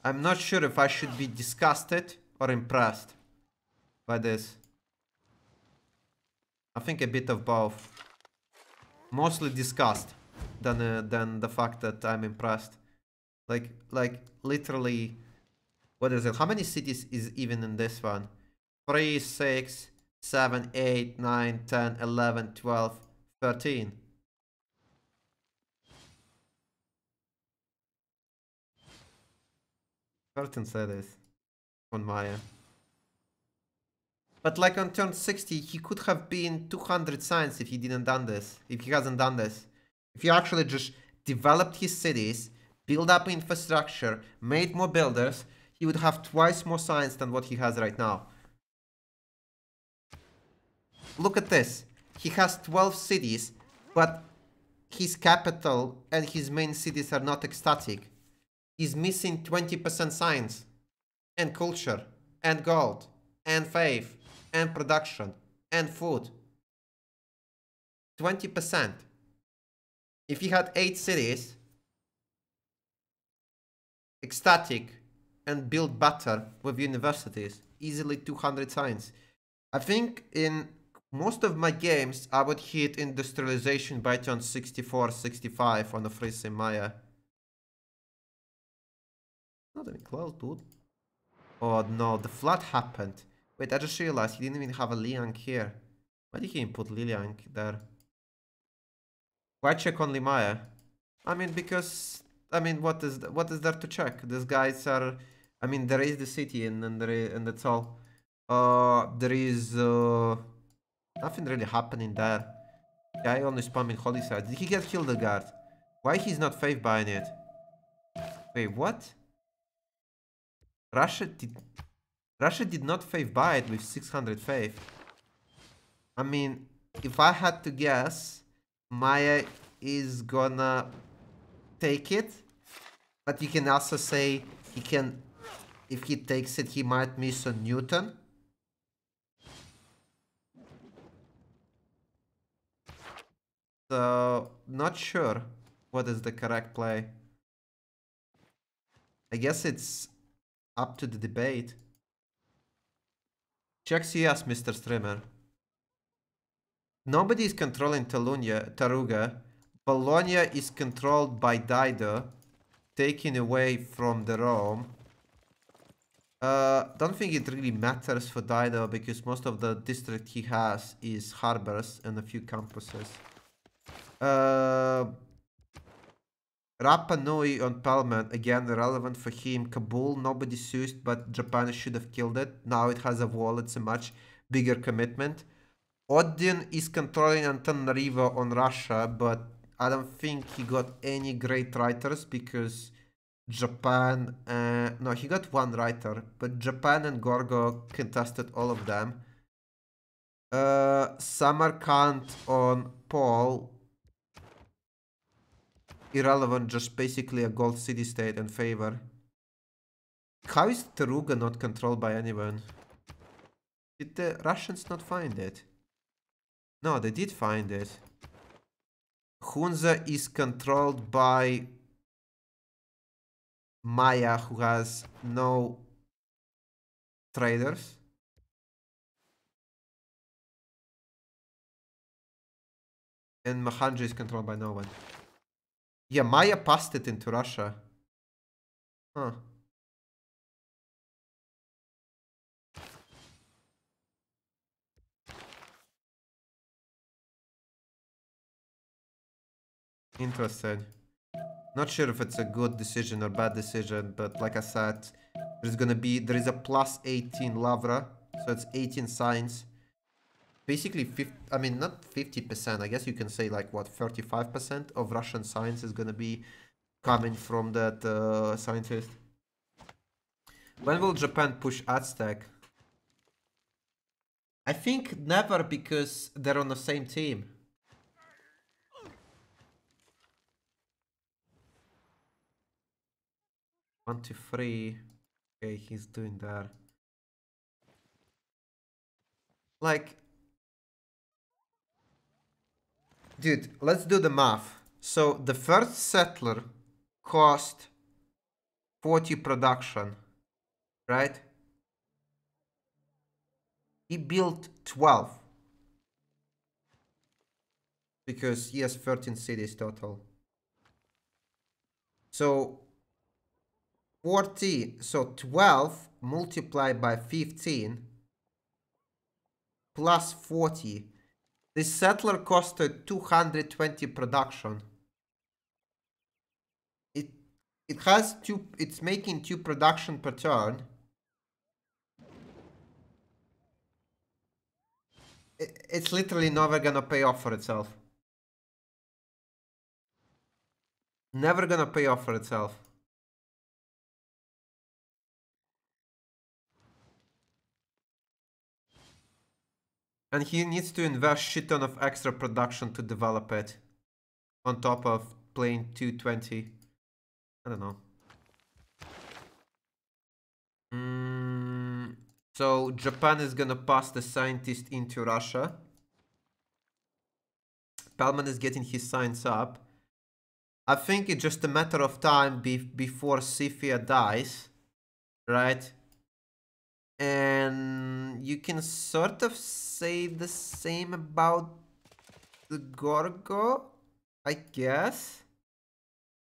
I'm not sure if I should be disgusted or impressed by this. I think a bit of both. Mostly disgust than the fact that I'm impressed. Like literally, what is it? How many cities is even in this one? 3, 6, 7, 8, 9, 10, 11, 12, 13. Certain cities on Maya. But like on turn 60, he could have been 200 science if he didn't done this. If he hasn't done this. If he actually just developed his cities, built up infrastructure, made more builders, he would have twice more science than what he has right now. Look at this. He has 12 cities, but his capital and his main cities are not ecstatic. He's missing 20% science, and culture, and gold, and faith, and production, and food. 20%. If he had 8 cities, ecstatic, and built better with universities, easily 200 science. I think in most of my games, I would hit industrialization by turn 64, 65 on a free sim Maya. Not even close, dude. Oh no, the flood happened. Wait, I just realized he didn't even have a Liang here. Why did he input Liang there? Why check only Maya? I mean, because... I mean, what is there to check? These guys are... I mean, there is the city and that's all. There is... nothing really happening there. Guy only spamming holy side. Did he get Hildegard? Why he's not faith buying it? Wait, what? Russia did not faith buy it with 600 faith. I mean, if I had to guess, Maya is gonna take it. But you can also say he can, if he takes it, he might miss on Newton. So, not sure what is the correct play. I guess it's up to the debate. Check CS, Mr. Streamer. Nobody is controlling Taruga. Bologna is controlled by Dido, taken away from the Rome. Don't think it really matters for Dido because most of the district he has is harbors and a few campuses. Rapa Nui on Palman, again relevant for him. Kabul, nobody seized, but Japan should have killed it. Now it has a wall, it's a much bigger commitment. Odin is controlling Antananarivo on Russia, but I don't think he got any great writers because Japan... no, he got one writer, but Japan and Gorgo contested all of them. Samarkand on Paul... irrelevant, just basically a gold city-state and favor. How is Taruga not controlled by anyone? Did the Russians not find it? No, they did find it. Hunza is controlled by Maya, who has no traders. And Mahanji is controlled by no one. Yeah, Maya passed it into Russia. Huh. Interesting. Not sure if it's a good decision or bad decision, but like I said, there is a plus 18 Lavra, so it's 18 signs. Basically, I mean, not 50%, I guess you can say like, what, 35% of Russian science is gonna be coming from that scientist. When will Japan push Aztec? I think never, because they're on the same team. One, two, three. Okay, he's doing that. Like, dude, let's do the math. So the first settler cost 40 production, right? He built 12 because he has 13 cities total. So 40, so 12 multiplied by 15 plus 40. This settler costed 220 production. It's making 2 production per turn. It's literally never gonna pay off for itself. Never gonna pay off for itself. And he needs to invest shit ton of extra production to develop it. On top of playing 220. I don't know. So Japan is gonna pass the scientist into Russia. Pelman is getting his science up. I think it's just a matter of time before Sifia dies, right? And you can sort of say the same about the Gorgo, I guess.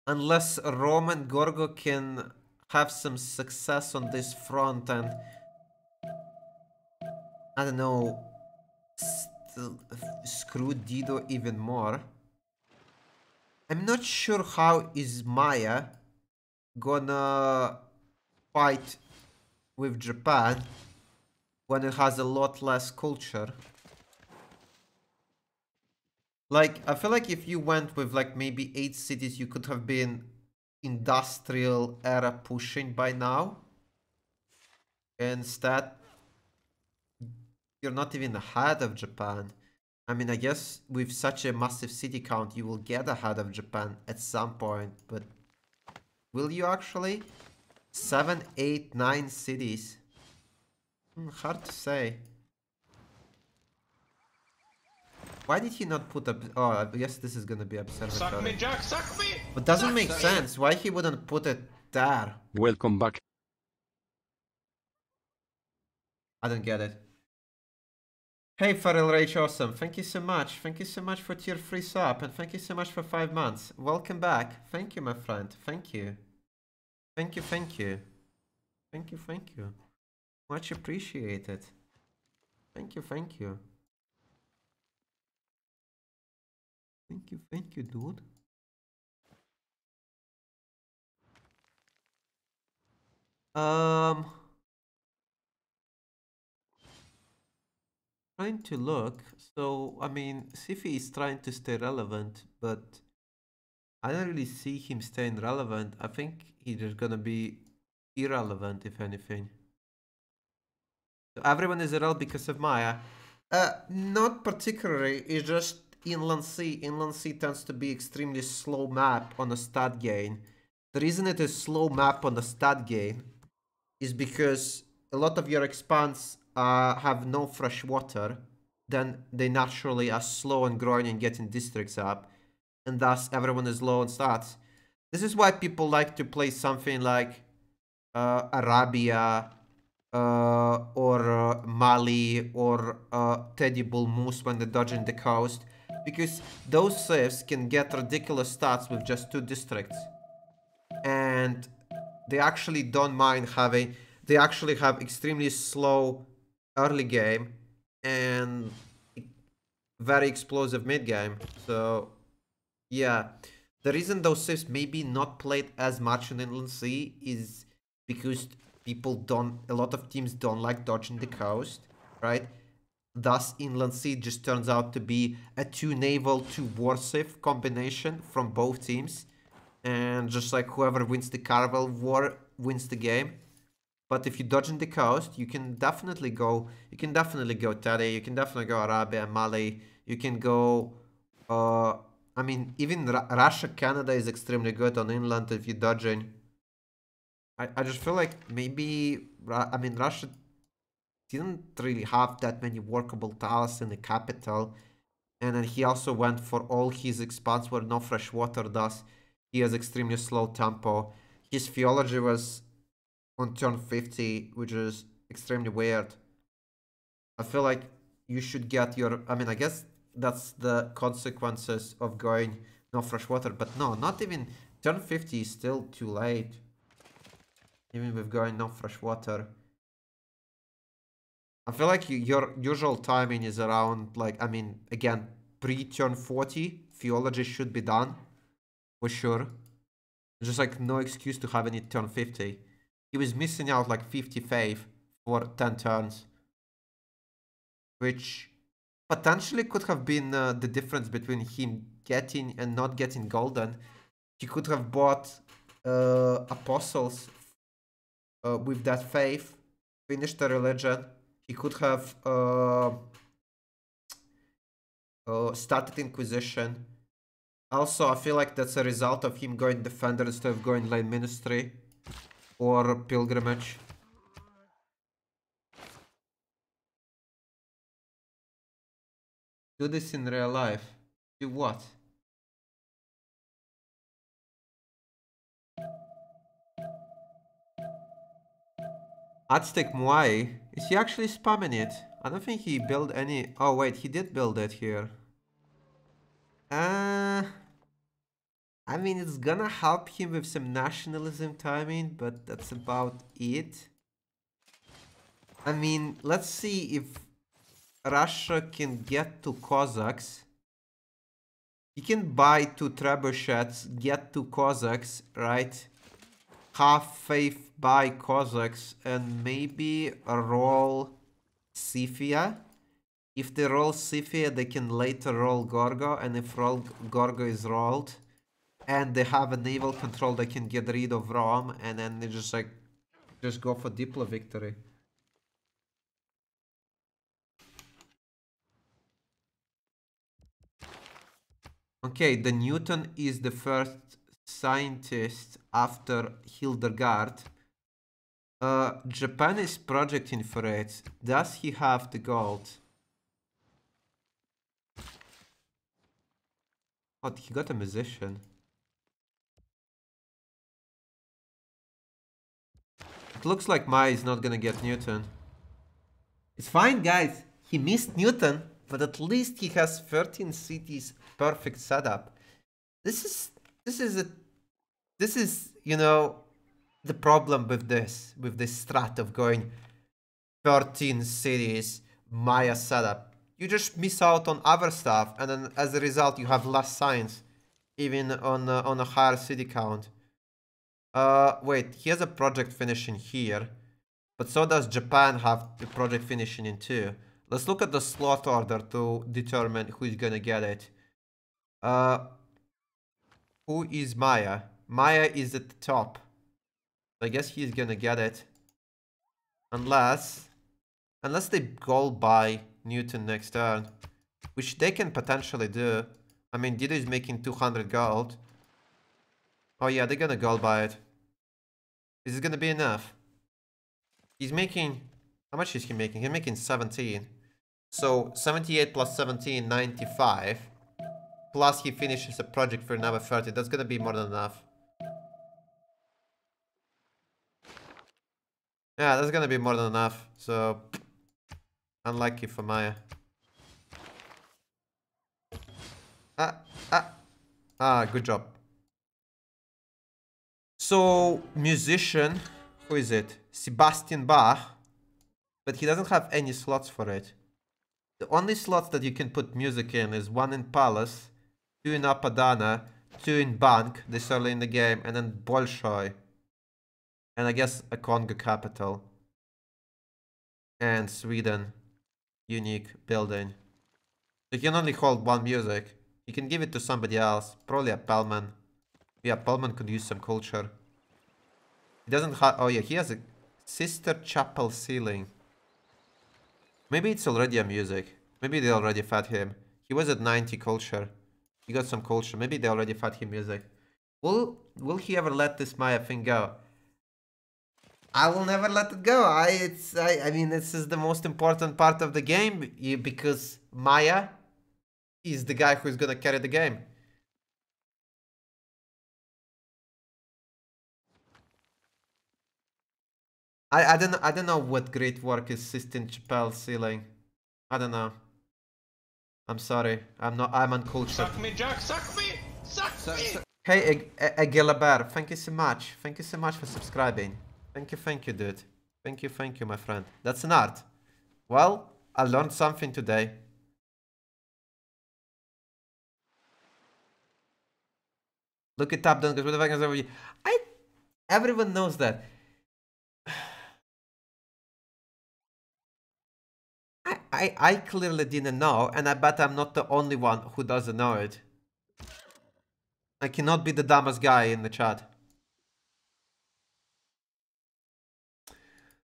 Unless Roman Gorgo can have some success on this front and, I don't know, screw Dido even more. I'm not sure how is Maya gonna fight with Japan when it has a lot less culture. Like, I feel like if you went with like maybe 8 cities, you could have been industrial era pushing by now. Instead, you're not even ahead of Japan. I mean, I guess with such a massive city count, you will get ahead of Japan at some point, but will you actually? 7, 8, 9 cities. Hard to say. Why did he not put up? Oh, I guess this is gonna be observatory. Suck me, Jack, suck me! But doesn't make sense. Why he wouldn't put it there? Welcome back. I don't get it. Hey, Farrell Rage Awesome. Thank you so much. Thank you so much for tier 3 sub. And thank you so much for 5 months. Welcome back. Thank you, my friend. Thank you. Thank you, thank you. Thank you, thank you. Much appreciated. Thank you, thank you. Thank you, dude. Trying to look. So, I mean, Sifi is trying to stay relevant, but I don't really see him staying relevant. I think he's just gonna be irrelevant, if anything. So everyone is irrelevant because of Maya. Not particularly. It's just Inland Sea. Inland Sea tends to be extremely slow map on a stat gain. The reason it is slow map on the stat gain is because a lot of your expands have no fresh water. Then they naturally are slow and growing and getting districts up. and thus everyone is low on stats. This is why people like to play something like Arabia or Mali or Teddy Bull Moose when they're dodging the coast, because those civs can get ridiculous stats with just 2 districts, and they actually don't mind having. They actually have extremely slow early game and very explosive mid game. So yeah, the reason those civs maybe not played as much in Inland Sea is because people don't, a lot of teams don't like dodging the coast, right? Thus, Inland Sea just turns out to be a 2 naval, 2 war civ combination from both teams. And just like whoever wins the Caravel War wins the game. But if you dodge in the coast, you can definitely go Teddy, you can definitely go Arabia, Mali, you can go I mean, even Russia, Canada is extremely good on inland if you're dodging. I just feel like maybe, I mean, Russia didn't really have that many workable tiles in the capital. And then he also went for all his expands where no fresh water, thus he has extremely slow tempo. His theology was on turn 50, which is extremely weird. I feel like you should get your, I mean, I guess that's the consequences of going no fresh water, but no, not even turn 50 is still too late. Even with going no fresh water. I feel like your usual timing is around, like, I mean, again, pre-turn 40, theology should be done, for sure. Just like no excuse to have any turn 50. He was missing out like 55 for 10 turns. Which potentially could have been the difference between him getting and not getting golden. He could have bought apostles with that faith, finished the religion. He could have started Inquisition. Also, I feel like that's a result of him going Defender instead of going Lane Ministry or Pilgrimage. Do this in real life. Do what? Aztec Muay. Is he actually spamming it? I don't think he built any... Oh wait, he did build it here. I mean, it's gonna help him with some nationalism timing, but that's about it. I mean, let's see if Russia can get to Cossacks. He can buy 2 trebuchets, get to Cossacks, right? Have faith by Cossacks, and maybe roll Scythia. If they roll Scythia, they can later roll Gorgo, and if Gorgo is rolled, and they have a naval control, they can get rid of Rome, and then they just like, just go for Diplo victory. Okay, the Newton is the first scientist after Hildegard. Japan is projecting for it. Does he have the gold? Oh, he got a musician. It looks like Mai is not gonna get Newton. It's fine, guys. He missed Newton, but at least he has 13 cities perfect setup. This is, you know, the problem with this strat of going 13 cities Maya setup. You just miss out on other stuff, and then as a result, you have less science, even on a higher city count. Wait, he has a project finishing here, but so does Japan have the project finishing in 2. Let's look at the slot order to determine who is gonna get it. Who is Maya? Maya is at the top. I guess he's gonna get it. Unless they gold buy Newton next turn. Which they can potentially do. I mean, Dido is making 200 gold. Oh yeah, they're gonna gold buy it. Is it gonna be enough? He's making... How much is he making? He's making 17. So 78 plus 17, 95. plus he finishes a project for another 30. That's gonna be more than enough. Yeah, that's gonna be more than enough. So, unlucky for Maya. Good job. So, musician, who is it? Sebastian Bach, but he doesn't have any slots for it. The only slots that you can put music in is 1 in Palace, 2 in Apadana, 2 in Bank, this early in the game, and then Bolshoi. And I guess a Congo capital. And Sweden. Unique building. You can only hold 1 music. You can give it to somebody else. Probably a Pellman. Yeah, Pellman could use some culture. He doesn't have... Oh yeah, he has a Sister Chapel ceiling. Maybe it's already a music. Maybe they already fed him. He was at 90 culture. He got some culture. Maybe they already fed him music. Will he ever let this Maya thing go? I will never let it go. I mean, this is the most important part of the game because Maya is the guy who's gonna carry the game. I don't know what great work is Sistine Chapel ceiling. I don't know. I'm sorry. I'm uncultured. Suck me, Jack. Suck me. Suck me. Hey, Agelaber, thank you so much. Thank you so much for subscribing. Thank you, dude. Thank you, my friend. That's an art. Well, I learned something today. Look it up, don't go. Everyone knows that. I clearly didn't know, and I bet I'm not the only one who doesn't know it. I cannot be the dumbest guy in the chat.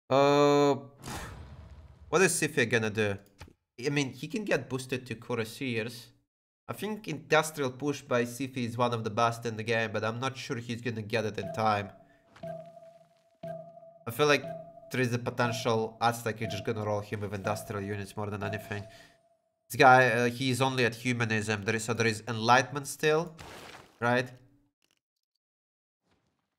What is Sifia gonna do? I mean, he can get boosted to Cuirassiers. I think Industrial Push by Sifi is one of the best in the game, but I'm not sure he's gonna get it in time. I feel like there is a potential Aztec is just gonna roll him with industrial units more than anything. This guy, he's only at humanism. So there is enlightenment still, right?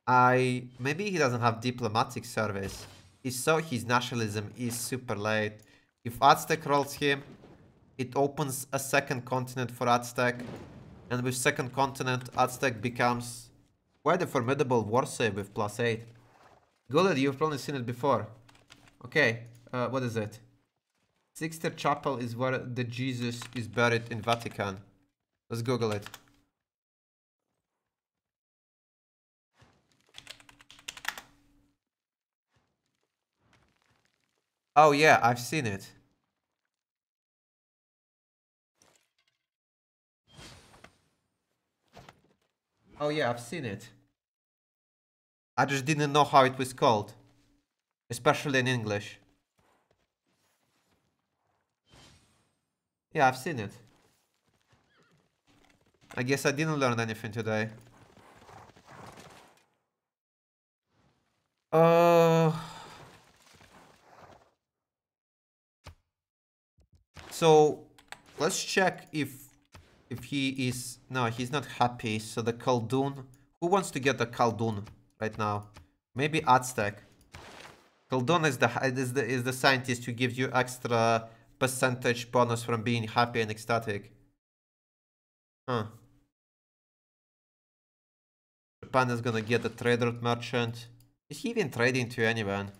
Maybe he doesn't have diplomatic service. If so, his nationalism is super late. If Aztec rolls him, it opens a second continent for Aztec. And with second continent, Aztec becomes quite a formidable war save with +8. Guled, you've probably seen it before. Okay, what is it? Sixter Chapel is where the Jesus is buried in Vatican. Let's Google it. Oh yeah, I've seen it. Oh yeah, I've seen it. I just didn't know how it was called. Especially in English. Yeah, I've seen it. I guess I didn't learn anything today. So let's check if he is... No, he's not happy. So the Khaldun... Who wants to get the Khaldun right now? Maybe Aztec. Khaldun is the scientist who gives you extra percentage bonus from being happy and ecstatic. Huh. Japan is gonna get a trader merchant. Is he even trading to anyone?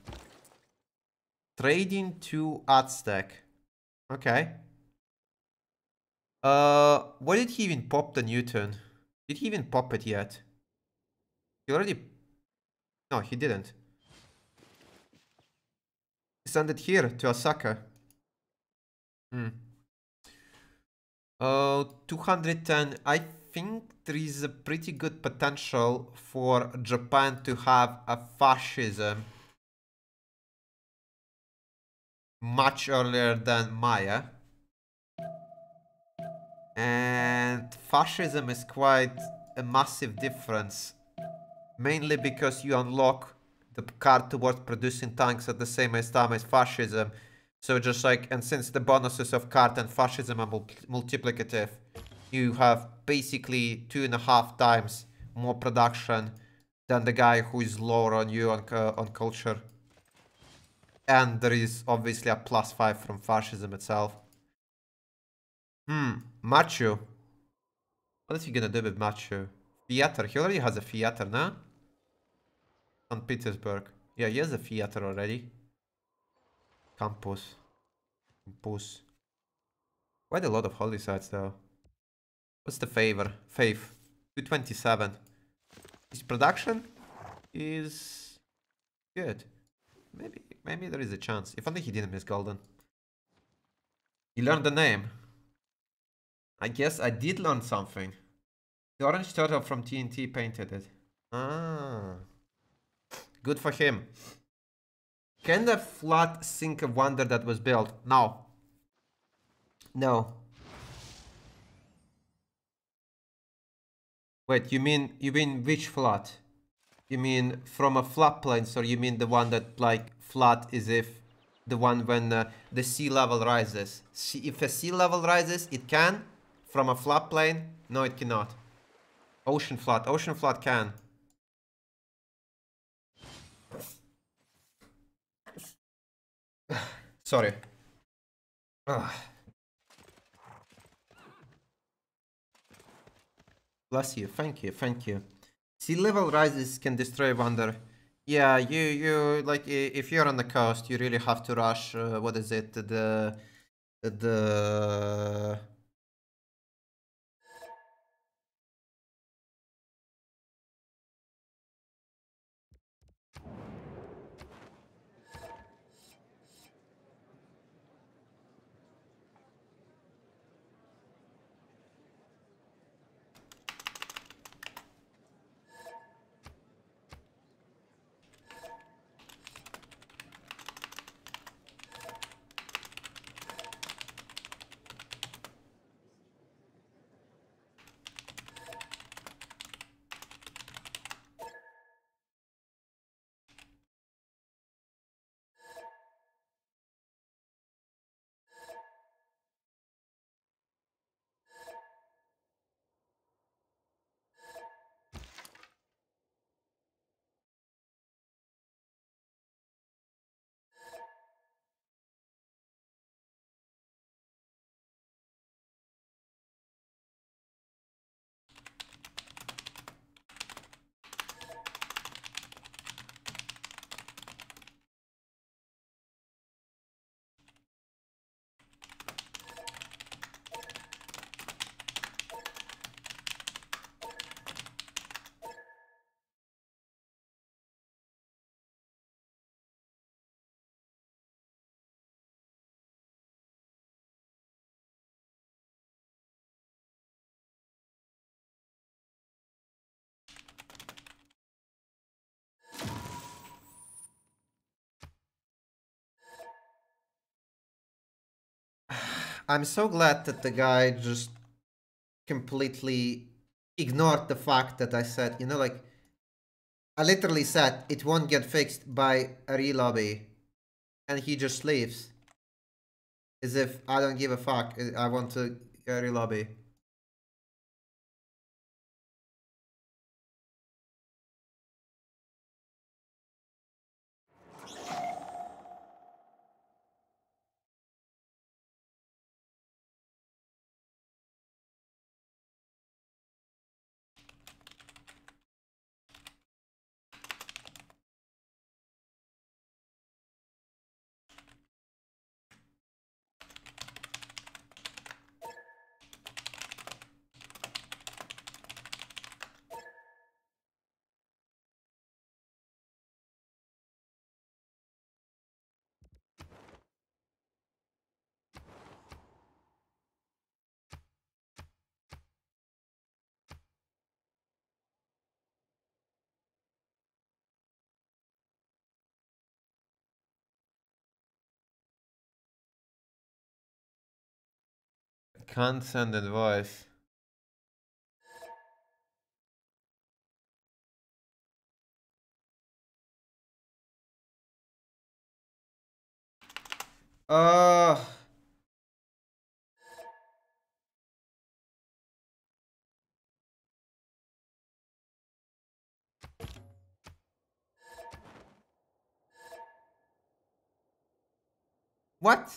Trading to Aztec. Okay. Why did he even pop the Newton? Did he even pop it yet? He already... No, he didn't. Send it here to Osaka. 210. I think there is a pretty good potential for Japan to have a fascism much earlier than Maya. And fascism is quite a massive difference. Mainly because you unlock the card towards producing tanks at the same time as fascism. So just like, and since the bonuses of card and fascism are multiplicative, you have basically 2.5 times more production than the guy who is lower on you on culture. And there is obviously a +5 from fascism itself. Machu. What is he gonna do with Machu? Theater. He already has a theater, no? St. Petersburg. Yeah, he has a theater already. Campus. Quite a lot of holy sites though. What's the favor? Faith. 227. His production is good. Maybe there is a chance. If only he didn't miss golden. You learned the name. I guess I did learn something. The orange turtle from TNT painted it. Ah. Good for him. Can the flat sink a wonder that was built? No. No. Wait, you mean which flat? You mean from a flat plains, or you mean the one that like flat is if the one when the sea level rises? If a sea level rises, it can. From a flat plane, no, it cannot. Ocean flat can. Sorry. Bless you. Thank you. Sea level rises can destroy wonder. Yeah, you like if you're on the coast, you really have to rush. What is it? The I'm so glad that the guy just completely ignored the fact that I said, you know, like, I literally said it won't get fixed by a relobby, and he just leaves. As if I don't give a fuck, I want to relobby. Can't send advice. Uh What?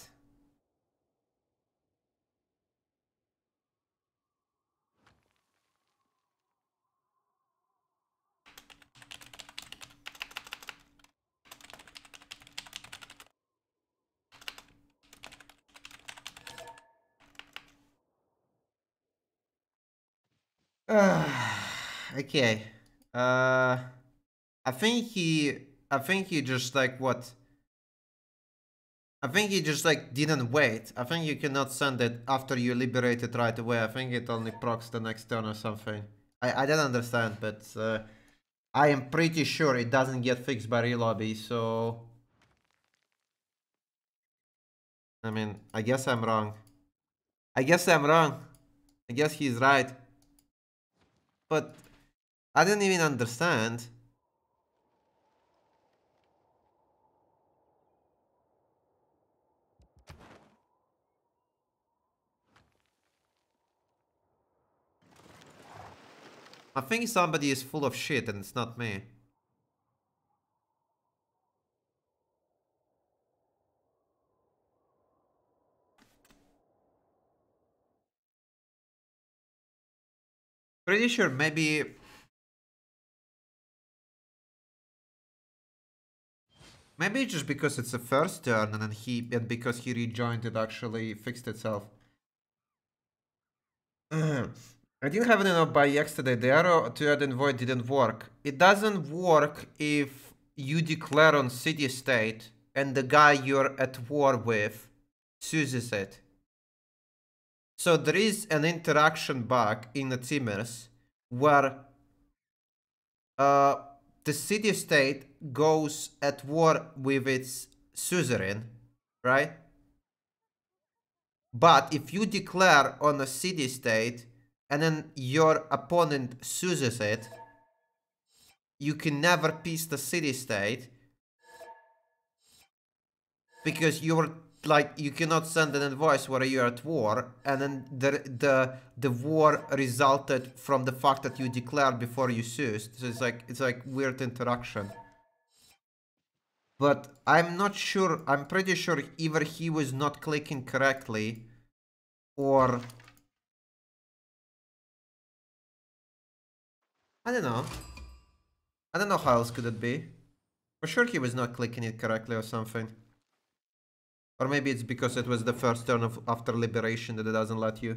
Okay. I think he just like what? I think he just like didn't wait. I think you cannot send it after you liberate it right away. I think it only procs the next turn or something. I don't understand, but I am pretty sure it doesn't get fixed by relobby, so... I mean, I guess I'm wrong. I guess I'm wrong. I guess he's right. But I didn't even understand. I think somebody is full of shit and it's not me. Pretty sure maybe... Maybe just because it's the first turn and then because he rejoined it actually fixed itself. I didn't have enough by yesterday. The arrow to add and void didn't work. It doesn't work if you declare on city state and the guy you're at war with chooses it. So there is an interaction bug in the Timers where the city state goes at war with its suzerain, right? But if you declare on a city state and then your opponent chooses it, you can never peace the city state because you're like you cannot send an invoice where you're at war, and then the war resulted from the fact that you declared before you choose. So it's like weird interaction. But I'm not sure. I'm pretty sure either he was not clicking correctly, or I don't know. I don't know how else could it be. For sure he was not clicking it correctly or something. Or maybe it's because it was the first turn of after liberation that it doesn't let you.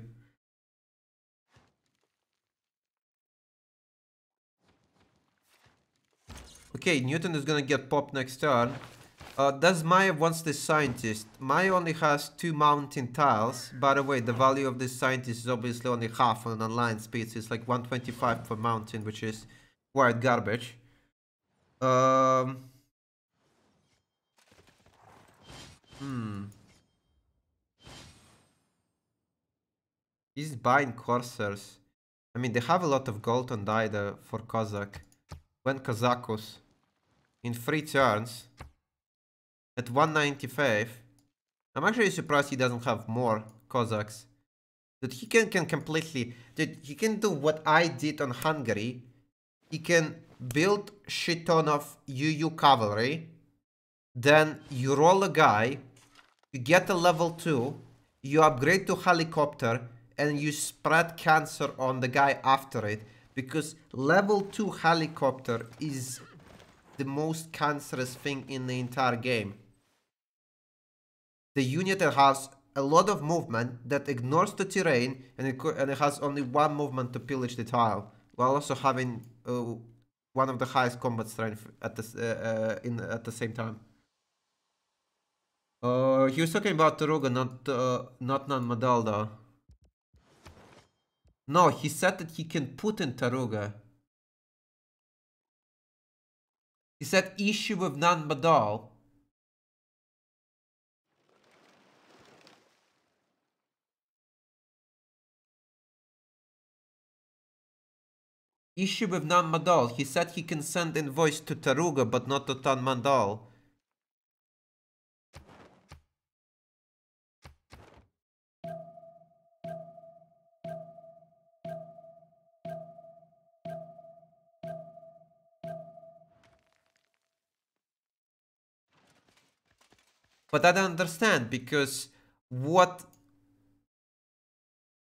Okay, Newton is gonna get popped next turn. Does Maya wants this scientist? Maya only has 2 mountain tiles. By the way, the value of this scientist is obviously only half on an online speed. So it's like 125 per mountain, which is quite garbage. He's buying coursers. I mean, they have a lot of gold on Daida for Kozak. When Kazakus in 3 turns at 195. I'm actually surprised he doesn't have more Cossacks. That he can completely... Dude, he can do what I did on Hungary. He can build shit ton of UU cavalry. Then you roll a guy. You get a level 2. You upgrade to helicopter. And you spread cancer on the guy after it. Because level 2 helicopter is the most cancerous thing in the entire game. The unit that has a lot of movement that ignores the terrain and it has only 1 movement to pillage the tile, while also having one of the highest combat strength at the same time. He was talking about Taruga, not Nanmadal though. No, he said that he can put in Taruga. He said issue with Nanmadal. Issue with Nanmadal. He said he can send invoice to Taruga but not to Tanmandal. But I don't understand because what?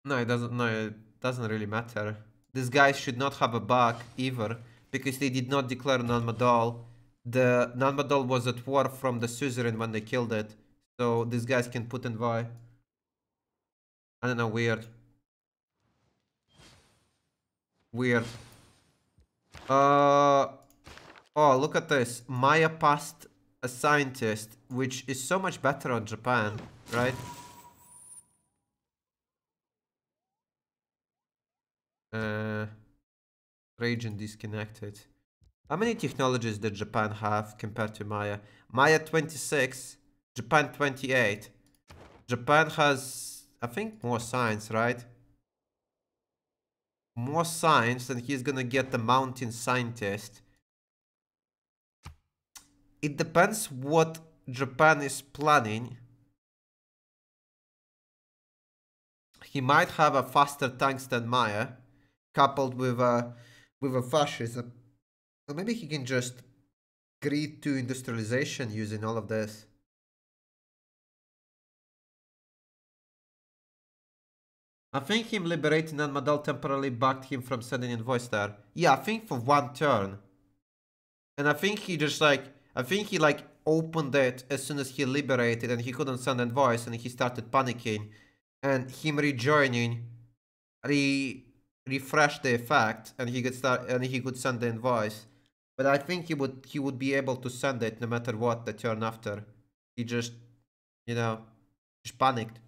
No, it doesn't. No, it doesn't really matter. This guy should not have a bug either because they did not declare non-modal. The non-modal was at war from the suzerain when they killed it, so these guys can put envoy. I don't know. Weird. Weird. Oh, look at this. Maya passed a scientist, which is so much better on Japan, right? Region disconnected. How many technologies did Japan have compared to Maya? Maya 26, Japan 28. Japan has, I think, more science, right? More science, and he's gonna get the mountain scientist. It depends what Japan is planning. He might have a faster tanks than Maya, coupled with a fascism. Or maybe he can just agree to industrialization using all of this. I think him liberating Anmadal temporarily backed him from sending invoice there. Yeah, I think for one turn. And I think he just like, I think he like opened it as soon as he liberated and he couldn't send invoice and he started panicking. And him rejoining refreshed the effect and he could send the invoice. But I think he would be able to send it no matter what the turn after. He just, you know, just panicked.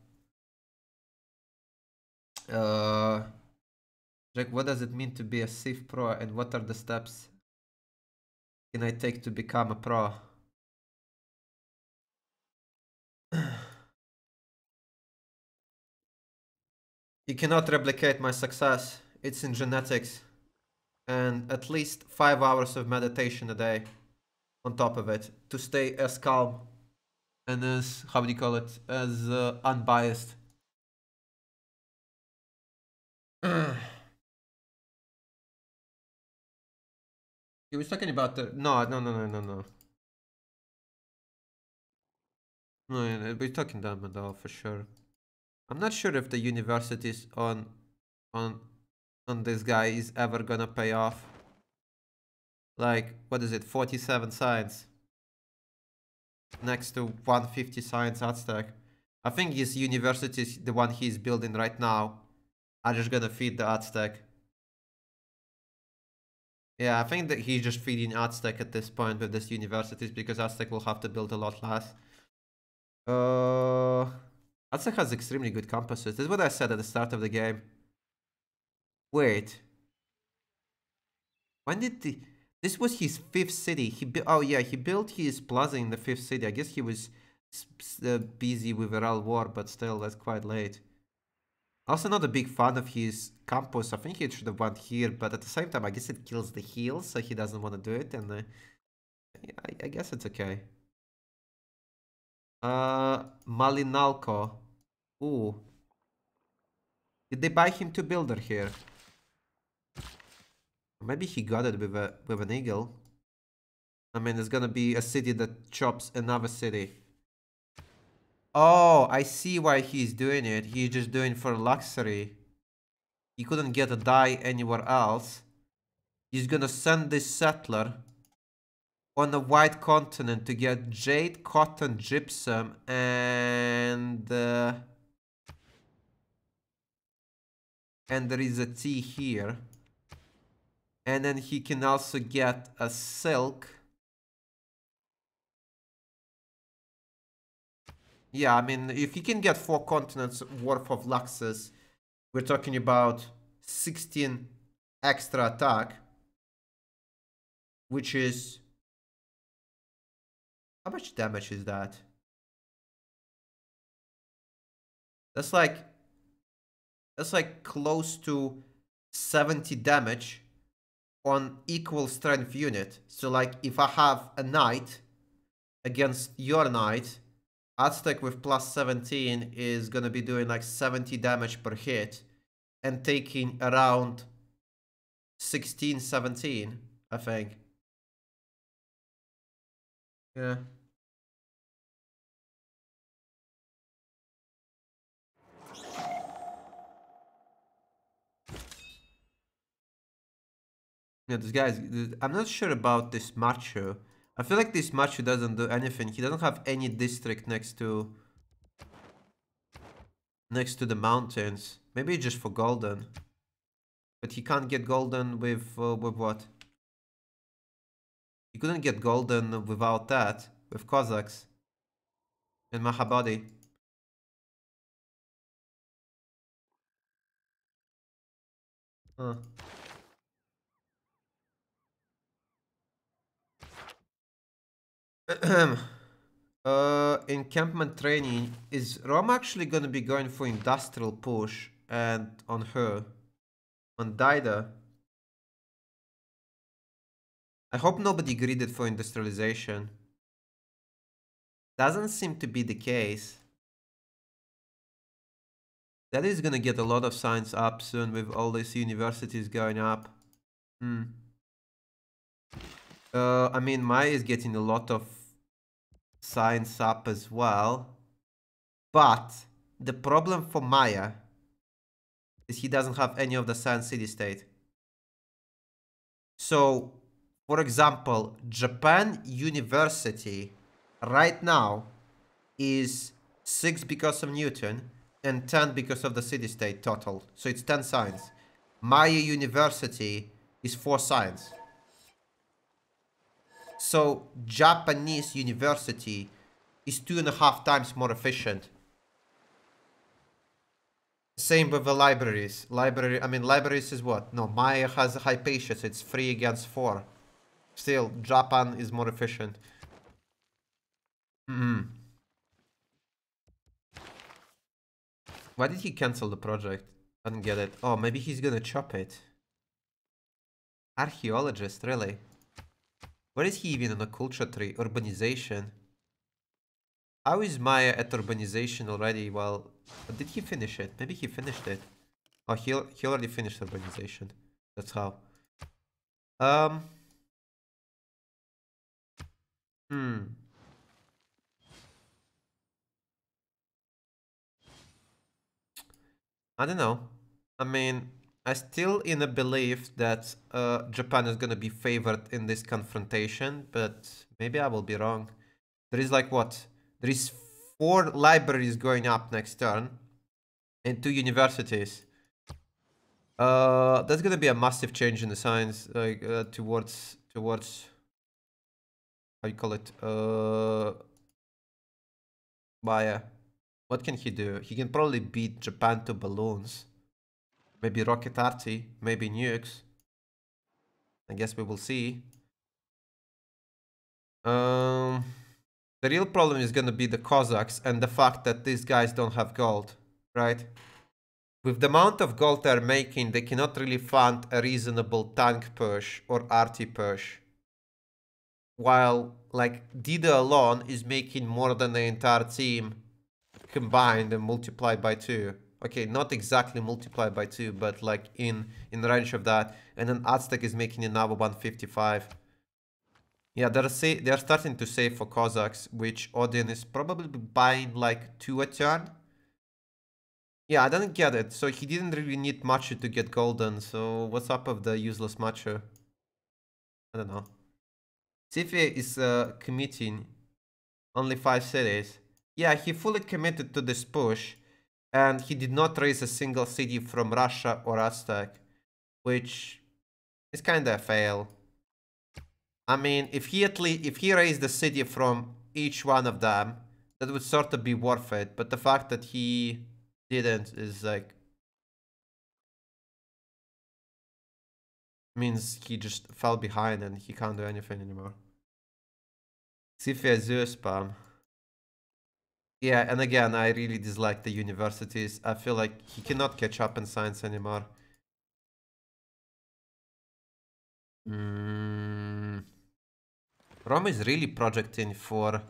Like, what does it mean to be a Civ Pro and what are the steps can I take to become a pro? You cannot replicate my success. It's in genetics. And at least 5 hours of meditation a day on top of it to stay as calm and as, how do you call it, as unbiased. He was talking about the... No. No, we're talking down Mandal for sure. I'm not sure if the universities on this guy is ever gonna pay off. Like, what is it, 47 science next to 150 science Aztec. I think his universities, the one he's building right now, are just gonna feed the Aztec. Yeah, I think that he's just feeding Aztec at this point with this universities because Aztec will have to build a lot less. Aztec has extremely good campuses. This is what I said at the start of the game. Wait. When did the... This was his 5th city. Oh yeah, he built his plaza in the 5th city. I guess he was busy with a real war, but still, that's quite late. Also not a big fan of his campus. I think he should have went here, but at the same time, I guess it kills the heal, so he doesn't want to do it, and I guess it's okay. Malinalco. Ooh. Did they buy him to builder here? Maybe he got it with an eagle. I mean, it's gonna be a city that chops another city. Oh, I see why he's doing it. He's just doing it for luxury. He couldn't get a die anywhere else. He's gonna send this settler on the white continent to get jade, cotton, gypsum, and there is a tea here. And then he can also get a silk. Yeah, I mean, if he can get 4 continents worth of luxus, we're talking about 16 extra attack, which is... How much damage is that? That's like close to 70 damage on equal strength unit. So like if I have a knight against your knight, Aztec with plus 17 is gonna be doing like 70 damage per hit and taking around 16, 17, I think. Yeah. Yeah, this guy's. I'm not sure about this macho. I feel like this macho doesn't do anything. He doesn't have any district next to the mountains. Maybe just for golden. But he can't get golden with what? He couldn't get golden without that. With Cossacks. And Mahabadi. Huh. Encampment training. Is Rom actually gonna be going for industrial push and on her? On Dida? I hope nobody greeded for industrialization. Doesn't seem to be the case. That is gonna get a lot of science up soon with all these universities going up. I mean, Maya is getting a lot of science up as well. But the problem for Maya is he doesn't have any of the science city-state. So, for example, Japan University right now is 6 because of Newton and 10 because of the city-state total. So it's 10 science. Maya University is 4 science. So Japanese university is 2.5 times more efficient. Same with the libraries. Libraries is what? No, Maya has Hypatia, so it's 3 against 4. Still, Japan is more efficient. Why did he cancel the project? I don't get it. Oh, maybe he's gonna chop it. Archaeologist, really? Where is he even on a culture tree? Urbanization. How is Maya at urbanization already? Well, did he finish it? Maybe he finished it. Oh, he already finished urbanization. That's how. I don't know. I mean, I still in a belief that Japan is gonna be favored in this confrontation, but maybe I will be wrong. There is like what? There is 4 libraries going up next turn and 2 universities. That's gonna be a massive change in the science, like towards how you call it? Maya. What can he do? He can probably beat Japan to balloons. Maybe rocket arty, maybe nukes. I guess we will see. The real problem is gonna be the Cossacks and the fact that these guys don't have gold, right? With the amount of gold they're making, they cannot really fund a reasonable tank push or arty push. While, like, Dida alone is making more than the entire team combined and multiplied by 2. Okay, not exactly multiplied by 2, but like in the range of that. And then Aztec is making another 155. Yeah, they're starting to save for Cossacks, which Odin is probably buying like 2 a turn. Yeah, I don't get it. So he didn't really need Macho to get golden. So what's up with the useless Macho? I don't know. Civ6 is committing only 5 cities. Yeah, he fully committed to this push. And he did not raise a single city from Russia or Aztec, which is kinda a fail. I mean, if he raised a city from each one of them, that would sort of be worth it. But the fact that he didn't is like means he just fell behind and he can't do anything anymore. CFA spam. Yeah, and again, I really dislike the universities. I feel like he cannot catch up in science anymore. Rome is really projecting for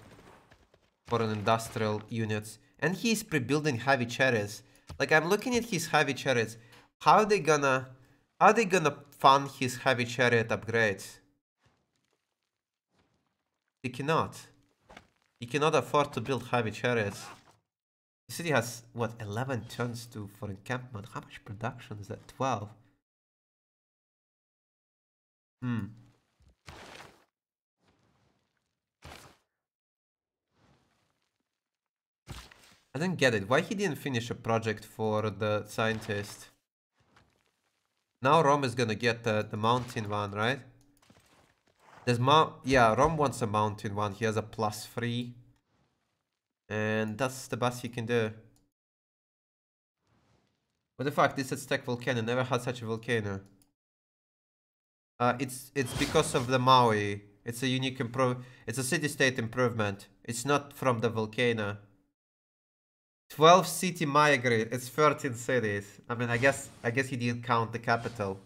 an industrial units. And he's pre-building heavy chariots. Like, I'm looking at his heavy chariots. How are they gonna fund his heavy chariot upgrades? He cannot. He cannot afford to build heavy chariots. The city has, what, 11 turns for encampment. How much production is that? 12. Hmm. I don't get it. Why he didn't finish a project for the scientist? Now Rom is gonna get the mountain one, right? There's yeah, Rom wants a mountain one. He has a +3. And that's the best he can do. What the fuck? This Aztec volcano never had such a volcano. It's because of the Maui. It's a unique It's a city-state improvement. It's not from the volcano. 12 city Maya grid. It's 13 cities. I mean, I guess he didn't count the capital.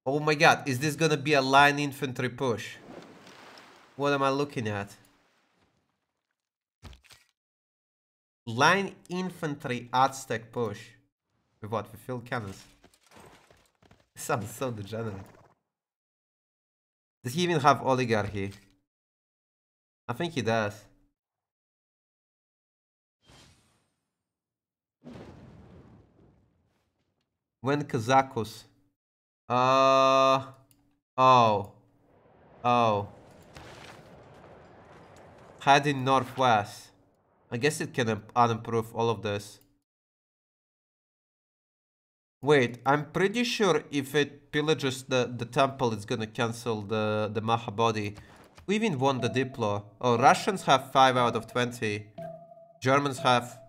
Oh my god, is this gonna be a line infantry push? What am I looking at? Line infantry Aztec push. With what? With field cannons. Sounds so degenerate. Does he even have oligarchy? I think he does. When Kazakus? Oh. Oh. Heading northwest. I guess it can unimprove all of this. Wait, I'm pretty sure if it pillages the temple, it's gonna cancel the Mahabodhi. Who even won the Diplo? Oh, Russians have 5 out of 20. Germans have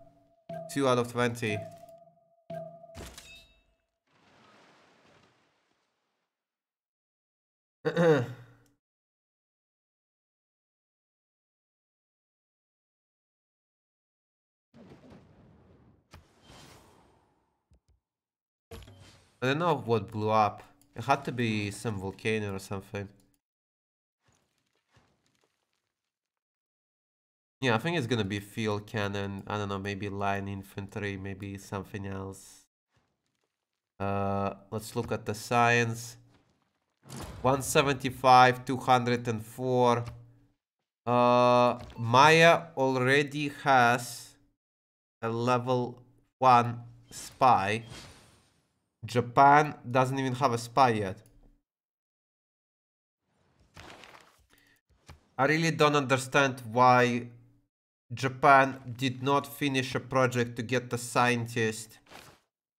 2 out of 20. I don't know what blew up. It had to be some volcano or something. Yeah, I think it's gonna be field cannon. I don't know, maybe line infantry, maybe something else. Let's look at the science. 175, 204. Maya already has a level 1 spy. Japan doesn't even have a spy yet. I really don't understand why Japan did not finish a project to get the scientist,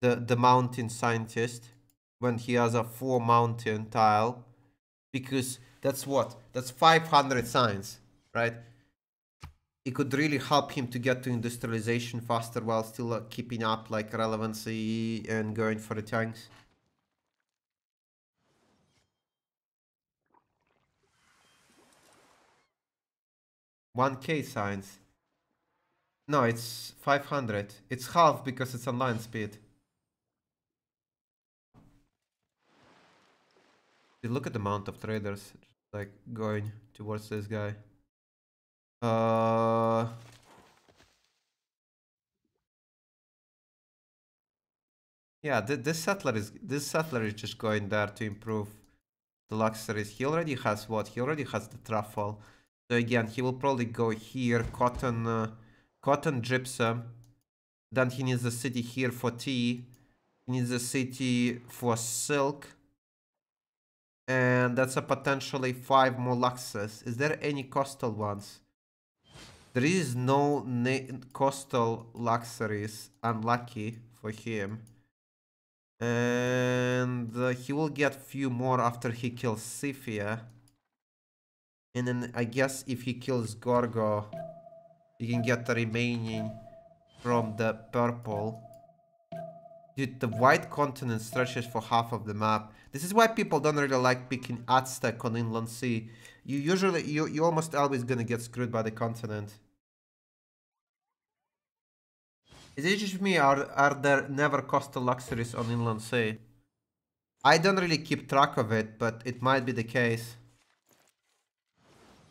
the mountain scientist, when he has a 4 mountain tile. Because that's what? That's 500 science, right? It could really help him to get to industrialization faster while still keeping up like relevancy and going for the tanks. 1k science. No, it's 500. It's half because it's online speed. You look at the amount of traders like going towards this guy. Yeah, this settler is just going there to improve the luxuries. He already has what? He already has the truffle. So again, he will probably go here, cotton gypsum. Then he needs a city here for tea. He needs a city for silk. And that's a potentially 5 more luxes. Is there any coastal ones? There is no coastal luxuries. Unlucky for him. And he will get few more after he kills Sifia. And then I guess if he kills Gorgo, he can get the remaining from the purple. Dude, the white continent stretches for half of the map. This is why people don't really like picking Aztec on Inland Sea. You almost always gonna get screwed by the continent. Is it just me, are there never coastal luxuries on Inland Sea? I don't really keep track of it, but it might be the case.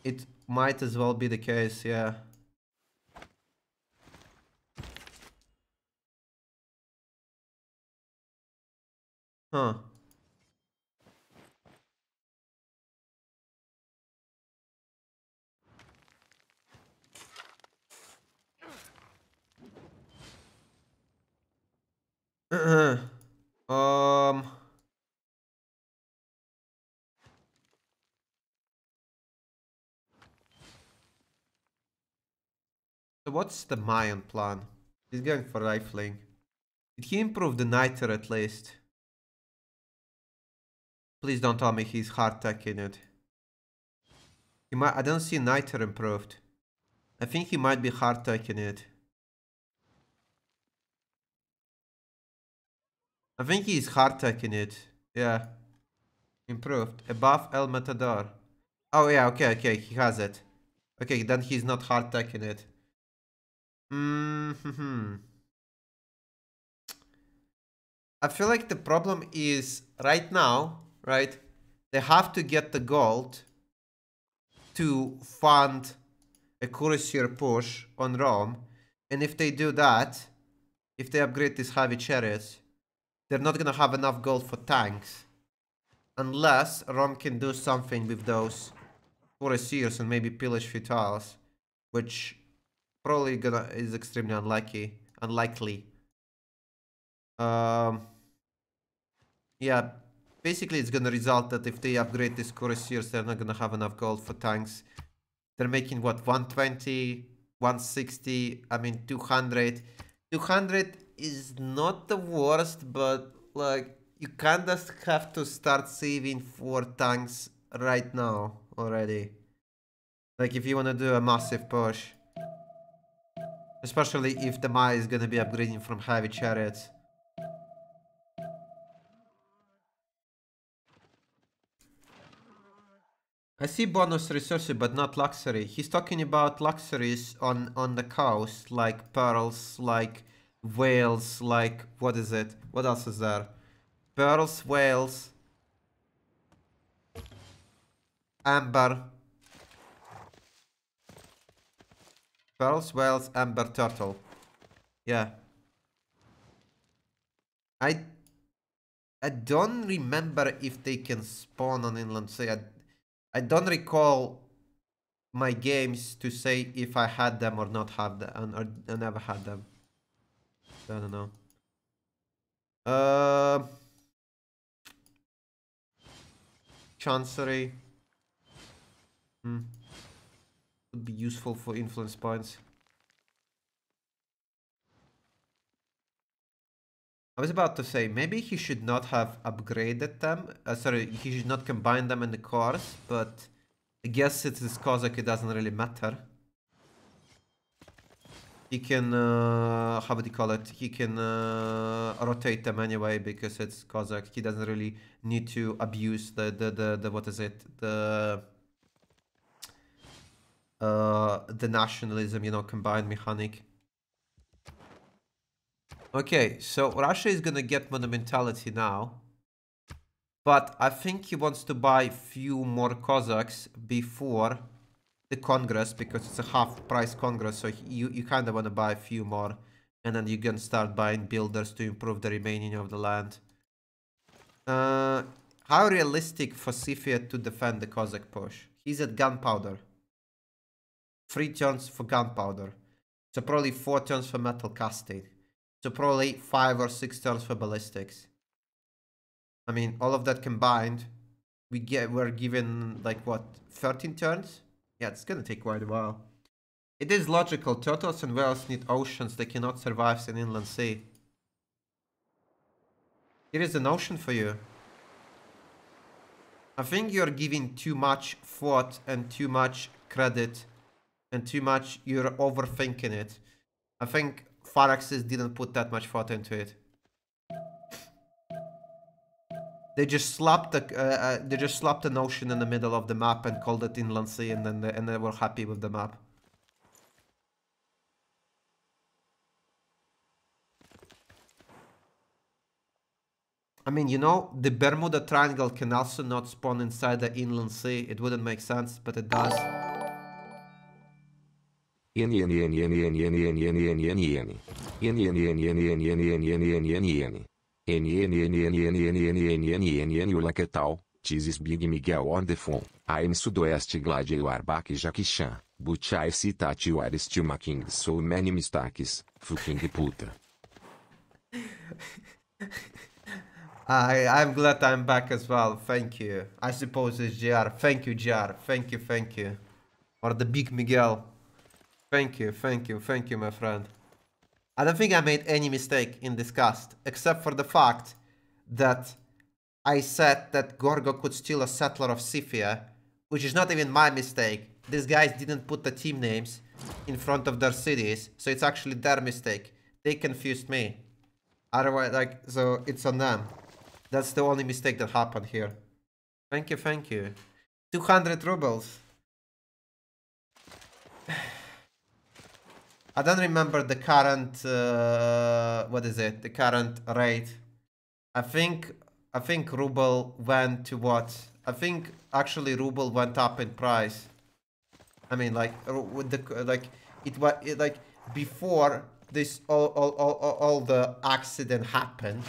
It might as well be the case, yeah. Huh. um So what's the Mayan plan? He's going for rifling. Did he improve the niter at least? Please don't tell me he's hard teching it. He might. I don't see niter improved. I think he might be hard teching it. I think he's hard teching it. Yeah. Improved. Above El Matador. Oh yeah, okay, he has it. Okay, then he's not hard teching it. I feel like the problem is right now, right? They have to get the gold to fund a courier push on Rome. And if they do that, if they upgrade these heavy chariots, they're not gonna have enough gold for tanks. Unless Rome can do something with those couriers and maybe pillage few tiles, which probably is extremely unlikely. Yeah, basically it's gonna result that if they upgrade these couriers, they're not gonna have enough gold for tanks. They're making what, 120, 160, I mean 200. 200 is not the worst, but like you kinda have to start saving for tanks right now already. Like if you wanna do a massive push. Especially if the Maya is gonna be upgrading from heavy chariots. I see bonus resources, but not luxury. He's talking about luxuries on the coast, like pearls, like whales, like what is it? What else is there? Pearls, whales, amber. Pearls, whales, amber, turtle. Yeah. I don't remember if they can spawn on inland sea. I don't recall my games to say if I had them or not have them, or I never had them. I don't know. Chancery. Would be useful for influence points. I was about to say, maybe he should not have upgraded them. Sorry, he should not combine them in the cores, but I guess it is Cossack, it doesn't really matter. He can, how would you call it? He can rotate them anyway because it's Cossack. He doesn't really need to abuse the what is it? The nationalism, you know, combined mechanic. Okay, so Russia is gonna get monumentality now. But I think he wants to buy few more Cossacks before the Congress, because it's a half price Congress, so you kind of want to buy a few more. And then you can start buying builders to improve the remaining of the land. How realistic for Sifia to defend the Cossack push? He's at gunpowder. 3 turns for gunpowder. So probably 4 turns for metal casting. So probably 5 or 6 turns for ballistics. I mean, all of that combined, we're given like what, 13 turns? Yeah, it's gonna take quite a while. It is logical. Turtles and whales need oceans. They cannot survive in inland sea. Here is an ocean for you. I think you're giving too much thought and too much credit and too much, you're overthinking it. I think Pharaxes didn't put that much thought into it. They just slapped an ocean in the middle of the map and called it inland sea, and then they were happy with the map. I mean, you know, the Bermuda Triangle can also not spawn inside the inland sea. It wouldn't make sense, but it does. Olá, que tal? This is Big Miguel on the phone. I'm Sudoeste glad you are back, Jackie Chan. But I see that you are still making so many mistakes. Fucking puta. I'm glad I'm back as well. Thank you. I suppose it's JR. Thank you, JR. Thank you. Or the Big Miguel. Thank you, my friend. I don't think I made any mistake in this cast, except for the fact that I said that Gorgo could steal a settler of Scythia, which is not even my mistake. These guys didn't put the team names in front of their cities, so it's actually their mistake. They confused me. Otherwise, like, so it's on them. That's the only mistake that happened here. Thank you. 200 rubles. I don't remember the current, what is it? The current rate. I think ruble went to what? I think actually ruble went up in price. I mean, like, with the, like, it was, like, before this, all the accident happened,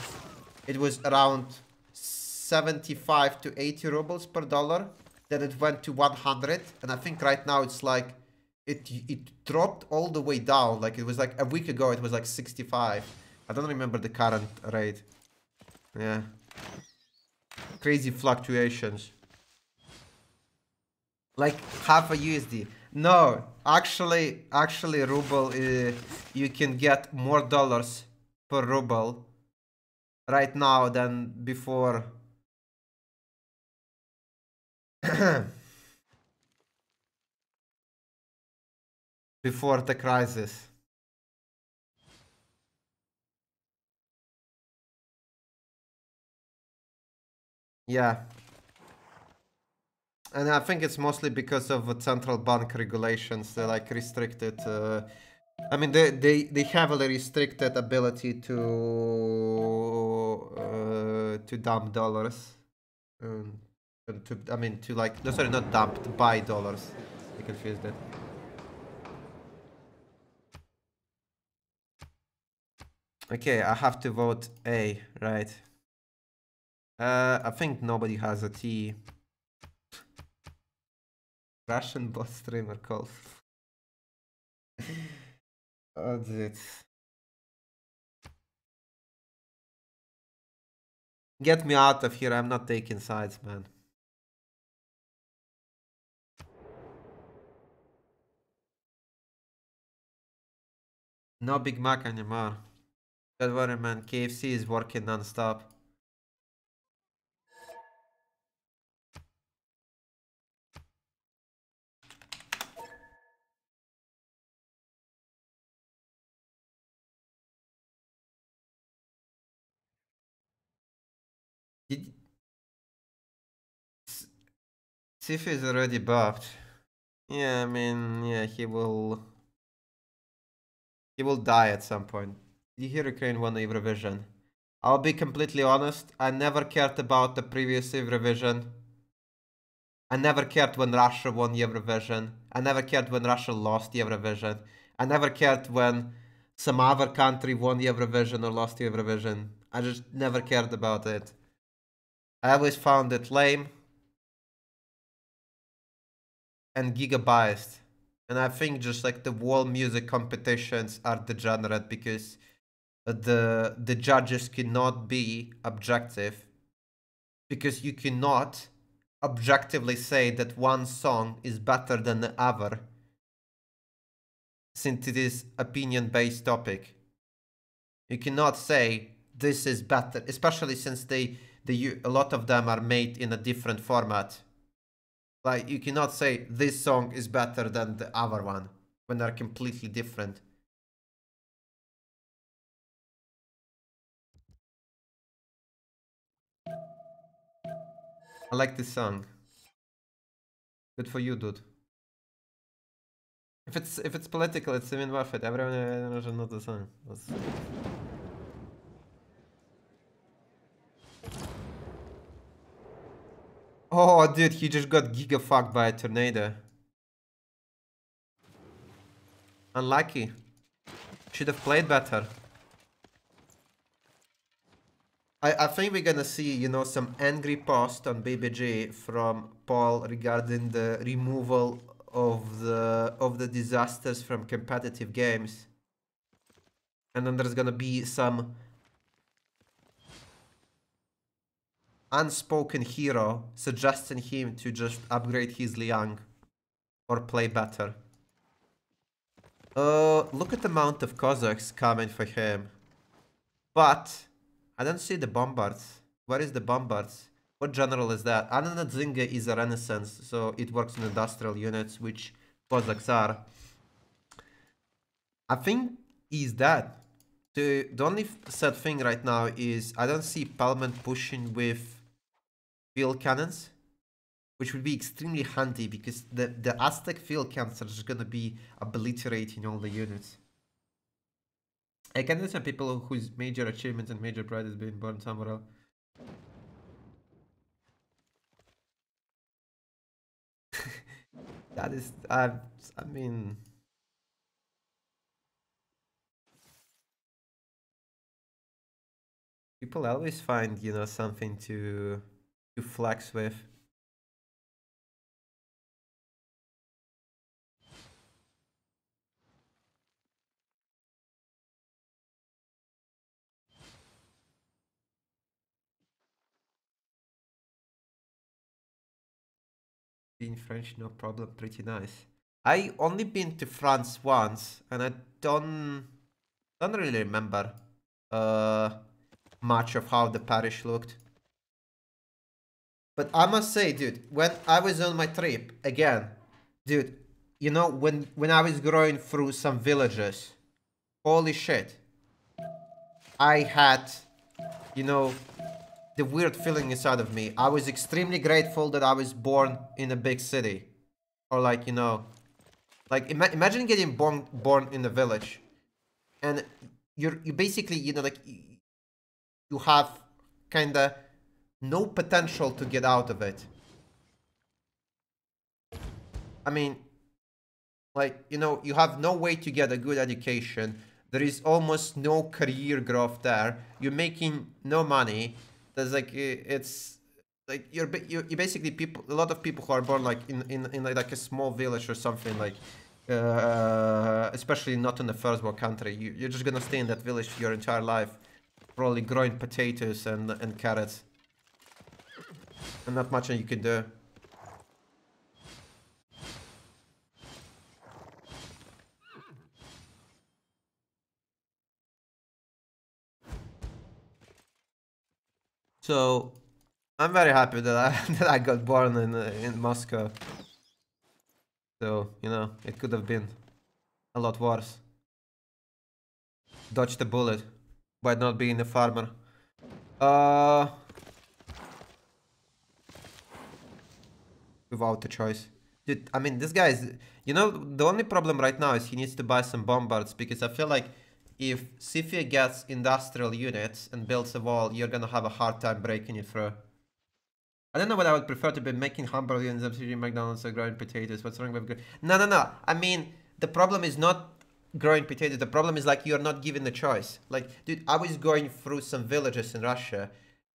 it was around 75 to 80 rubles per dollar. Then it went to 100. And I think right now it's like, it dropped all the way down. Like, it was like a week ago, it was like 65. I don't remember the current rate. Yeah. Crazy fluctuations. Like half a USD. No, actually ruble, you can get more dollars per ruble right now than before. Before the crisis. Yeah. And I think it's mostly because of central bank regulations. They like restricted. I mean, they heavily restricted ability to dump dollars, and to, I mean, to like, no, sorry, not dump, to buy dollars. I confused it. Okay, I have to vote A, right? I think nobody has a T. Russian bot streamer calls. Oh, dude. Get me out of here, I'm not taking sides, man. No Big Mac anymore. Don't worry, man, KFC is working non-stop. Civ is already buffed. Yeah, I mean, yeah, he will die at some point. You hear Ukraine won Eurovision. I'll be completely honest, I never cared about the previous Eurovision. I never cared when Russia won Eurovision. I never cared when Russia lost Eurovision. I never cared when some other country won Eurovision or lost Eurovision. I just never cared about it. I always found it lame and giga biased. And I think just like the world music competitions are degenerate because the judges cannot be objective, because you cannot objectively say that one song is better than the other, since it is opinion-based topic. You cannot say this is better, especially since a lot of them are made in a different format. Like, you cannot say this song is better than the other one when they're completely different. I like this song. Good for you, dude. If it's political, it's even worth it. Everyone should know the song. Oh, dude, he just got giga fucked by a tornado. Unlucky. Should have played better. I think we're gonna see, you know, some angry post on BBG from Paul regarding the removal of the disasters from competitive games. And then there's gonna be some unspoken hero suggesting him to just upgrade his Liang or play better. Look at the amount of Cossacks coming for him. But I don't see the bombards. Where is the bombards? What general is that? Ananadzinga is a renaissance, so it works in industrial units, which Cossacks are. I think he's dead. The only sad thing right now is I don't see Parliament pushing with field cannons, which would be extremely handy because the Aztec field cannons are just gonna be obliterating all the units. I can understand people whose major achievements and major pride is being born somewhere else. That is, I mean, people always find, you know, something to flex with. Being French, no problem, pretty nice. I only been to France once, and I don't really remember much of how the parish looked. But I must say, dude, when I was on my trip again, dude, you know, when I was going through some villages, holy shit, I had, you know, the weird feeling inside of me. I was extremely grateful that I was born in a big city, or like, you know, like imagine getting born in a village, and you basically, you know, like you have kinda no potential to get out of it. I mean, like, you know, you have no way to get a good education. There is almost no career growth there. You're making no money. There's like, it's like you basically people. A lot of people who are born like in like a small village or something, like, especially not in the first world country. You're just gonna stay in that village your entire life, probably growing potatoes and carrots, and not much you can do. So I'm very happy that I that I got born in Moscow. So, you know, it could have been a lot worse. Dodged the bullet by not being a farmer. Without a choice. Dude, I mean, this guy is... You know, the only problem right now is he needs to buy some bombards, because I feel like if Sifia gets industrial units and builds a wall, you're gonna have a hard time breaking it through. I don't know what I would prefer to be making hamburgers, MCG, McDonald's, or growing potatoes. What's wrong with... No. I mean, the problem is not growing potatoes. The problem is, like, you're not given the choice. Like, dude, I was going through some villages in Russia,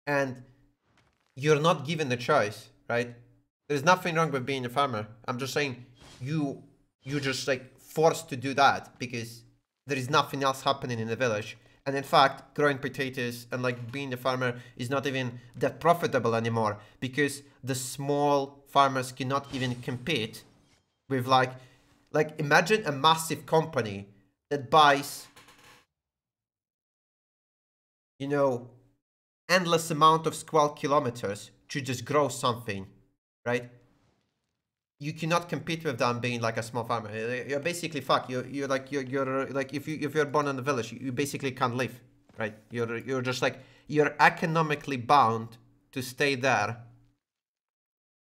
and you're not given the choice, right? There's nothing wrong with being a farmer. I'm just saying you're just like forced to do that because there is nothing else happening in the village. And in fact, growing potatoes and like being a farmer is not even that profitable anymore because the small farmers cannot even compete with like imagine a massive company that buys, you know, endless amount of square kilometers to just grow something, right? You cannot compete with them being like a small farmer. You're basically fucked. You're like if you're born in a village, you basically can't live, right? You're just like you're economically bound to stay there.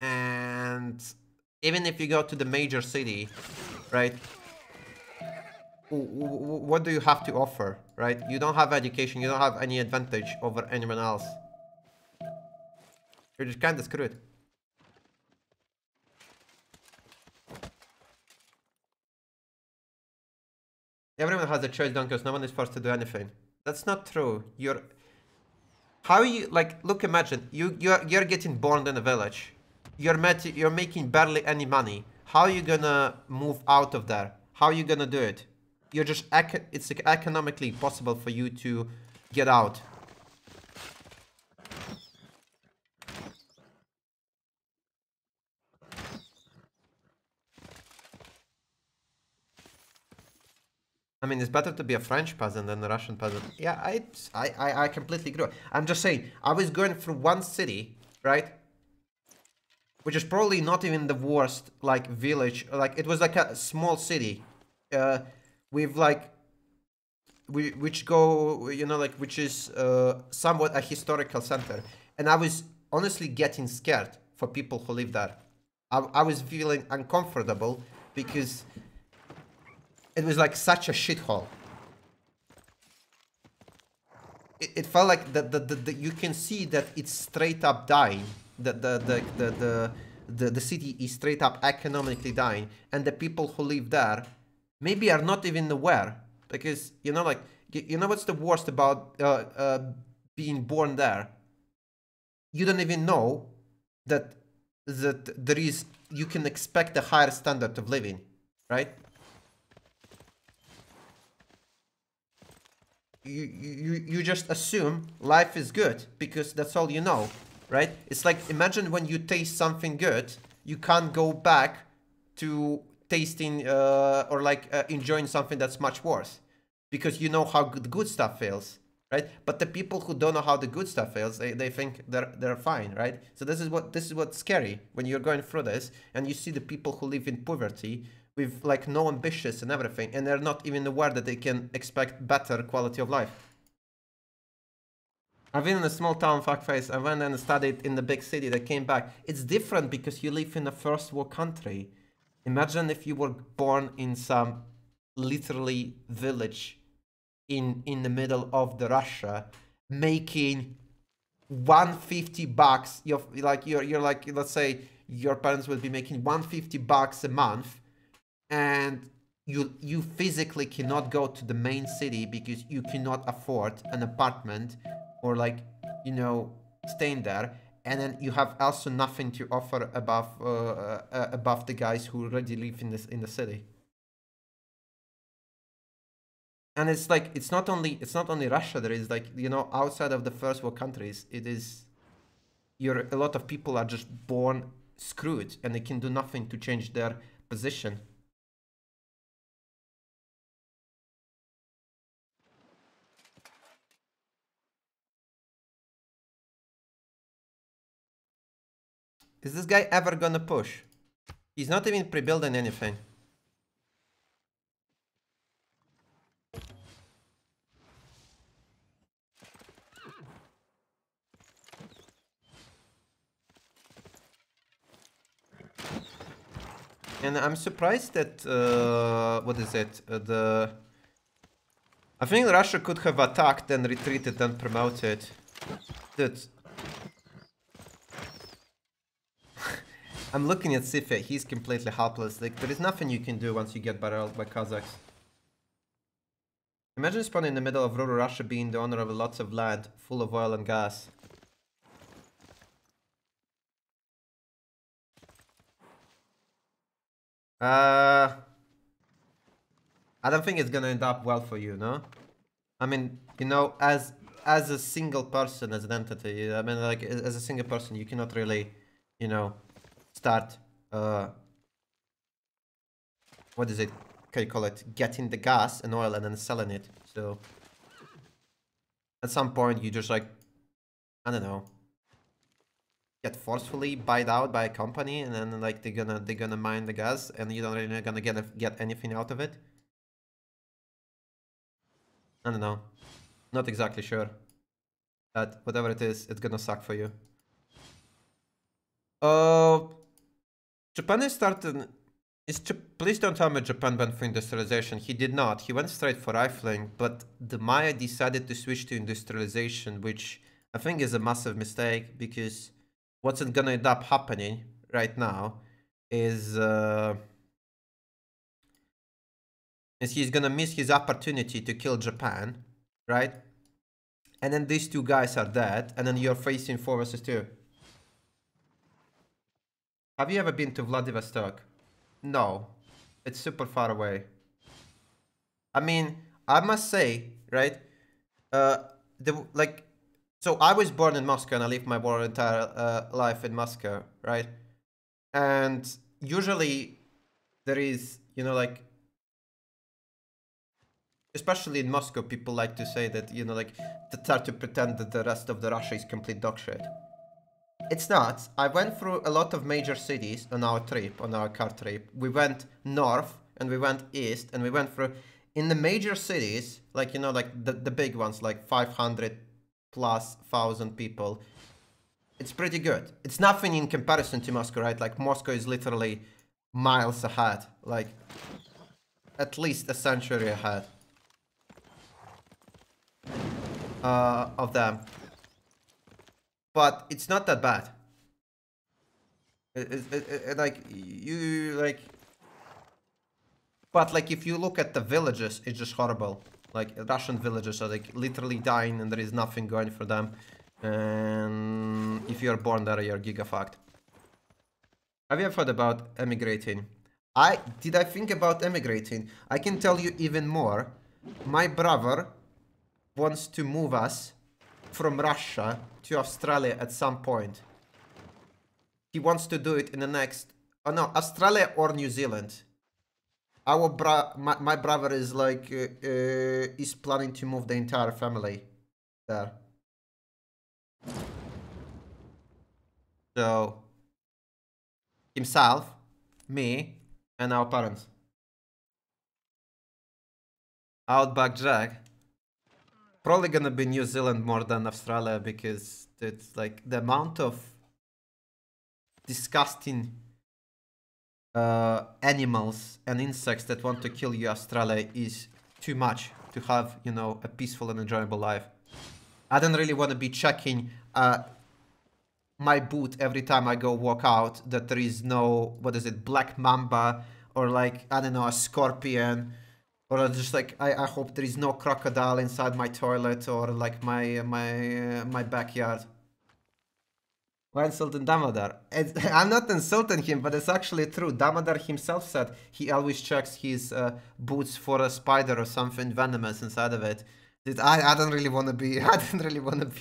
And even if you go to the major city, right? What do you have to offer, right? You don't have education. You don't have any advantage over anyone else. You're just kind of screwed. Everyone has a choice, Dunkers. No one is forced to do anything. That's not true. You're... How you... Like, look, imagine. You're getting born in a village. You're making barely any money. How are you gonna move out of there? How are you gonna do it? You're just... It's economically possible for you to get out. I mean, it's better to be a French peasant than a Russian peasant. Yeah, I completely agree. I'm just saying, I was going through one city, right? Which is probably not even the worst, like, village. Like, it was like a small city. With like, which go, you know, like, which is somewhat a historical center. And I was honestly getting scared for people who live there. I was feeling uncomfortable because it was like such a shithole. It felt like the you can see that it's straight up dying. The city is straight up economically dying, and the people who live there maybe are not even aware, because you know, like, you know what's the worst about being born there? You don't even know that there is, you can expect a higher standard of living, right? You just assume life is good because that's all you know, right? It's like, imagine when you taste something good, you can't go back to tasting or like enjoying something that's much worse, because you know how good stuff feels, right? But the people who don't know how the good stuff feels, they think they're fine, right? So this is what's scary when you're going through this and you see the people who live in poverty with like no ambitions and everything, and they're not even aware that they can expect better quality of life. I've been in a small town, fuckface. I went and studied in the big city that came back. It's different because you live in a first world country. Imagine if you were born in some literally village in the middle of the Russia, making 150 bucks. You're like, let's say your parents will be making 150 bucks a month, and you physically cannot go to the main city because you cannot afford an apartment or, like, you know, staying there, and then you have also nothing to offer above the guys who already live in the city. And it's like, it's not only Russia. There is, like, you know, outside of the first world countries, it is, a lot of people are just born screwed and they can do nothing to change their position. Is this guy ever gonna push? He's not even pre-building anything. And I'm surprised that, what is it? I think Russia could have attacked and retreated and promoted. Dude. I'm looking at Civ6, he's completely helpless. Like, there is nothing you can do once you get barreled by Kazakhs. Imagine spawning in the middle of rural Russia, being the owner of lots of land full of oil and gas. I don't think it's gonna end up well for you, no? I mean, you know, as a single person, as an entity, I mean, like, as a single person, you cannot really, you know, start, what is it? Can you call it? Getting the gas and oil and then selling it. So, at some point, you just, like, I don't know, get forcefully buyed out by a company, and then, like, they're gonna mine the gas, and you don't really gonna get anything out of it. I don't know. Not exactly sure. But whatever it is, it's gonna suck for you. Japan is starting. Please don't tell me Japan went for industrialization. He did not. He went straight for rifling, but the Maya decided to switch to industrialization, which I think is a massive mistake, because what's gonna end up happening right now is he's gonna miss his opportunity to kill Japan, right? And then these two guys are dead, and then you're facing 4 versus 2. Have you ever been to Vladivostok? No. It's super far away. I mean, I must say, right? So I was born in Moscow and I lived my whole entire life in Moscow, right? And usually there is, you know, like, especially in Moscow, people like to say that, you know, like, to try to pretend that the rest of the Russia is complete dog shit. It's not. I went through a lot of major cities on our trip, on our car trip. We went north and we went east and we went through, in the major cities, like, you know, like the big ones, like 500 plus thousand people. It's pretty good. It's nothing in comparison to Moscow, right? Like, Moscow is literally miles ahead, like at least a century ahead of them. But it's not that bad. Like, you, like... But, like, if you look at the villages, it's just horrible. Like, Russian villages are, like, literally dying and there is nothing going for them. And if you're born there, you're giga-fucked. Have you ever thought about emigrating? Did I think about emigrating? I can tell you even more. My brother wants to move us from Russia to Australia at some point. He wants to do it in the next... Oh no, Australia or New Zealand. My brother is like... is planning to move the entire family there. So... himself, me, and our parents. Outback Jack. Probably gonna be New Zealand more than Australia because it's like the amount of disgusting animals and insects that want to kill you. Australia is too much to have, you know, a peaceful and enjoyable life. I don't really want to be checking my boot every time I go walk out that there is no, what is it, black mamba or like, I don't know, a scorpion. Or just like, I hope there is no crocodile inside my toilet or like my backyard. Why insulting Damodar? I'm not insulting him, but it's actually true. Damodar himself said he always checks his boots for a spider or something venomous inside of it. I don't really want to be. I don't really want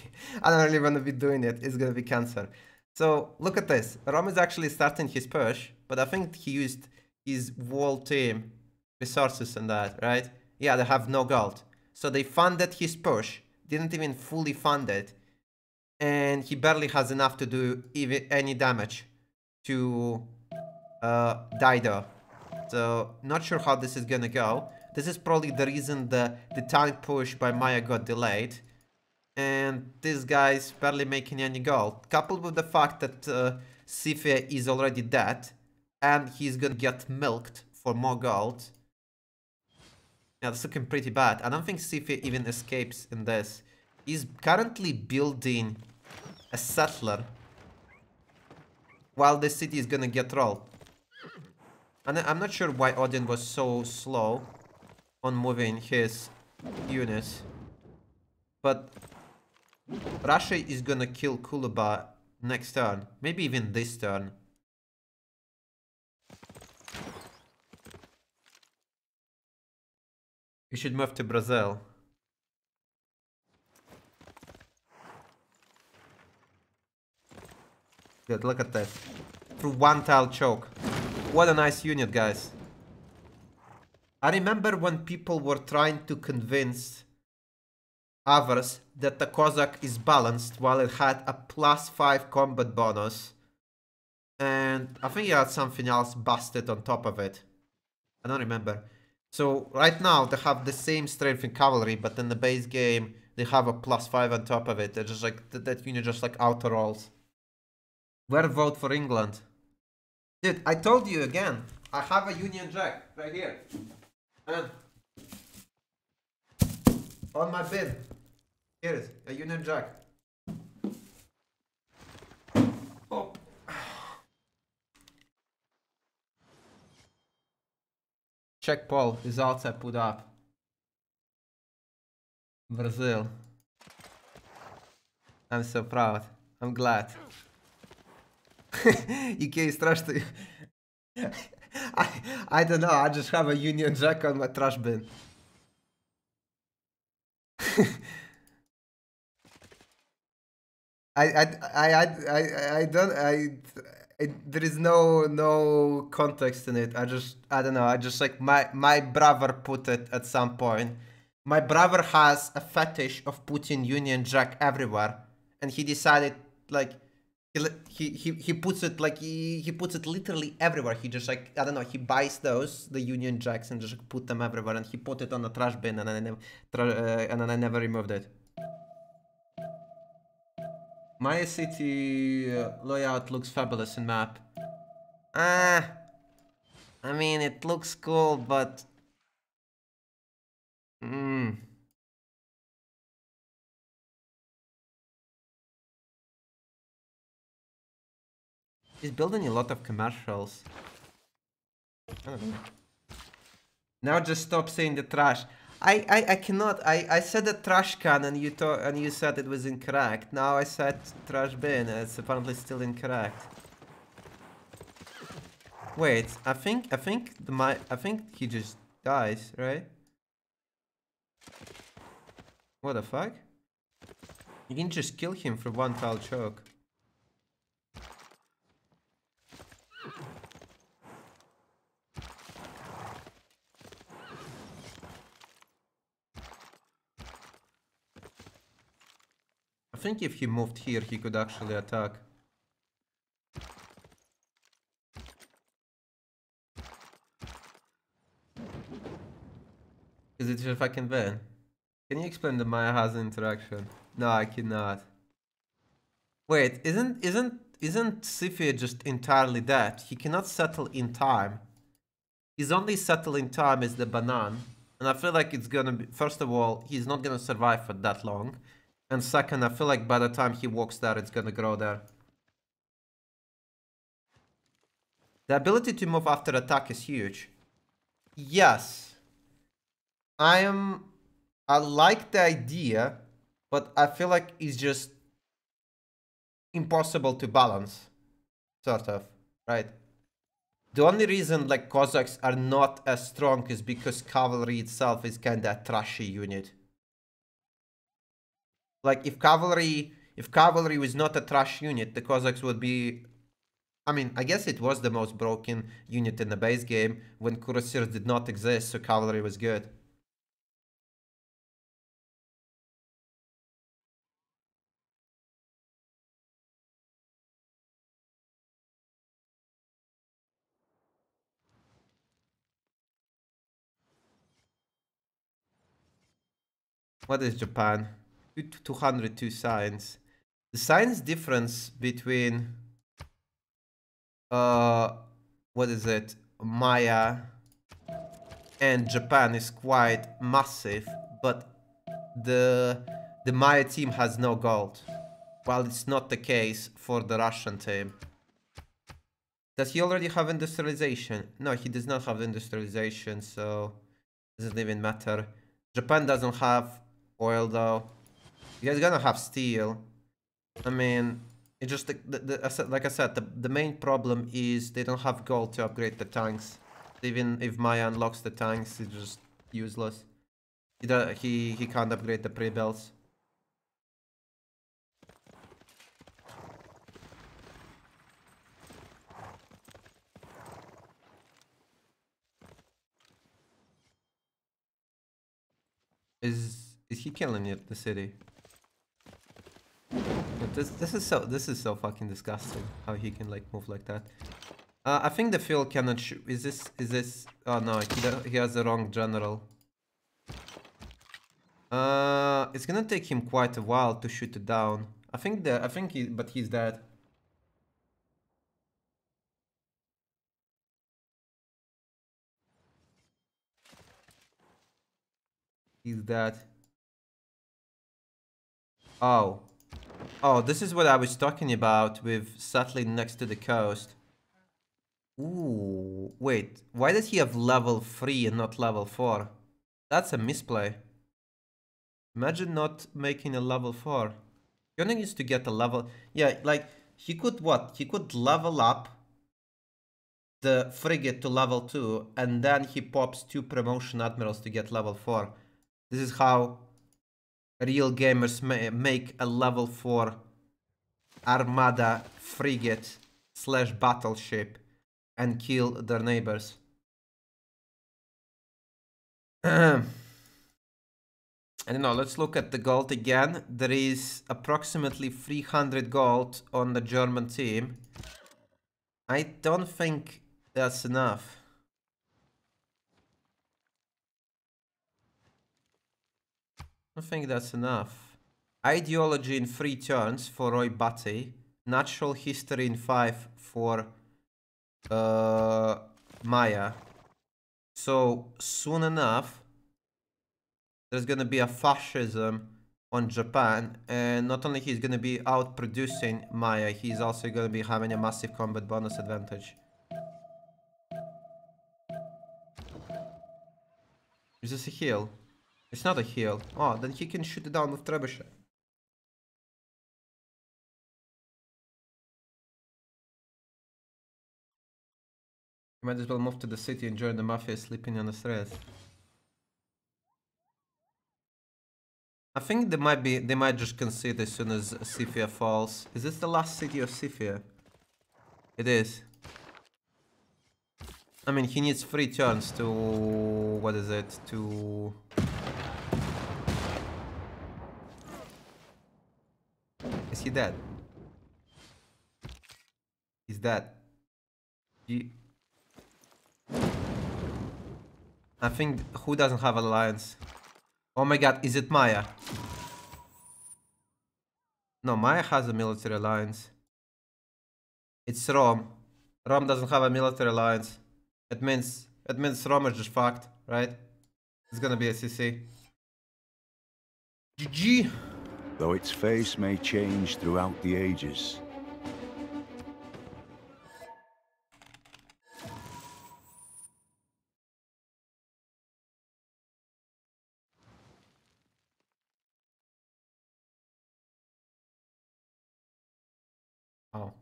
to be doing it. It's gonna be cancer. So look at this. Rom is actually starting his push, but I think he used his whole team resources and that, right? Yeah, they have no gold. So they funded his push, didn't even fully fund it, and he barely has enough to do even any damage to Dido. So not sure how this is gonna go. This is probably the reason the time push by Maya got delayed. And this guy's barely making any gold. Coupled with the fact that CIVRU is already dead, and he's gonna get milked for more gold. Yeah, that's looking pretty bad. I don't think CIVRU even escapes in this. He's currently building a settler while the city is gonna get rolled. And I'm not sure why Odin was so slow on moving his units. But Russia is gonna kill Kuluba next turn. Maybe even this turn. You should move to Brazil. Good, look at this. Through one tile choke. What a nice unit, guys. I remember when people were trying to convince others that the Cossack is balanced while it had a +5 combat bonus. And I think it had something else busted on top of it. I don't remember. So right now they have the same strength in cavalry, but in the base game they have a +5 on top of it. They're just like that unit just like auto rolls. Where vote for England? Dude, I told you again. I have a Union Jack right here. And on my bin. Here it is, a Union Jack. Oh. Check poll, results I put up. Brazil. I'm so proud. I'm glad. UK is trash to... I don't know, I just have a Union Jack on my trash bin. There is no context in it. I don't know. I just like my brother put it at some point, My brother has a fetish of putting Union Jack everywhere, and he decided like he puts it like he puts it literally everywhere. He just like I don't know. He buys the Union Jacks and just put them everywhere, and he put it on the trash bin, and then I never removed it. Maya City layout looks fabulous in map. I mean it looks cool, but he's building a lot of commercials. I don't know. Now just stop saying the trash. I cannot. I said the trash can and you said it was incorrect. Now I said trash bin. It's apparently still incorrect. Wait, I think he just dies, right? What the fuck? You can just kill him for one tile choke. I think if he moved here, he could actually attack. Is it a fucking ban? Can you explain the Maya has interaction? No, I cannot. Wait, isn't CIVRU just entirely dead? He cannot settle in time. His only settle in time is the banana. And I feel like it's gonna be, first of all, he's not gonna survive for that long. And second, I feel like by the time he walks there, it's gonna grow there. The ability to move after attack is huge. Yes. I like the idea, but I feel like it's just impossible to balance. Sort of, right? The only reason like Cossacks are not as strong is because cavalry itself is kinda a trashy unit. Like if cavalry was not a trash unit, the Cossacks would be... I mean, I guess it was the most broken unit in the base game when cuirassiers did not exist, so cavalry was good. What is Japan? 202 signs. The science difference between what is it, Maya and Japan is quite massive, but the Maya team has no gold, while it's not the case for the Russian team. Does he already have industrialization? No, he does not have industrialization, so it doesn't even matter. Japan doesn't have oil though. He's gonna have steel. I mean, it's just like I said, the main problem is they don't have gold to upgrade the tanks. Even if Maya unlocks the tanks, it's just useless. He can't upgrade the pre-builds. Is he killing it, the city? This is so fucking disgusting how he can like move like that. I think the field cannot shoot. Is this? Oh no, he has the wrong general. It's gonna take him quite a while to shoot it down. But he's dead. He's dead. Oh. Oh, this is what I was talking about with settling next to the coast. Ooh, wait. Why does he have level 3 and not level 4? That's a misplay. Imagine not making a level 4. He only needs to get a level... Yeah, like, he could what? He could level up the frigate to level 2, and then he pops 2 promotion admirals to get level 4. This is how real gamers make a level 4 armada frigate / battleship and kill their neighbors. I don't know, let's look at the gold again. There is approximately 300 gold on the German team. I don't think that's enough. I don't think that's enough. Ideology in 3 turns for Roy Batty. Natural history in 5 for Maya. So soon enough, there's gonna be a fascism on Japan, and not only he's gonna be outproducing Maya, he's also gonna be having a massive combat bonus advantage. Is this a heal? It's not a heal. Oh, then he can shoot it down with trebuchet. Might as well move to the city and join the mafia sleeping on the streets. I think they might just concede as soon as Sifia falls. Is this the last city of Sifia? It is. I mean, he needs 3 turns to... what is it? To... Is he dead? He's dead. I think... who doesn't have alliance? Oh my god, is it Maya? No, Maya has a military alliance. It's Rome. Rome doesn't have a military alliance. It means Rome is just fucked, right? It's gonna be a CC. GG! Though its face may change throughout the ages. Oh.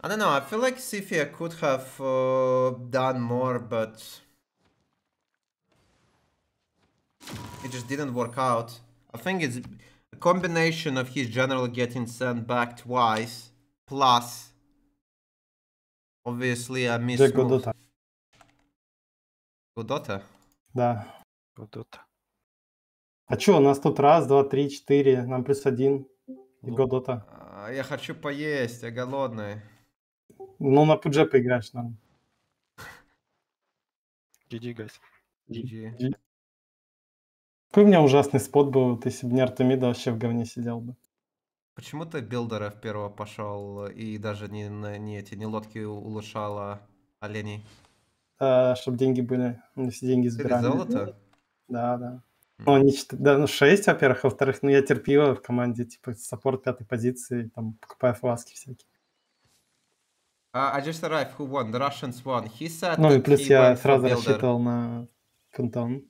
I don't know, I feel like Sifia could have done more, but it just didn't work out. I think it's a combination of his general getting sent back twice, plus obviously a miss move. Godota. Godota? Да. Godota. А чё, у нас тут 1, 2, 3, 4, нам +1 и Годота. Я хочу поесть, я голодный. Ну, на PG поиграешь нам. GG, guys. GG. Какой у меня ужасный спот был, если бы не Артемида, вообще в говне сидел бы. Почему ты билдера в первого пошел и даже не лодки улучшала оленей? Чтобы деньги были, все деньги сбирали. Золото? Да, да. Ну, они, да, ну, 6, во-первых, во-вторых, ну, я терпила в команде, типа, саппорт 5-й позиции, там, покупая фласки всякие. I just arrived. Who won? The Russians won. He said Ну, и that плюс he я went for сразу builder. рассчитывал на фонтан.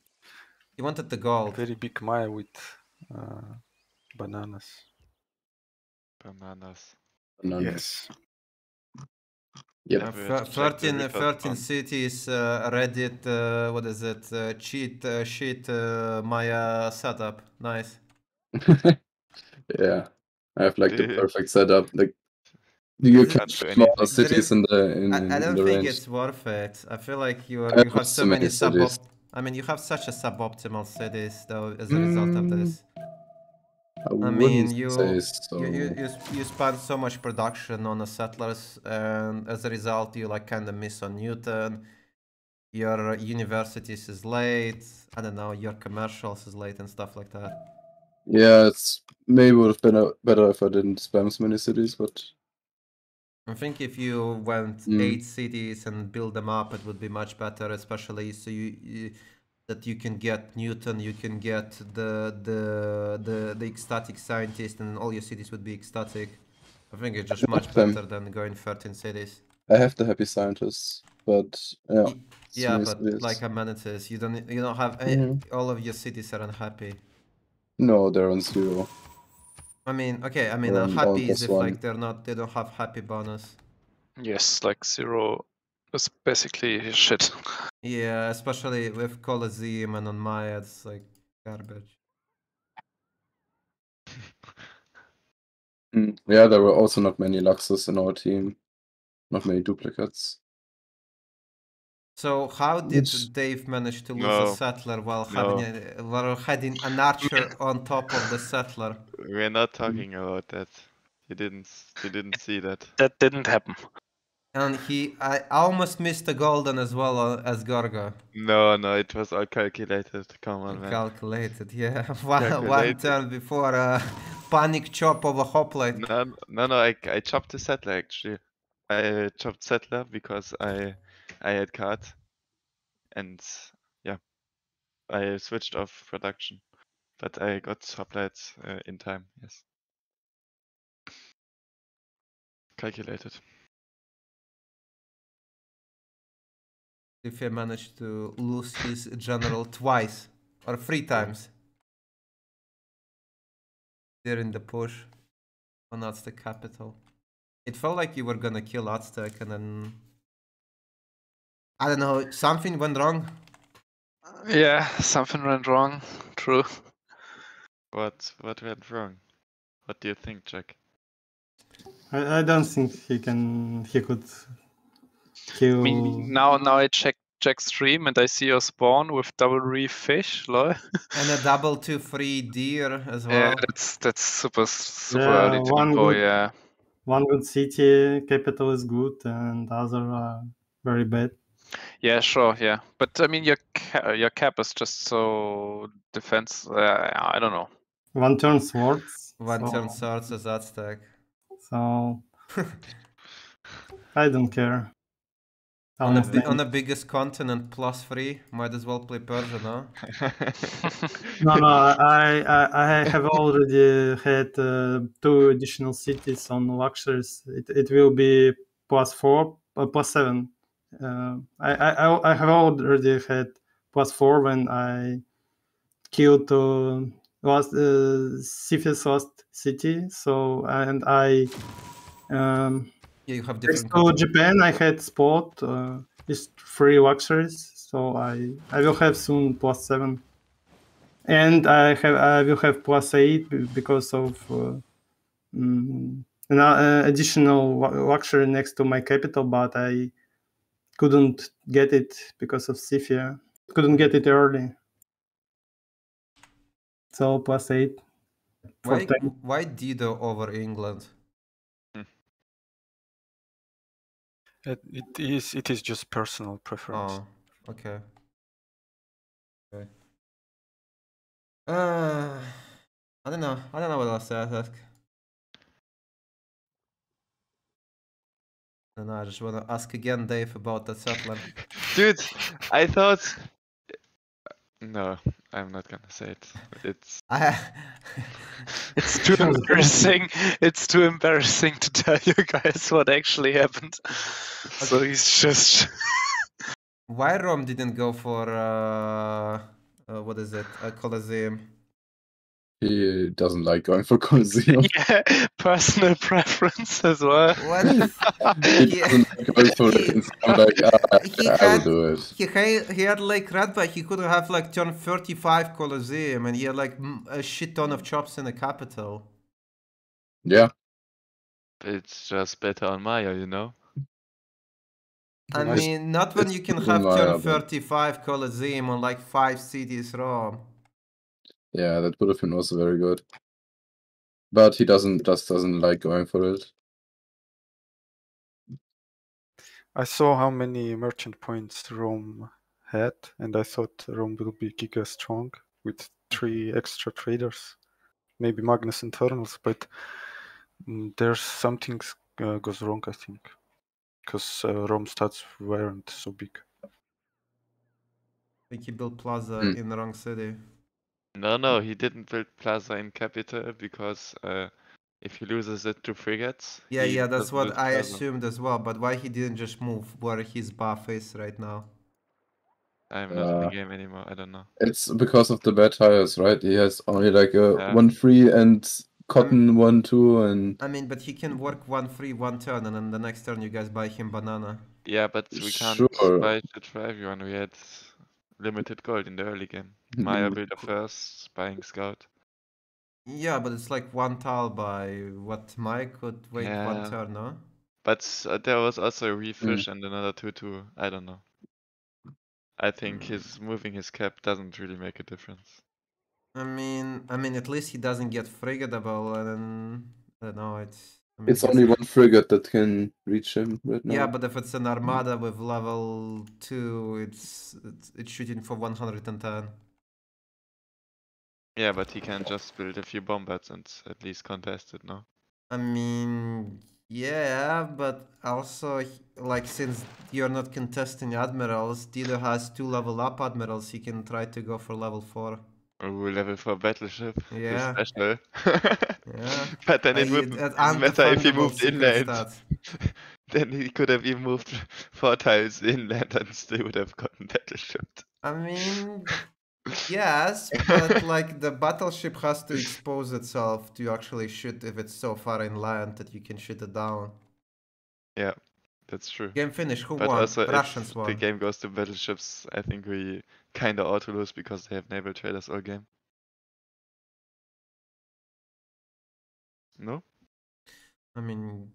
He wanted the gold. Very big Maya with bananas. Bananas. Yes. Yep. 13 cities, Reddit, what is it? Cheat Maya setup. Nice. Yeah, I have like the perfect setup. Like you can smaller cities in the I don't the think range. it's worth it. I feel like you I have so many cities. I mean, you have such a suboptimal cities though as a result of this. I mean, you spend so much production on the settlers, and as a result, you like kind of miss on Newton. Your universities is late. I don't know. Your commercials is late and stuff like that. Yeah, it's maybe would have been better if I didn't spam so many cities, but I think if you went 8 cities and build them up, it would be much better, especially so that you can get Newton, you can get the ecstatic scientist, and all your cities would be ecstatic. I think it's just much better than going 13 cities. I have the happy scientists, but yeah. Yeah, but cities. Like amenities, you don't have any, all of your cities are unhappy. No, they're on 0. I mean, okay, I mean, unhappy is if like they don't have happy bonus. Yes, like 0 is basically shit. Yeah, especially with Colosseum and on Maya, it's like garbage. Yeah, there were also not many Luxus in our team. not many duplicates. So how did Which- Dave manage to lose No. a settler while No. having an archer on top of the settler? We're not talking about that. You didn't see that. That didn't happen. And I almost missed the golden as well as Gorgo. No, it was all calculated. Come on, man. Calculated, yeah. One Calculated. turn before a panic chop of a hoplite. No, I chopped the settler actually. I chopped settler because I had card, and yeah, I switched off production, but I got hoplites in time. Yes, calculated. If he managed to lose his general twice or 3 times during the push on Aztec capital. It felt like you were gonna kill Aztec and then I don't know, something went wrong. Yeah, something went wrong. True. What went wrong? What do you think, Jack? I don't think he could kill. I mean, now I check Jack's stream and I see your spawn with double reef fish, lol. And a double 2-3 deer as well. Yeah, that's super Yeah, early tempo, yeah. One good city capital is good and other are very bad. Yeah, sure, yeah. But I mean, your cap is just so defense. I don't know. One turn swords. One turn swords as Aztec. So I don't care. On the biggest continent +3, might as well play Persia, no? No, I have already had 2 additional cities on luxuries. It will be +4, +7. I have already had +4 when I killed Civ6 last city. So and I Yeah, you have next different. to Japan, I had spot is 3 luxuries. So I will have soon +7. And I will have +8 because of an additional luxury next to my capital, but I couldn't get it because of Sifia. Couldn't get it early. So +8. Why Dido over England? It is just personal preference. Oh, okay. I don't know what else to ask. I don't know, I just want to ask again, Dave, about the settler. Dude, I thought. No, I'm not gonna say it. It's. It's too embarrassing. It's too embarrassing to tell you guys what actually happened. Okay. So he's just. Why Rome didn't go for what is it? A Colosseum. He doesn't like going for Colosseum. Yeah, personal preference as well. What? He doesn't like going for it. I'm like, I will do it. He had like red, but he could have like turn 35 Colosseum, and he had like a shit ton of chops in the capital. Yeah. It's just better on Maya, you know. I mean, not when you can have turn 35 Colosseum on like 5 cities Rome. Yeah, that would have been also very good. But he doesn't like going for it. I saw how many merchant points Rome had, and I thought Rome will be giga strong with 3 extra traders, maybe Magnus internals, but there's something goes wrong, I think, because Rome stats weren't so big. I think he built Plaza in the wrong city. No, he didn't build Plaza in capital because if he loses it to frigates. Yeah, that's what I assumed as well. But why he didn't just move where his buff is right now? I'm not in the game anymore. I don't know. It's because of the bad tires, right? He has only like a 1-3 and cotton 1-2 and. I mean, but he can work 1-3 one turn, and then the next turn you guys buy him banana. Yeah, but we can't buy it for everyone. We had limited gold in the early game. Maya built a first, buying scout. Yeah, but it's like 1 tile by what Mike could wait 1 turn, no? But there was also a refish and another 2-2. I don't know. I think his moving his cap doesn't really make a difference. I mean, at least he doesn't get frigatable, and I don't know. It's only one frigate that can reach him right now. Yeah, but if it's an armada with level 2, it's shooting for 110. Yeah, but he can just build a few bombers and at least contest it, no? I mean, yeah, but also, like, since you're not contesting admirals, Dido has 2 level up admirals, he can try to go for level 4. Ooh, level 4 battleship. Yeah. The special. Yeah. But then it wouldn't matter if he moved inland. Then he could have even moved 4 tiles inland and still would have gotten battleshipped. I mean, yes, but like the battleship has to expose itself to actually shoot if it's so far inland that you can shoot it down. Yeah, that's true. Game finish, who But won? also Russians if won. the game goes to battleships, I think we kinda ought to lose because they have naval traders all game. No? I mean,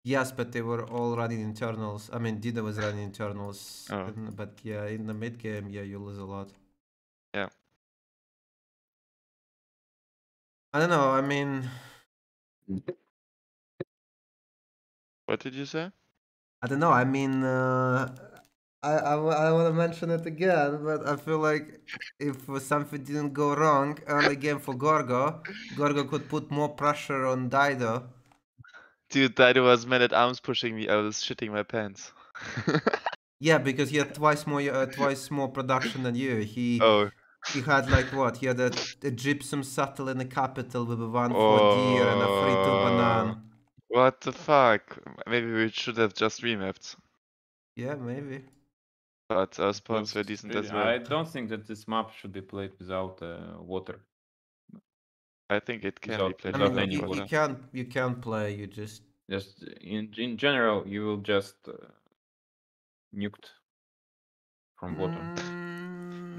yes, but they were all running internals. I mean, Dido was running internals, Oh. but yeah, in the mid game, yeah, you lose a lot. Yeah. I don't know. I mean, What did you say? I don't know. I mean, I want to mention it again, but I feel like if something didn't go wrong early game for Gorgo, Gorgo could put more pressure on Dido. Dude, Dido was man at arms pushing me. I was shitting my pants. Yeah, because he had twice more production than you. He had like what? He had a gypsum shuttle in the capital with a 1-4 deer and a 3-2 banan. What the fuck? Maybe we should have just remapped. Yeah, maybe. But our spawns were decent as well. I don't think that this map should be played without water. I think it can be played without any water. You can't play. You just in general you will just nuked from bottom.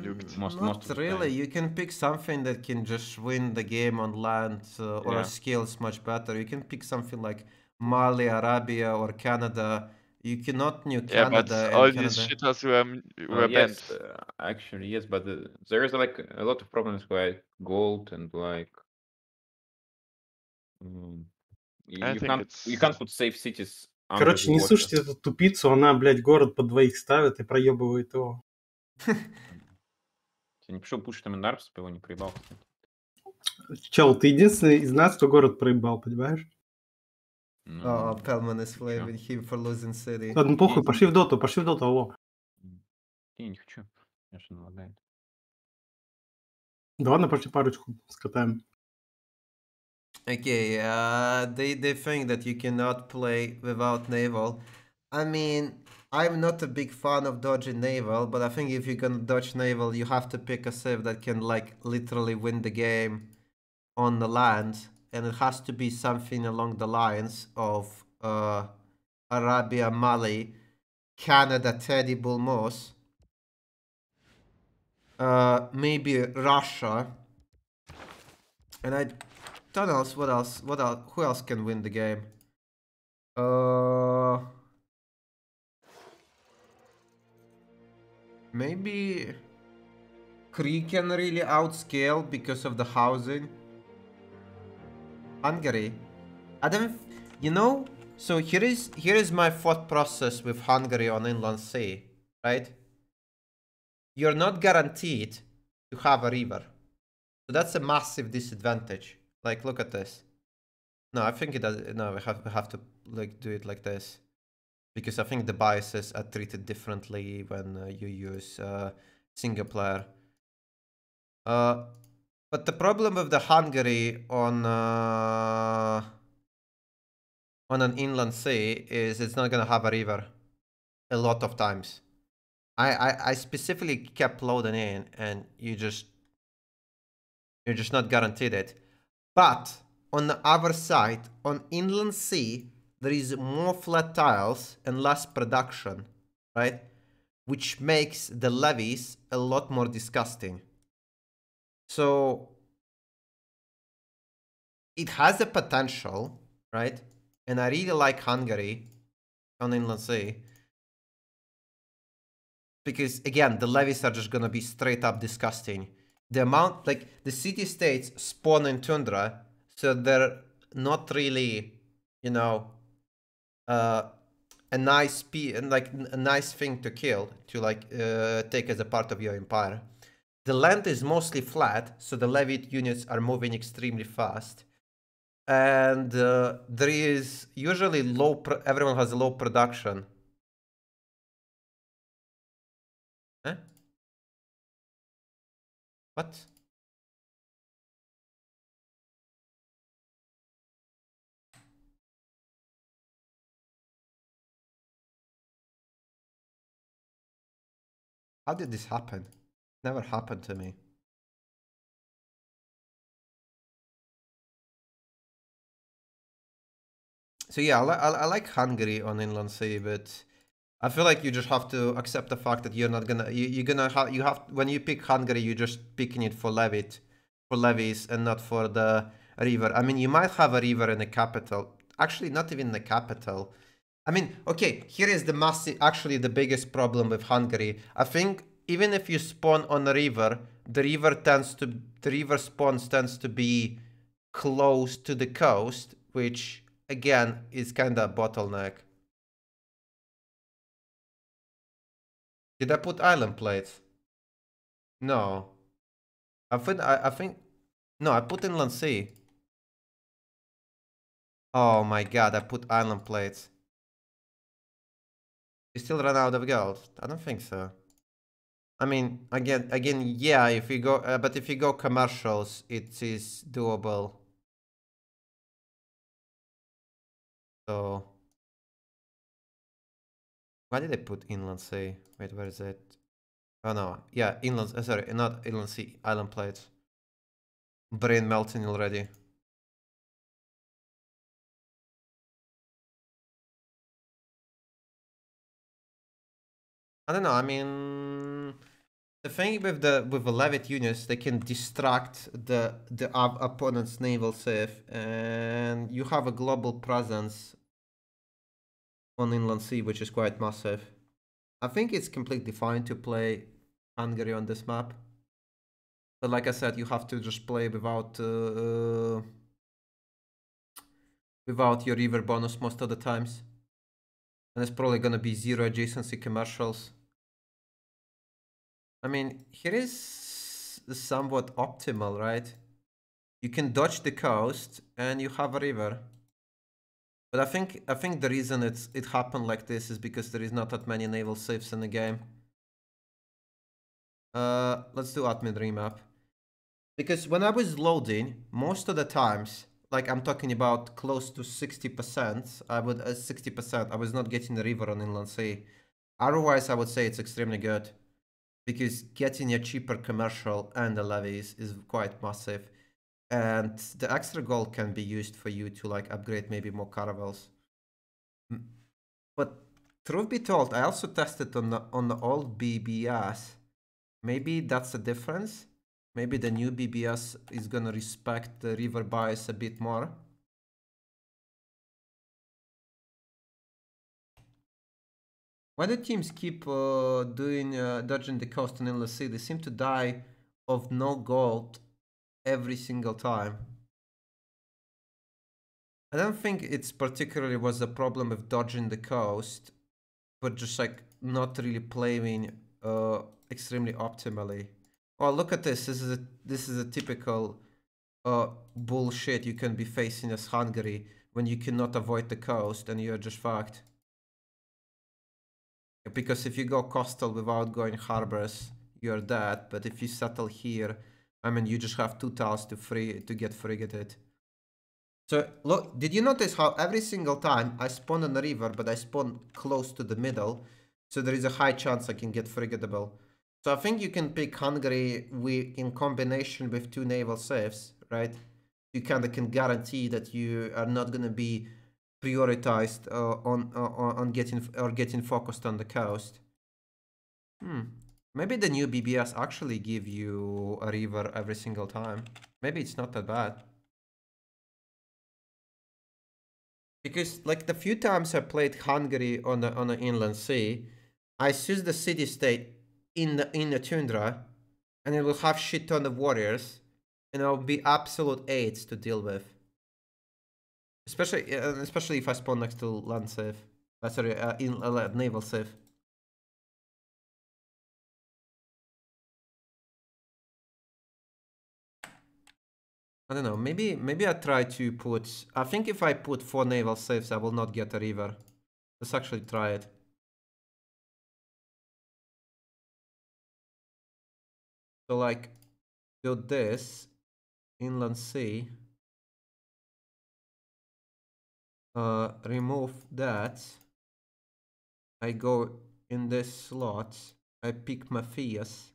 Nuked. Most of the really. time. You can pick something that can just win the game on land or scales much better. You can pick something like Mali, Arabia, or Canada. You cannot nuke Canada. But all these shitters were banned. Yes, actually, yes, but there is like a lot of problems like gold and like you can't put safe cities. Короче, не слушайте эту тупицу, она, блядь, город под двоих ставит и проебывает его. Ты не пришел пушить там Эндарпс, его не проебал, кстати. Чел, ты единственный из нас, кто город проебал, понимаешь? Oh, Pellman is flaming him for losing city. Ладно, похуй, пошли в доту, алло. Я не хочу, конечно, налагает. Да ладно, пошли парочку скатаем. Okay, they think that you cannot play without naval. I mean, I'm not a big fan of dodging naval, but I think if you're gonna dodge naval, you have to pick a civ that can like literally win the game on the land, and it has to be something along the lines of Arabia, Mali, Canada, Teddy Bull Moose, maybe Russia, and I don't know what else. Who else can win the game? Maybe Cree can really outscale because of the housing. Hungary. I don't, you know. So here is my thought process with Hungary on Inland Sea, right? You're not guaranteed to have a river, so that's a massive disadvantage. Like, look at this. No, I think it does. No, we have to like do it like this, because I think the biases are treated differently when you use single player. But the problem with the Hungary on an inland sea is it's not gonna have a river a lot of times. I specifically kept loading in, and you're just not guaranteed it. But on the other side, on inland sea, there is more flat tiles and less production, right? Which makes the levies a lot more disgusting. So it has a potential, right? And I really like Hungary on Inland Sea. Because again, the levies are just gonna be straight up disgusting. The amount, like, the city-states spawn in tundra, so they're not really, you know, a nice a nice thing to kill, to like take as a part of your empire. The land is mostly flat, so the levied units are moving extremely fast. And there is usually everyone has a low production. Huh? What? How did this happen? Never happened to me. So yeah, I like Hungary on Inland Sea, but I feel like you just have to accept the fact that you're not gonna you have when you pick Hungary, you're just picking it for levies and not for the river. I mean, you might have a river in the capital. Actually, not even the capital. I mean, okay, here is actually the biggest problem with Hungary. I think even if you spawn on a river, the river spawns tends to be close to the coast, which again is kind of a bottleneck. Did I put island plates? No. I think no, I put Inland Sea. Oh my god, I put island plates. You still run out of gold? I don't think so. I mean, again, yeah. If you go, but if you go commercials, it is doable. So, why did I put Inland Sea? Wait, where is it? Oh no, yeah, Inland. Sorry, not Inland Sea. Island plates. Brain melting already. I don't know. I mean, the thing with the levied units, they can distract the opponent's naval safe, and you have a global presence on Inland Sea, which is quite massive. I think it's completely fine to play Hungary on this map, but like I said, you have to just play without your river bonus most of the times, and it's probably gonna be 0 adjacency commercials. I mean, here is somewhat optimal, right? You can dodge the coast and you have a river. But I think the reason it happened like this is because there is not that many naval safes in the game. Let's do admin remap. Because when I was loading, most of the times, like I'm talking about close to 60%, I would 60%, I was not getting the river on Inland Sea. Otherwise, I would say it's extremely good. Because getting a cheaper commercial and the levies is quite massive. And the extra gold can be used for you to like upgrade maybe more caravels. But truth be told, I also tested on the old BBS. Maybe that's the difference. Maybe the new BBS is gonna respect the river bias a bit more. Why do teams keep doing dodging the coast on Inland Sea? They seem to die of no gold every single time. I don't think it's particularly was a problem with dodging the coast, but just like not really playing extremely optimally. Oh, look at this. This is a typical bullshit you can be facing as Hungary when you cannot avoid the coast and you're just fucked. Because if you go coastal without going harbors, you're dead. But if you settle here, I mean, you just have 2 tiles to get frigated. So look, did you notice how every single time I spawn on the river, but I spawn close to the middle, so there is a high chance I can get frigatable. So I think you can pick Hungary in combination with 2 naval safes, right? You kind of can guarantee that you are not going to be prioritized on getting focused on the coast. Maybe the new BBS actually give you a river every single time. Maybe it's not that bad. Because like the few times I played Hungary on the inland sea, I choose the city state in the tundra, and it will have shit ton of warriors, and it'll be absolute AIDS to deal with. Especially if I spawn next to land civ. Sorry, in naval civ. I don't know. Maybe I try to put. I think if I put 4 naval civs, I will not get a river. Let's actually try it. So like, do this inland sea. Remove that. I go in this slot. I pick Matthias.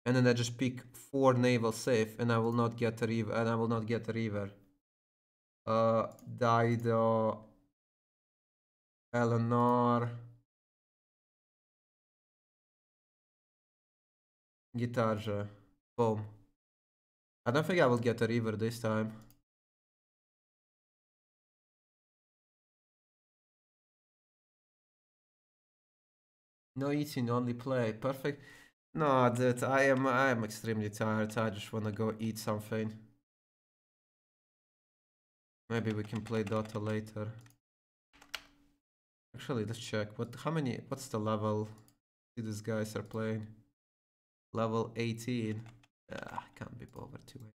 And then I just pick 4 naval safe, and I will not get a river. And I will not get a river. Dido, Eleanor, Guitarja. Boom. I don't think I will get a river this time. No eating, only play. Perfect. No, dude, I am extremely tired. I just wanna go eat something. Maybe we can play Dota later. Actually, let's check. What's the level these guys are playing? Level 18. Can't be bothered to it.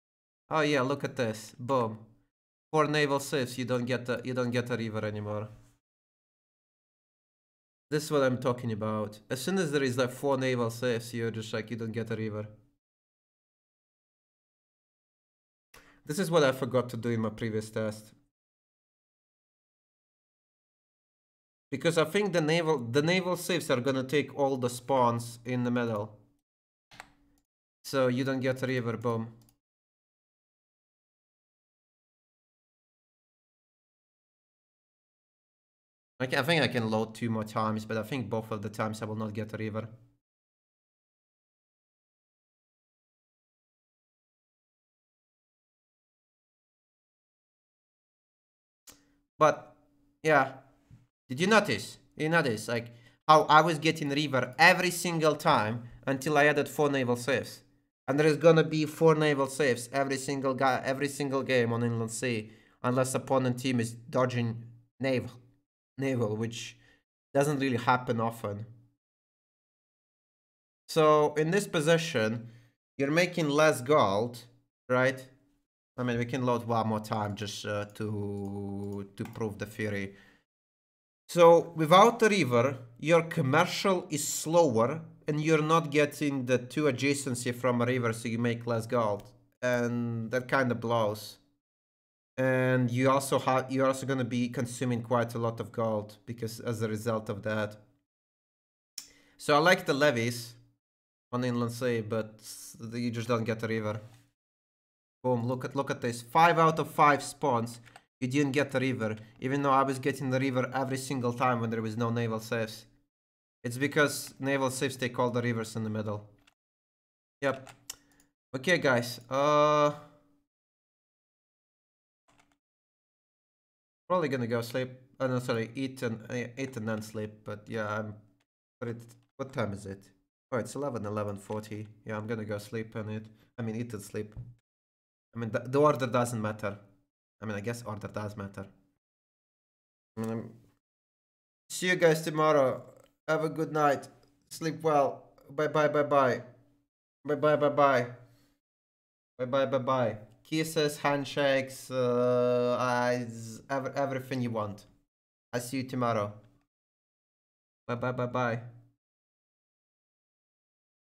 Oh yeah, look at this. Boom. 4 naval civs, you don't get a river anymore. This is what I'm talking about. As soon as there is like 4 naval civs, you're just like, you don't get a river. This is what I forgot to do in my previous test. Because I think the naval civs are gonna take all the spawns in the middle. So you don't get a river, boom. I think I can load 2 more times, but I think both of the times I will not get a river. But yeah, did you notice? You notice like how I was getting river every single time until I added 4 naval saves, and there is gonna be 4 naval saves every single game on Inland Sea, unless opponent team is dodging naval, which doesn't really happen often. So in this position, you're making less gold, right? I mean, we can load 1 more time just to prove the theory. So without the river, your commercial is slower, and you're not getting the 2 adjacency from a river, so you make less gold, and that kind of blows. And you're also going to be consuming quite a lot of gold because as a result of that. So I like the levies on Inland Sea, but you just don't get a river. Boom, look at this. 5 out of 5 spawns, you didn't get the river, even though I was getting the river every single time when there was no naval saves. It's because naval saves take all the rivers in the middle. Yep. Okay, guys. Probably gonna go sleep. Oh, no, sorry, eat and then sleep. But yeah, what time is it? Oh, it's 11:40. Yeah, I'm gonna go sleep and eat and sleep. I mean, the order doesn't matter. I mean, I guess order does matter. I mean, see you guys tomorrow. Have a good night. Sleep well. Bye bye bye bye. Bye bye bye bye. Bye bye bye bye. Kisses, handshakes, eyes, everything you want. I see you tomorrow. Bye bye bye bye.